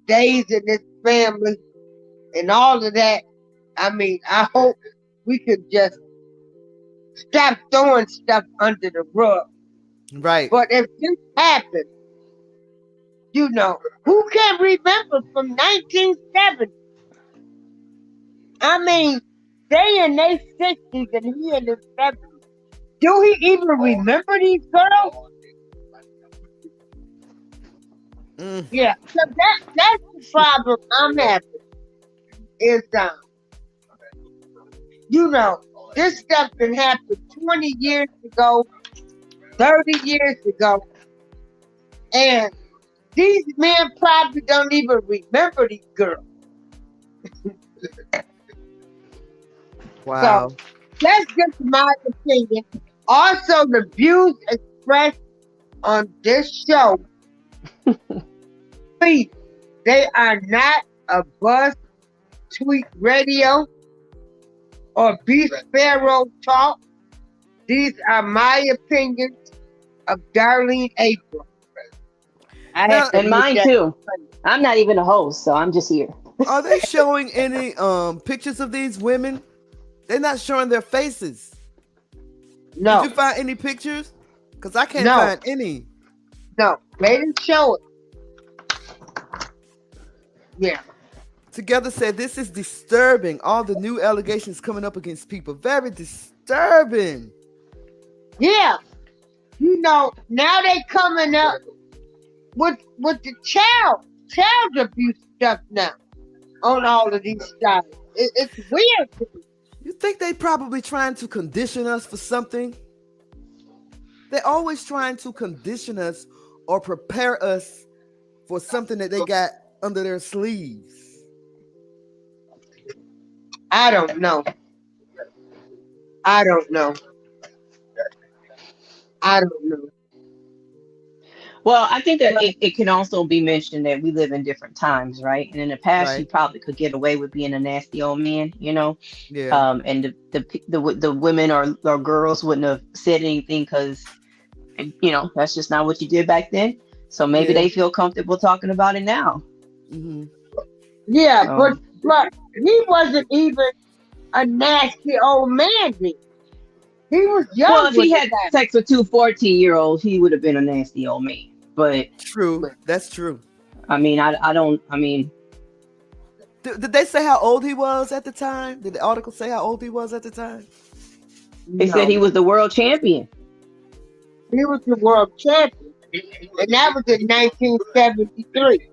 stays in this family and all of that. I mean, I hope we could just stop throwing stuff under the rug. Right. But if this happens, who can remember from 1970? I mean, they in their 60s and he in his 70s. Do he even remember these girls? Yeah, so that's the problem I'm having. Is this stuff can happen 20 years ago, 30 years ago, and these men probably don't even remember these girls. Wow. So that's just my opinion. Also, the views expressed on this show, please, they are not a BuzzzTweet radio or B Sparrow talk. These are my opinions of Darlene April. And mine too. I'm not even a host, so I'm just here. Are they showing any pictures of these women? They're not showing their faces. No. Did you find any pictures? Because I can't find any. No, they didn't show it. Yeah. Together said this is disturbing. All the new allegations coming up against people. Very disturbing. Yeah. Now they coming up with the child abuse stuff now on all of these sites. It's weird to me. You think they probably trying to condition us for something? They're always trying to condition us or prepare us for something that they got under their sleeves. I don't know. Well, I think that it can also be mentioned that we live in different times, right? And in the past, you probably could get away with being a nasty old man, Yeah. And the women or girls wouldn't have said anything because, that's just not what you did back then. So maybe they feel comfortable talking about it now. Mm-hmm. Yeah, but he wasn't even a nasty old man then. He was young. Well, if he with had that. sex with two 14-year-olds, he would have been a nasty old man. But True. That's true. I mean, I don't. I mean, Did they say how old he was at the time? Did the article say how old he was at the time? they said he was the world champion. He was the world champion, and that was in 1973.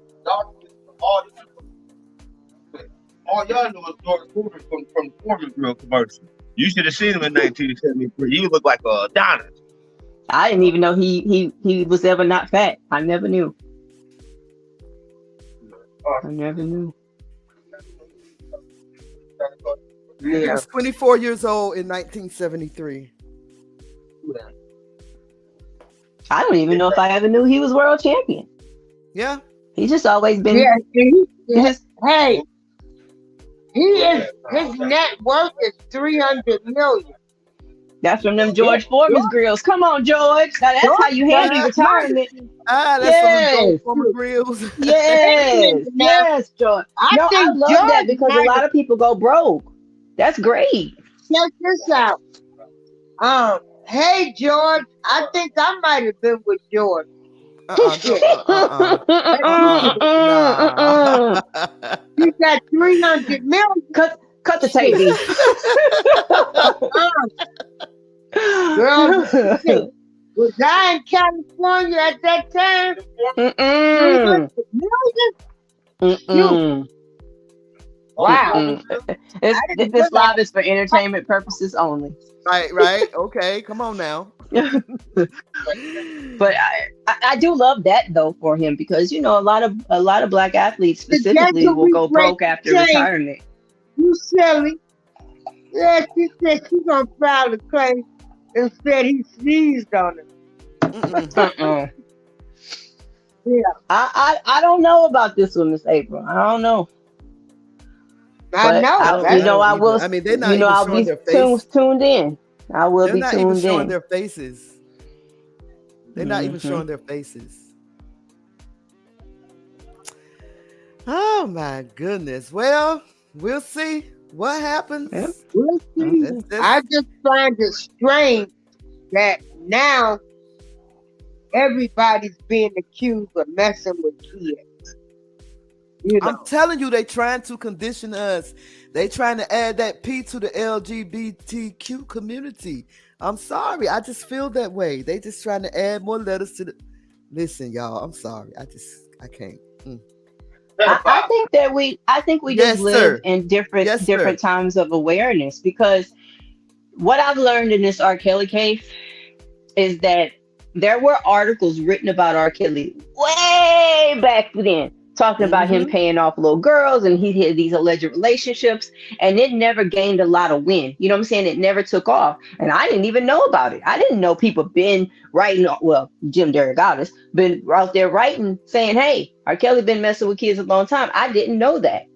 All y'all know is George Foreman from the Foreman Grill commercial. You should have seen him in 1973. He looked like a Adonis. I didn't even know he was ever not fat. I never knew. I never knew. He Yeah. was 24 years old in 1973. I don't even know if I ever knew he was world champion. Yeah. He's just always been. Yeah. His, Hey, his net worth is $300 million. that's from them George Foreman's grills. Come on, George. Now that's how you handle retirement. That's Yes. some former grills. Yes, yes, George. I No, I think love George that because a might lot of people go broke. That's great. check this out. Hey George, I think I might have been with George. Nah. He got $300 million. Cut the tape, B. Girl, was I in California at that time? Mm-mm. $300 million? Mm-mm. Wow. This live is for entertainment purposes only. Right. Okay, come on now. But I do love that though for him because a lot of black athletes specifically will go broke after retirement. You silly. Yeah, she said she's gonna file a claim and said he sneezed on her. Yeah. I don't know about this one, Miss April. I don't know. I know. I will. I mean, they're not even I'll showing be their face. tuned in. I will They're be not tuned even showing in. their faces. They're not even showing their faces. Oh my goodness. Well, we'll see what happens. Yep. We'll see. I just find it strange that now everybody's being accused of messing with kids. I'm telling you, they trying to condition us. They trying to add that P to the LGBTQ community. I'm sorry. I just feel that way. They just trying to add more letters to the... Listen, y'all, I'm sorry. I can't. I think we just live in different times of awareness because what I've learned in this R. Kelly case is that there were articles written about R. Kelly way back then talking about him paying off little girls and he had these alleged relationships and it never gained a lot of wind. You know what I'm saying? It never took off. And I didn't even know about it. I didn't know people been writing, well, Jim Derogatis been out there writing saying, hey, R. Kelly been messing with kids a long time. I didn't know that,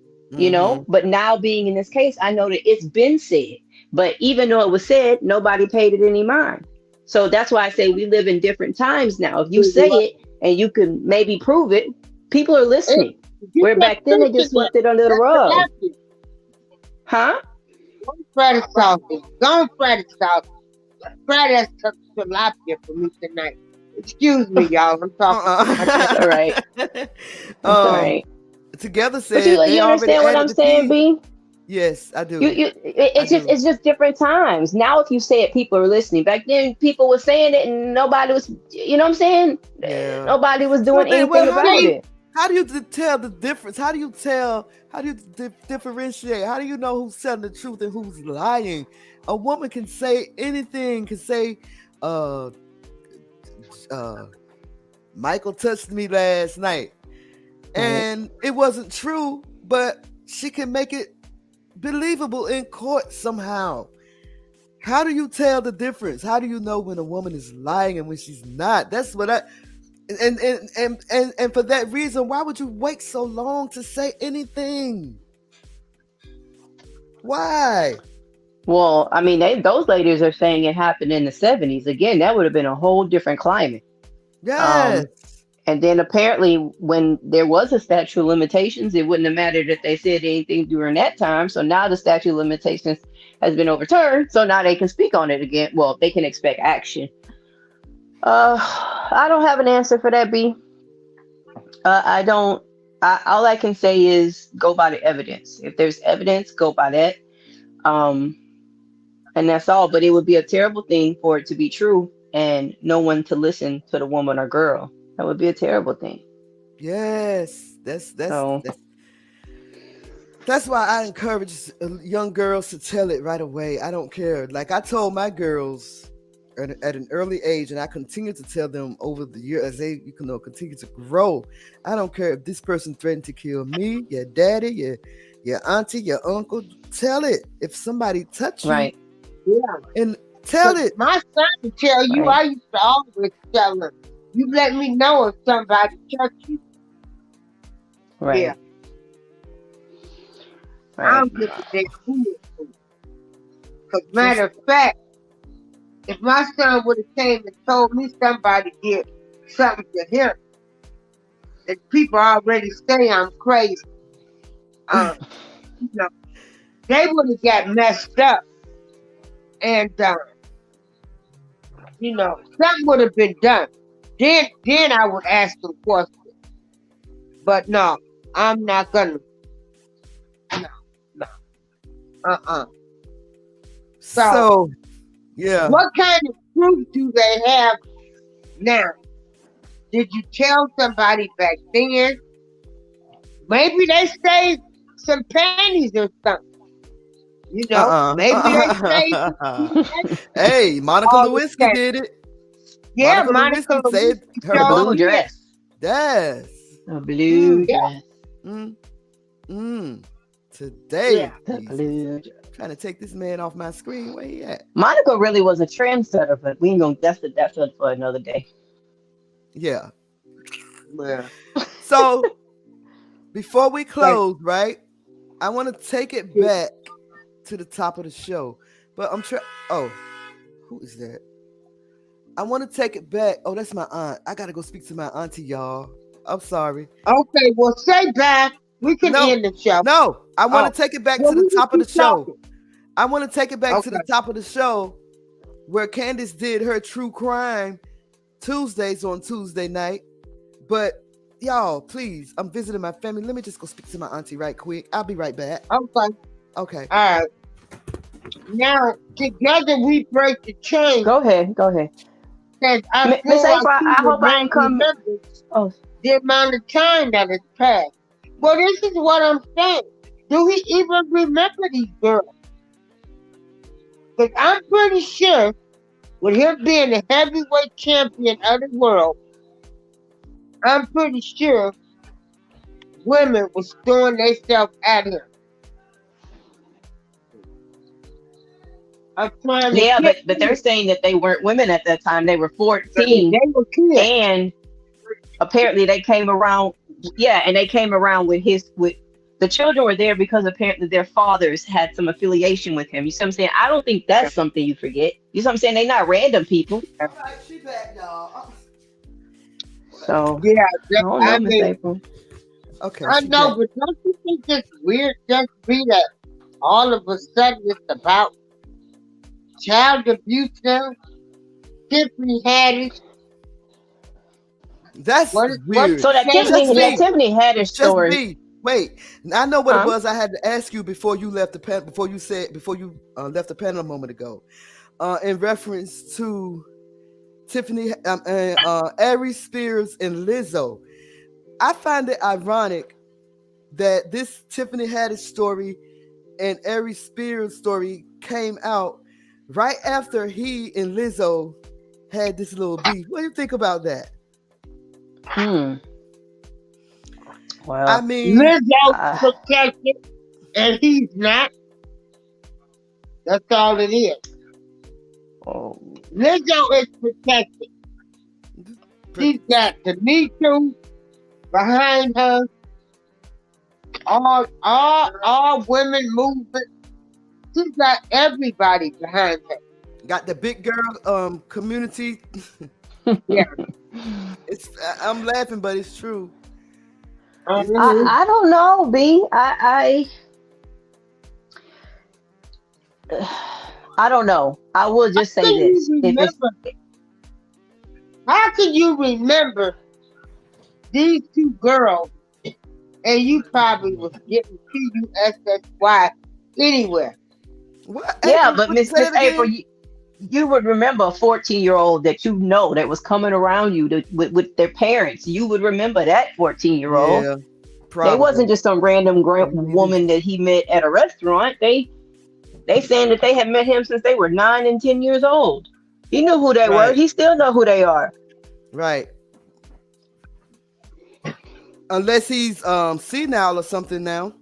but now being in this case, I know that it's been said, but even though it was said, nobody paid it any mind. So that's why I say we live in different times now. If you say it and you can maybe prove it, people are listening. Where back then they just swept it under the rug. Huh? Don't fret it, Salty. Don't fret it, Salty. Fred has took tilapia for me tonight. Excuse me, y'all. I'm talking. That's all right. That's all right. Together said. But you understand what I'm saying, B? Yes, I do. It's just different times. Now, if you say it, people are listening. Back then, people were saying it and nobody was, you know what I'm saying? Yeah. Nobody was doing anything about it. How do you tell the difference? How do you differentiate? How do you know who's telling the truth and who's lying? A woman can say anything, can say, Michael touched me last night. And it wasn't true, but she can make it believable in court somehow. How do you tell the difference? How do you know when a woman is lying and when she's not? That's what and for that reason, why would you wait so long to say anything? Why? Well, I mean, those ladies are saying it happened in the 70s. Again, that would have been a whole different climate. Yes. And then apparently when there was a statute of limitations, it wouldn't have mattered if they said anything during that time. So now the statute of limitations has been overturned. So now they can speak on it again. Well, they can expect action. I don't have an answer for that, B. I don't. All I can say is go by the evidence. If there's evidence, go by that. And that's all. But it would be a terrible thing for it to be true and no one to listen to the woman or girl. That would be a terrible thing. Yes, that's why I encourage young girls to tell it right away. I don't care. Like I told my girls at an early age, and I continue to tell them over the year as they continue to grow. I don't care if this person threatened to kill me, your daddy, your auntie, your uncle. Tell it. If somebody touch you, right? Yeah, and tell it. My son would tell you. Right. I used to always tell him, "You let me know if somebody touch you." Right. Yeah. Right. I don't give a damn who it is. Because matter of fact, if my son would have came and told me somebody did something to him, and people already say I'm crazy, they would have got messed up. And, something would have been done. Then I would ask them questions. But no, I'm not gonna. No. So, yeah. What kind of proof do they have now? Did you tell somebody back then? Maybe they saved some panties or something. Maybe they saved. Hey, Monica Lewinsky did it. Yeah, Monica Lewinsky saved her blue dress. Yes. A blue dress. Today, blue dress. Trying to take this man off my screen. Where he at? Monica really was a trendsetter, but we ain't gonna. That's for another day. Yeah. Yeah. So before we close, right? I want to take it back to the top of the show, but I'm trying. Oh, who is that? I want to take it back. Oh, that's my aunt. I gotta go speak to my auntie, y'all. I'm sorry. Okay, well, say back. We can end the show. No, I want to take it back to the top of the show. Talking. I want to take it back to the top of the show where Candace did her true crime Tuesdays on Tuesday night. But y'all, please, I'm visiting my family. Let me just go speak to my auntie right quick. I'll be right back. Okay. All right. Now, together we break the chain. Go ahead. Miss April, I hope I ain't come. The amount of time that has passed. Well, this is what I'm saying. Do we even remember these girls? Because I'm pretty sure, with him being the heavyweight champion of the world, I'm pretty sure women was throwing themselves at him. But they're saying that they weren't women at that time. They were 14. They were kids. And apparently they came around. Yeah, and they came around with the children were there because apparently their fathers had some affiliation with him. You see what I'm saying? I don't think that's something you forget. You see what I'm saying? They're not random people. All right, she back, y'all. So yeah, I mean, April. Okay. I know, but don't you think it's weird just be that all of a sudden it's about child abuse now? Tiffany Haddish. That's weird. So that Tiffany Haddish story. Wait, I know what it was. I had to ask you before you left the panel. Before you left the panel a moment ago, in reference to Tiffany, Ari Spears and Lizzo. I find it ironic that this Tiffany Haddish story and Ari Spears story came out right after he and Lizzo had this little beef. What do you think about that? Well, I mean, Lizzo's protected and he's not. That's all it is. Oh. Lizzo is protected. She's got the Me Too behind her. All women movement. She's got everybody behind her. Got the big girl community. Yeah. I'm laughing, but it's true. I don't know, B. I don't know. I will just say this. How can you remember these two girls and you probably was getting PUSSY anywhere? What? Yeah, April, but Miss April, you would remember a 14-year-old that you know that was coming around you with their parents. You would remember that 14-year-old. Yeah, probably. They wasn't just some random woman that he met at a restaurant. They saying that they had met him since they were 9 and 10 years old. He knew who they were. He still know who they are. Right. Unless he's senile or something now.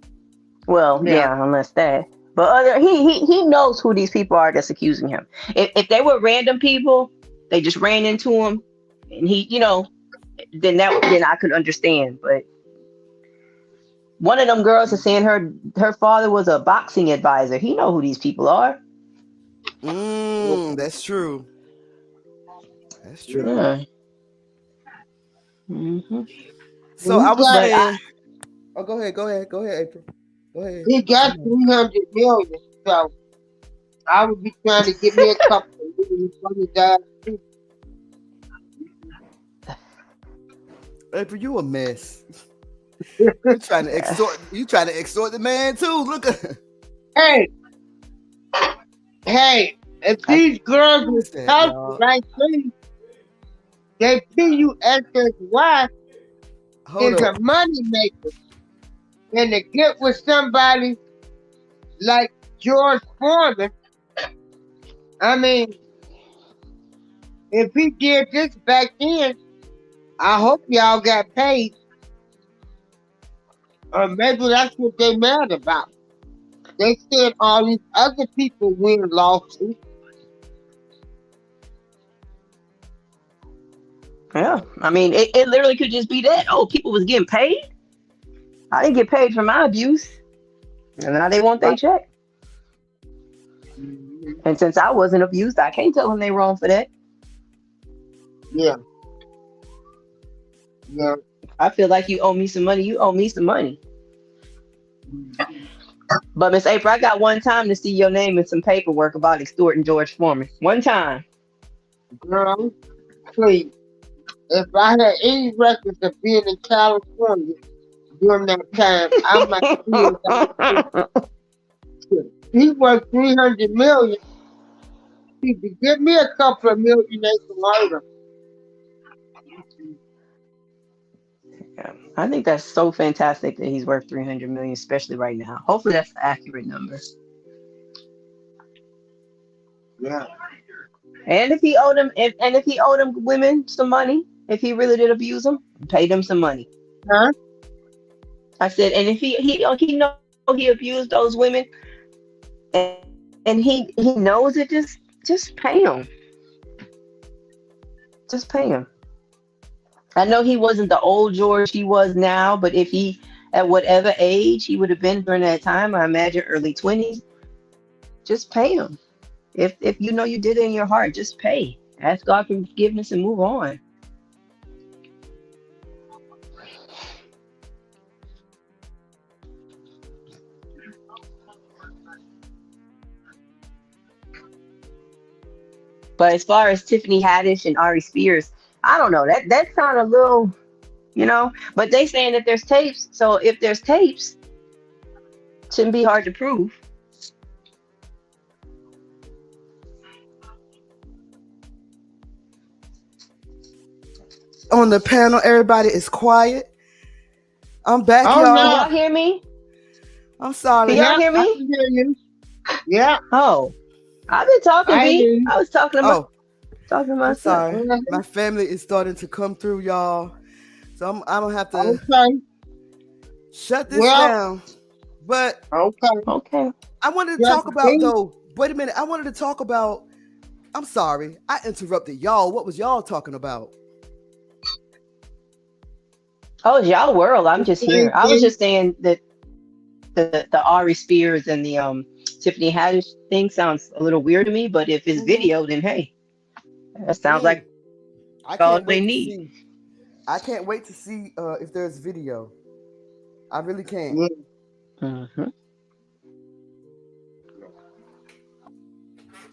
Well, yeah, unless that. But he knows who these people are that's accusing him. If they were random people, they just ran into him, and he, then I could understand. But one of them girls is saying her father was a boxing advisor. He know who these people are. That's true. That's true. Yeah. Mm-hmm. So I was saying. Go ahead, April. Go ahead. He got 300 million, so I would be trying to get me a couple of million from his dad. April, you a mess. You trying to extort the man too. Look at. Hey, if these girls was tough the right thing, they PUSSY is a money maker. And to get with somebody like George Foreman, I mean, if he did this back then, I hope y'all got paid. Or maybe that's what they mad about. They said all these other people win lawsuits. Yeah, I mean, it literally could just be that. Oh, people was getting paid. I didn't get paid for my abuse, and now they want their check. And since I wasn't abused, I can't tell them they wrong for that. Yeah. I feel like you owe me some money. You owe me some money. But Miss April, I got one time to see your name in some paperwork about extorting George Foreman. One time. Girl, please. If I had any records of being in California during that time, I might be. He worth 300 million. He could give me a couple of million later. Yeah, I think that's so fantastic that he's worth 300 million, especially right now. Hopefully, that's the accurate number. Yeah. And if he owed them, women some money, if he really did abuse them, pay them some money. Huh? I said, and if he know he abused those women, and he knows it, just pay him. Just pay him. I know he wasn't the old George he was now, but if he, at whatever age he would have been during that time, I imagine early 20s, just pay him. If you know you did it in your heart, just pay. Ask God for forgiveness and move on. But as far as Tiffany Haddish and Ari Spears, I don't know. That sounds a little, But they saying that there's tapes. So if there's tapes, it shouldn't be hard to prove. On the panel, everybody is quiet. I'm back, y'all. Can y'all hear me? I'm sorry. Can y'all hear me? I can hear you. Yeah. Oh, I've been talking, B. I was talking about. Talking about. I'm sorry. My family is starting to come through, y'all. So I don't have to shut this down. But okay. I wanted to talk about though. Wait a minute. I wanted to talk about. I'm sorry. I interrupted y'all. What was y'all talking about? Oh, it's y'all world. I'm just here. I was just saying that the Ari Spears and the Tiffany Haddish thing sounds a little weird to me, but if it's video, then hey, that sounds like I That's all can't they wait to need. see. I can't wait to see if there's video. I really can't. Yeah. Mm-hmm.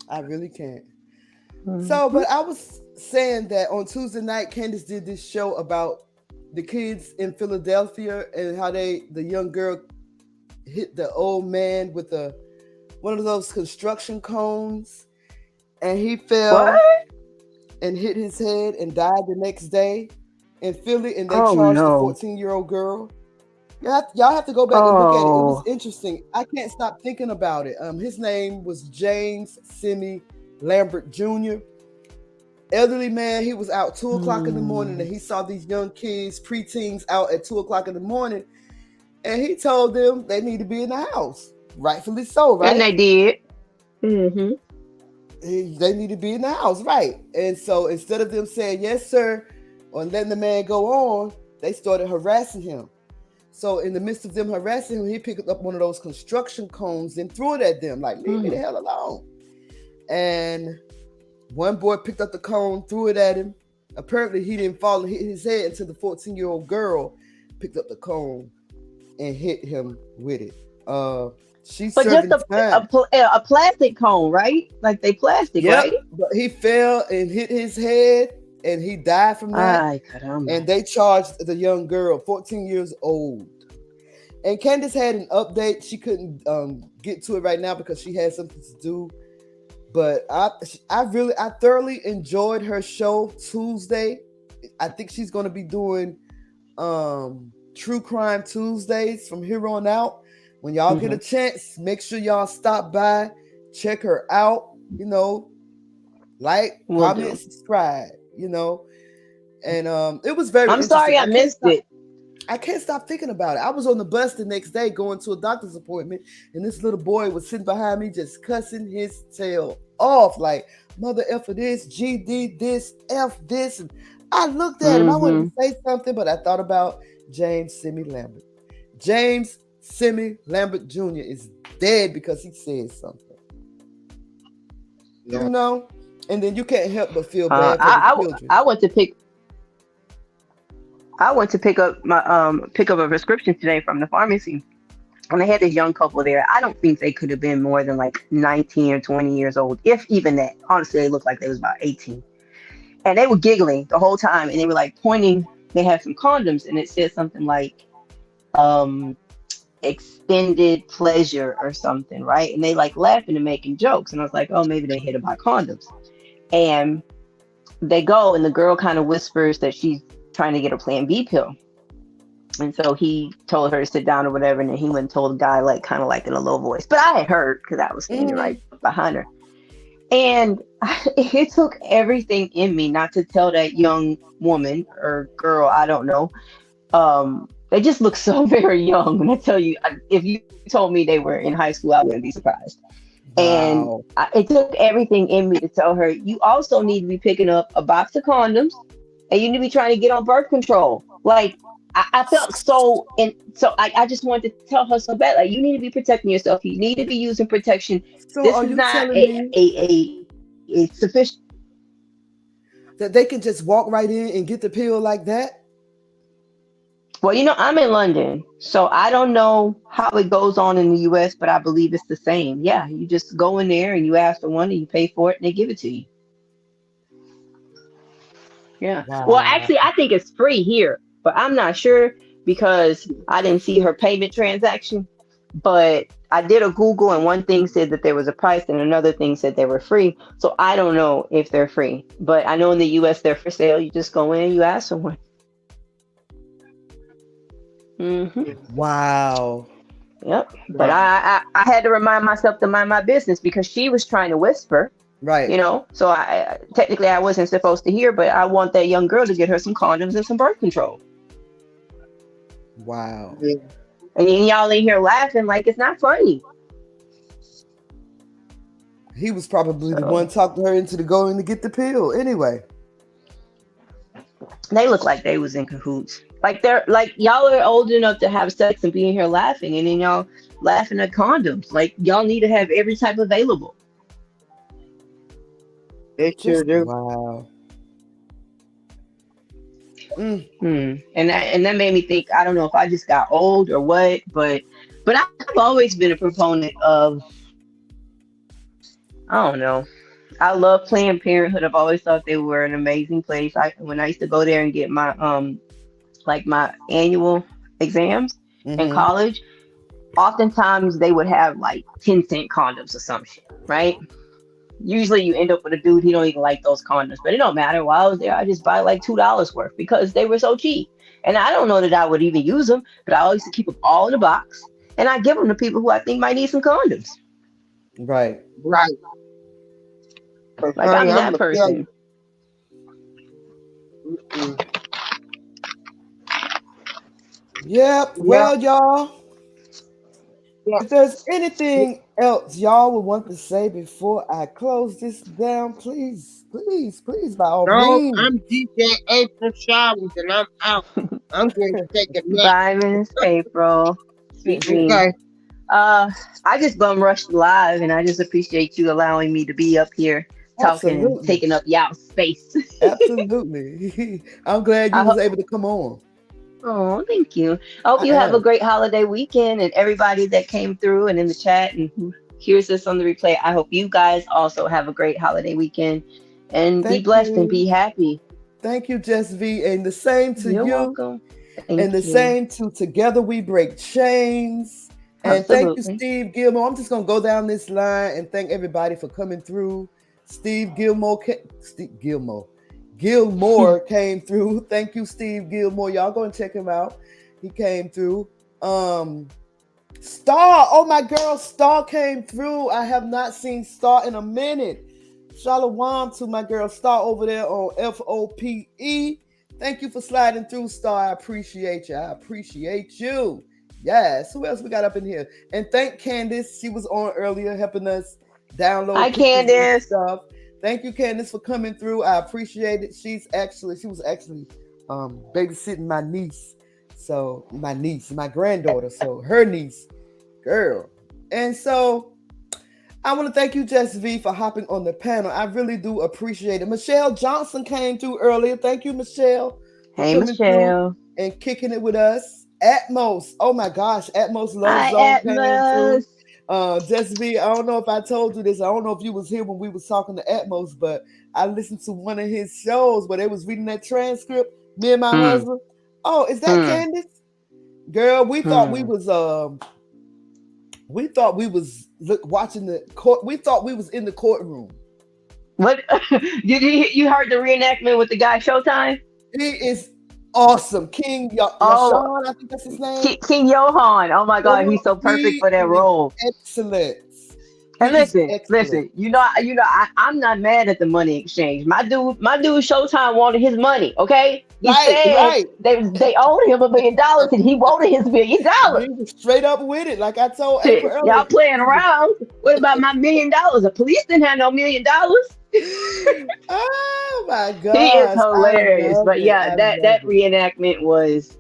I really can't. So, Mm-hmm. but I was saying that on Tuesday night, Candace did this show about the kids in Philadelphia and how the young girl hit the old man with one of those construction cones, and he fell What? and hit his head and died the next day in Philly, and they Oh charged the no. 14-year-old girl. Y'all have to go back and look at it. It was interesting. I can't stop thinking about it. His name was James Simi Lambert Jr. Elderly man. He was out 2 o'clock in the morning, and he saw these young kids, preteens, out at 2 o'clock in the morning, and he told them they need to be in the house. Rightfully so, right? And they did. Mm-hmm. They need to be in the house, right? And so instead of them saying yes, sir, or letting the man go on, they started harassing him. So in the midst of them harassing him, he picked up one of those construction cones and threw it at them, like, leave me the hell alone. And one boy picked up the cone, threw it at him. Apparently he didn't fall and hit his head until the 14-year-old girl picked up the cone and hit him with it. She's But serving just time. a plastic cone, right? Like they plastic, Yep. right? But he fell and hit his head, and he died from that. Ay, caramba. And they charged the young girl, 14 years old. And Candace had an update. She couldn't get to it right now because she had something to do. But I thoroughly enjoyed her show Tuesday. I think she's going to be doing True Crime Tuesdays from here on out. When y'all get a chance, make sure y'all stop by, check her out, like, comment, subscribe, And it was very I'm interesting. sorry I missed it. I can't stop thinking about it. I was on the bus the next day going to a doctor's appointment, and this little boy was sitting behind me just cussing his tail off, like, mother F of this, GD this, F this. And I looked at him. I wanted to say something, but I thought about James Simi Lambert. James Simi Lambert Jr. is dead because he said something. Yeah. And then you can't help but feel bad for the children. I went to pick up a prescription today from the pharmacy, and they had this young couple there. I don't think they could have been more than like 19 or 20 years old, if even that. Honestly, they looked like they was about 18, and they were giggling the whole time, and they were like pointing. They had some condoms, and it said something like extended pleasure or something, right? And they like laughing and making jokes, and I was like, oh, maybe they hit about condoms. And they go, and the girl kind of whispers that she's trying to get a Plan B pill, and so he told her to sit down or whatever, and then he went and told the guy, like, kind of like in a low voice, but I had heard because I was standing right behind her. And it took everything in me not to tell that young woman or girl, I don't know, they just look so very young. When I tell you, if you told me they were in high school, I wouldn't be surprised. Wow. And it took everything in me to tell her, you also need to be picking up a box of condoms, and you need to be trying to get on birth control. Like, I felt so, and so I just wanted to tell her so bad, like, you need to be protecting yourself. You need to be using protection. So this are is you not telling me a sufficient that they can just walk right in and get the pill like that? Well, I'm in London, so I don't know how it goes on in the US, but I believe it's the same. Yeah, you just go in there and you ask for one and you pay for it and they give it to you. Yeah. Wow. Well, actually, I think it's free here, but I'm not sure because I didn't see her payment transaction. But I did a Google, and one thing said that there was a price and another thing said they were free. So I don't know if they're free, but I know in the US they're for sale. You just go in and you ask for one. Wow. Yep. But I had to remind myself to mind my business because she was trying to whisper. Right. So I technically I wasn't supposed to hear, but I want that young girl to get her some condoms and some birth control. Wow. Yeah. And y'all in here laughing like it's not funny. He was probably the one talking her into going to get the pill anyway. They look like they was in cahoots. Like they're like y'all are old enough to have sex and be in here laughing, and then y'all laughing at condoms. Like y'all need to have every type available. They sure do. Wow. And that made me think. I don't know if I just got old or what, but I've always been a proponent of. I don't know. I love Planned Parenthood. I've always thought they were an amazing place. When I used to go there and get my like my annual exams in college, oftentimes they would have like 10-cent condoms or some shit, right? Usually you end up with a dude, he don't even like those condoms, but it don't matter. While I was there, I just buy like $2 worth because they were so cheap. And I don't know that I would even use them, but I always keep them all in a box and I give them to people who I think might need some condoms. Right. Like I'm that person. Yep. Well, y'all, if there's anything else y'all would want to say before I close this down, please, by all means. I'm DJ April Showers and I'm out. I'm going to take a nap. Bye, Miss April. Okay. I just bum rushed live, and I just appreciate you allowing me to be up here talking and taking up y'all's space. Absolutely. I'm glad you was able to come on. Oh, thank you. I hope you have a great holiday weekend, and everybody that came through and in the chat and who hears this on the replay, I hope you guys also have a great holiday weekend and be blessed and be happy. Thank you, Jess V. And the same to You're you. welcome. And the same to Together We Break Chains. And thank you, Steve Gilmore. I'm just going to go down this line and thank everybody for coming through. Gilmore came through. Thank you, Steve Gilmore. Y'all go and check him out. He came through. Star. Oh, my girl, Star came through. I have not seen Star in a minute. Shalom to my girl Star over there on FOPE. Thank you for sliding through, Star. I appreciate you. Yes. Who else we got up in here? And thank Candace. She was on earlier helping us download. Hi, Candace. Stuff. Thank you, Candace, for coming through. I appreciate it. She was actually babysitting my niece. So my granddaughter. So her niece, girl. And so I want to thank you, Jess V, for hopping on the panel. I really do appreciate it. Michelle Johnson came through earlier. Thank you, Michelle. Hey, Michelle. And kicking it with us. Atmos. Oh my gosh. Atmos Love Zone came through. Jess V, I don't know if I told you this. I don't know if you was here when we was talking to Atmos, but I listened to one of his shows where they was reading that transcript. Me and my husband. Oh, is that Candace? Girl, we thought we was watching the court. We thought we was in the courtroom. What? You heard the reenactment with the guy Showtime? He is awesome. King Johan, I think that's his name. King Johan. Oh my God, he's so perfect for that role. Excellent. And listen. You know, I'm not mad at the money exchange. My dude Showtime wanted his money. Okay, he said they owed him $1 million, and he wanted his $1 million. He was straight up with it, like I told April earlier. Y'all playing around. What about my $1 million? The police didn't have no $1 million. Oh my God, he is hilarious. But yeah, that reenactment was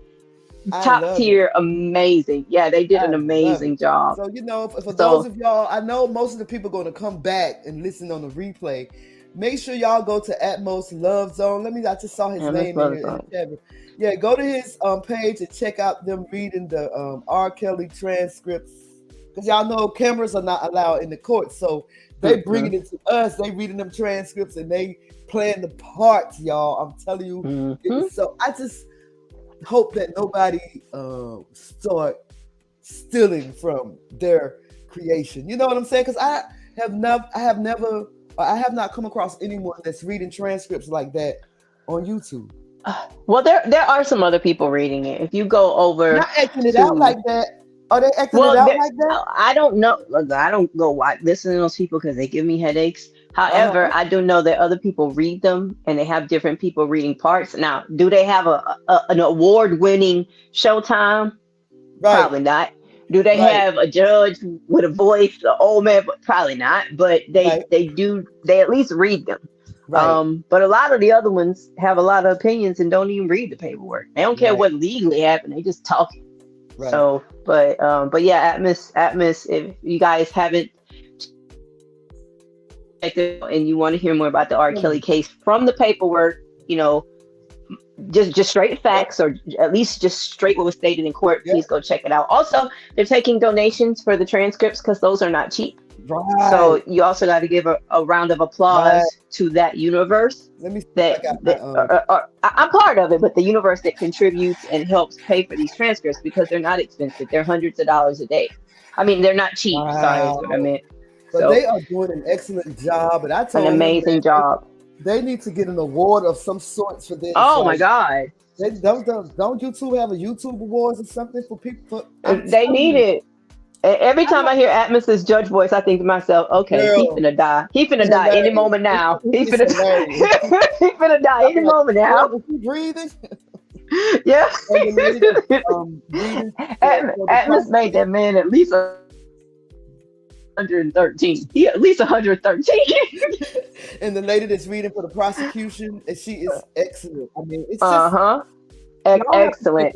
top tier, amazing. Yeah, they did an amazing job. So for those of y'all, I know most of the people are going to come back and listen on the replay. Make sure y'all go to Atmos Love Zone. I just saw his name in here. Yeah, go to his page and check out them reading the R. Kelly transcripts, because y'all know cameras are not allowed in the court, so they bringing it to us. They reading them transcripts and they playing the parts, y'all. I'm telling you. So I just hope that nobody start stealing from their creation. You know what I'm saying? Because I have not come across anyone that's reading transcripts like that on YouTube. Well, there are some other people reading it. If you go over, not acting it out like that. Are they acting it out like that? I don't know. I don't go listen to those people because they give me headaches. However, I do know that other people read them and they have different people reading parts. Now, do they have an award-winning Showtime? Right. Probably not. Do they have a judge with a voice, an old man? Probably not. But they at least read them. Right. But a lot of the other ones have a lot of opinions and don't even read the paperwork. They don't care what legally happened. They just talking. Right. So, but yeah, Atmos, if you guys haven't checked it out and you want to hear more about the R. Kelly case from the paperwork, just straight facts, or at least just straight what was stated in court. Please go check it out. Also, they're taking donations for the transcripts because those are not cheap. Right. So you also got to give a round of applause to that universe. Let me see I'm part of it, but the universe that contributes and helps pay for these transcripts, because they're not expensive. They're hundreds of dollars a day. I mean, they're not cheap. Wow. Sorry, is what I meant. But so, they are doing an excellent job, and I told an amazing job. They need to get an award of some sort for this. Oh my God! Don't YouTube have a YouTube awards or something for people? They need it. Every time I hear Atmos's judge voice, I think to myself, okay, he's finna die. He's finna die any moment now. He's finna die any moment now. Is he breathing? Yeah. Breathing. Atmos made that man at least 113. He at least 113. And the lady that's reading for the prosecution, and she is excellent. I mean, it's excellent.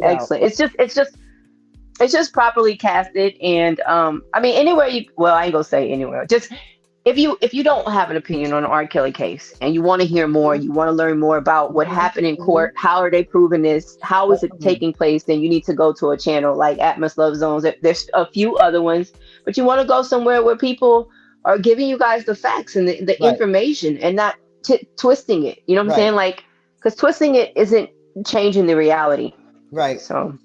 It's just properly casted, and I mean, anywhere I ain't gonna say anywhere. Just if you don't have an opinion on the R. Kelly case and you want to hear more, you want to learn more about what happened in court, how are they proving this, how is it taking place, then you need to go to a channel like Atmos Love Zones. There's a few other ones, but you want to go somewhere where people are giving you guys the facts and the information, and not twisting it. You know what I'm saying? Like, because twisting it isn't changing the reality. Right. So,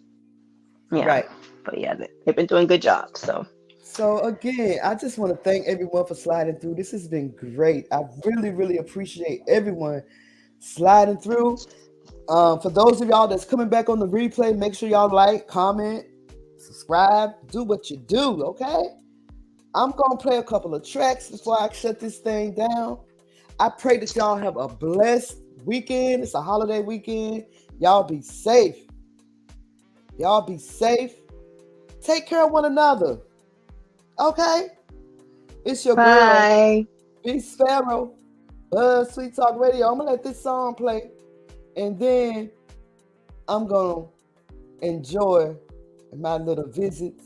yeah. Right. But yeah, they've been doing a good job. So again, I just want to thank everyone for sliding through. This has been great. I really, really appreciate everyone sliding through. For those of y'all that's coming back on the replay, make sure y'all like, comment, subscribe, do what you do, okay? I'm going to play a couple of tracks before I shut this thing down. I pray that y'all have a blessed weekend. It's a holiday weekend. Y'all be safe. Y'all be safe. Take care of one another. Okay? It's your girl, B Sparrow, BuzzzTweet Talk Radio. I'm going to let this song play, and then I'm going to enjoy my little visits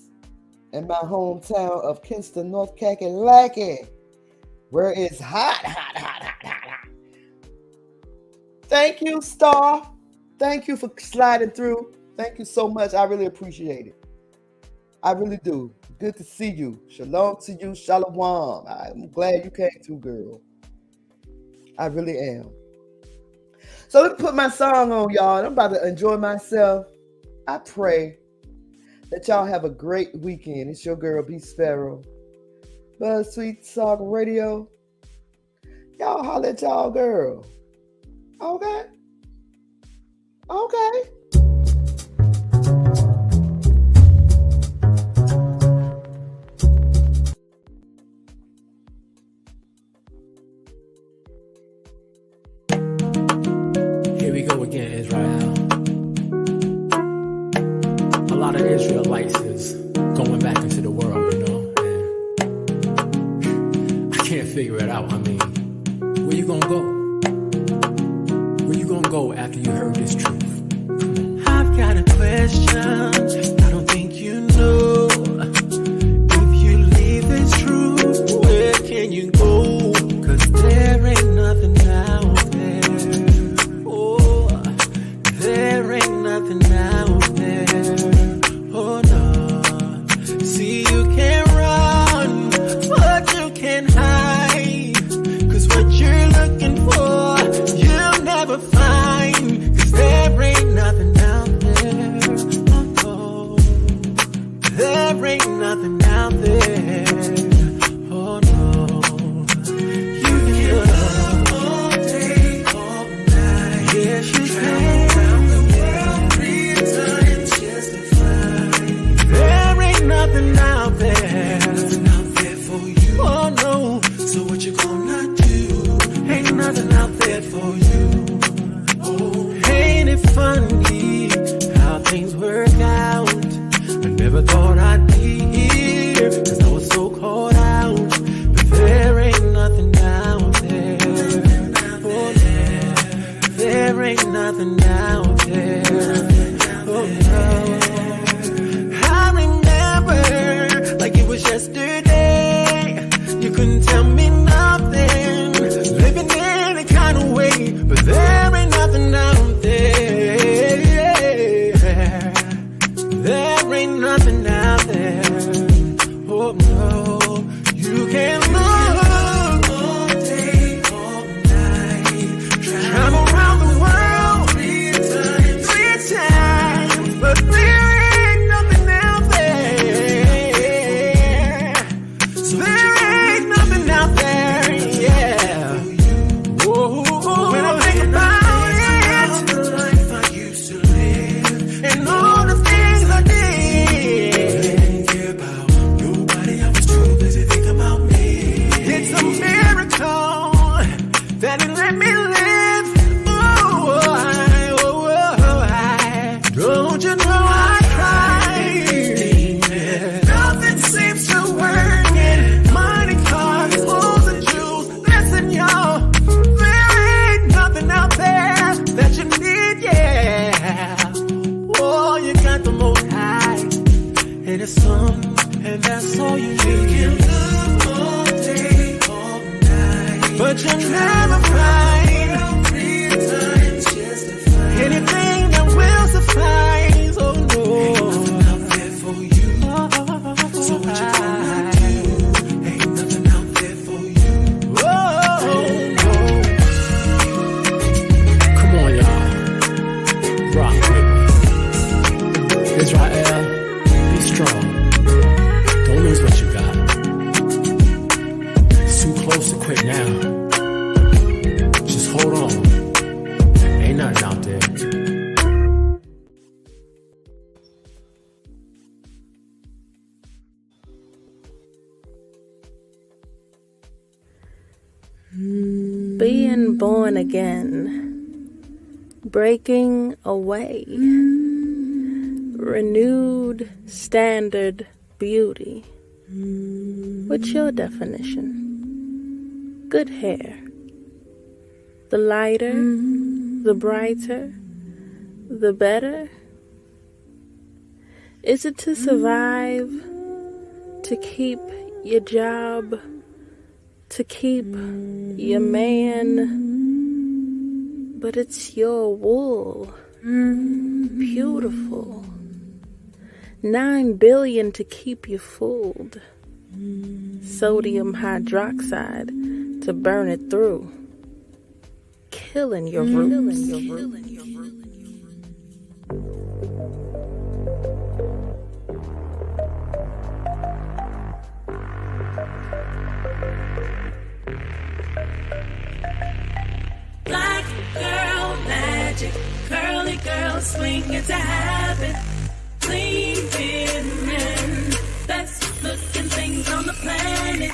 in my hometown of Kinston, North Kakalaki, where it's hot. Thank you, Star. Thank you for sliding through. Thank you so much. I really appreciate it. I really do. Good to see you. Shalom to you. Shalom. I'm glad you came through, girl. I really am. So let me put my song on, y'all. I'm about to enjoy myself. I pray that y'all have a great weekend. It's your girl, B Sparrow. BuzzzTweet Talk Radio. Y'all holler at y'all girl. Okay? Okay. Here we go again, Israel. A lot of Israelites is going back into the world, you know, and I can't figure it out. I mean, where you gonna go? Where you gonna go after you heard this truth? I've got a question. I don't think you know. If you leave this truth, where can you go? 'Cause there ain't nothing out there. Oh, there ain't nothing out there. Oh no. See, you can run, but you can't hide. 'Cause what you're looking for, you'll never find. 'Cause there ain't nothing out there. Oh no. There ain't nothing out there. Oh no. You can love all day, all night. Yes, you can. Around the world 3 times just to find. There ain't nothing out there. Nothing out there for you. Oh no. So what you gonna do? Ain't nothing out there for you. Oh, ain't it funny how things work out? I never thought I'd be here, 'cause I was so caught out. But there ain't nothing out there. Oh, yeah. There ain't nothing out there. Oh, no. I remember like it was yesterday. You couldn't tell me nothing. Living in a kind of way, but there ain't nothing out there. born again, breaking away, renewed standard beauty. What's your definition? Good hair. The lighter, the brighter, the better? Is it to survive, to keep your job, to keep your man? But it's your wool, beautiful. 9 billion to keep you fooled. Sodium hydroxide to burn it through. Killing your roots. Black girl magic, curly girl swing, it's a habit. Clean beard men, best looking things on the planet.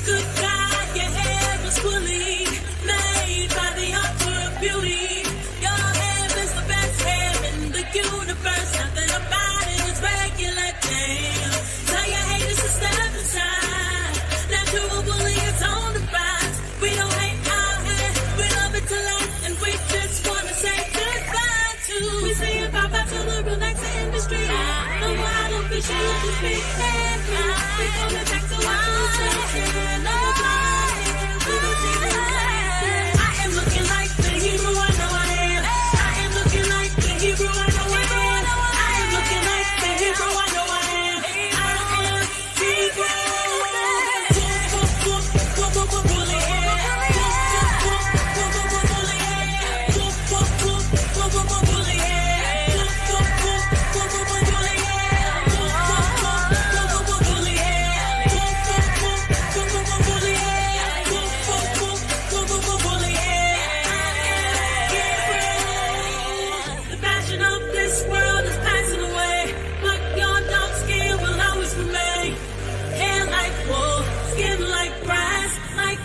Good God, your hair was fully made by the author of beauty. Your hair is the best hair in the universe. Nothing about it is regular, damn. Tell your haters to step aside. Natural bully, it's on the rise. We don't hate our hair, we love it to life, and we just wanna say goodbye to. We say bye-bye to the relaxing industry. No more don't be sure to speak. We coming back to our true no I am looking like the Hebrew I know I am. I am looking like the Hebrew I know I am. I am looking like the Hebrew I know I am. I am Hebrew.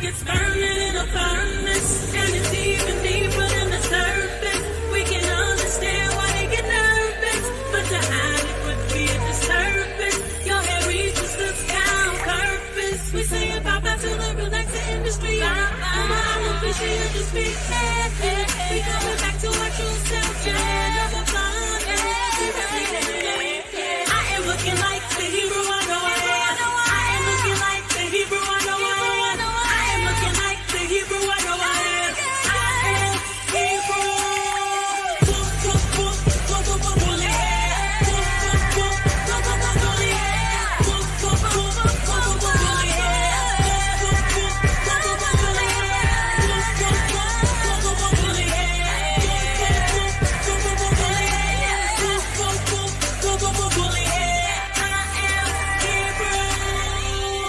It's burning in a furnace, and it's even deeper than the surface. We can understand why they get nervous, but to hide it would be a disturbance. Your hair reaches the sky on purpose. We say bye-bye to the relaxing industry. I don't wish you to speak. We coming back to our true self. Never blind. I am looking like the Hebrew I know I am. I am looking like the Hebrew I know I am. Hebrew, I know I am. I am Hebrew.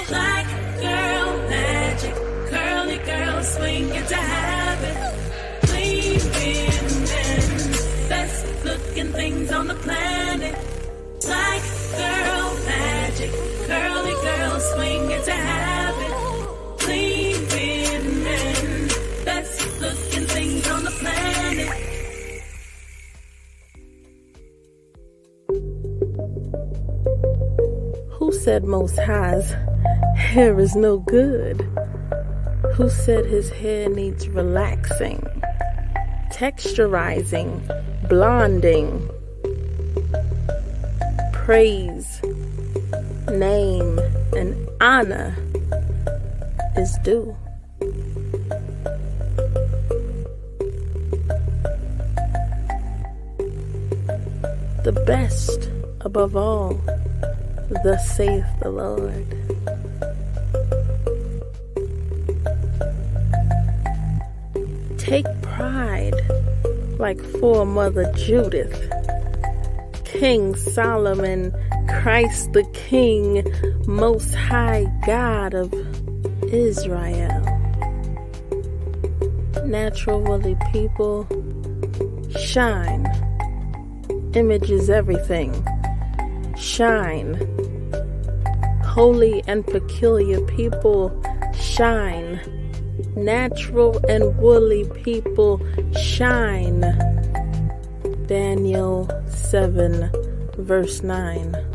Black girl magic, curly girl swing, it's a habit. Clean beard men, best looking things on the planet. Black girl magic, curly girl swing, it's a habit. Clean beard men, best looking things on the planet. Who said Most High's hair is no good? Who said his hair needs relaxing, texturizing, blonding? Praise, name, and honor is due. The best above all, thus saith the Lord. Take pride like foremother Judith, King Solomon, Christ the King, Most High God of Israel. Natural woolly people, shine. Image is everything. Shine. Holy and peculiar people, shine. natural and woolly people shine. Daniel 7 verse 9.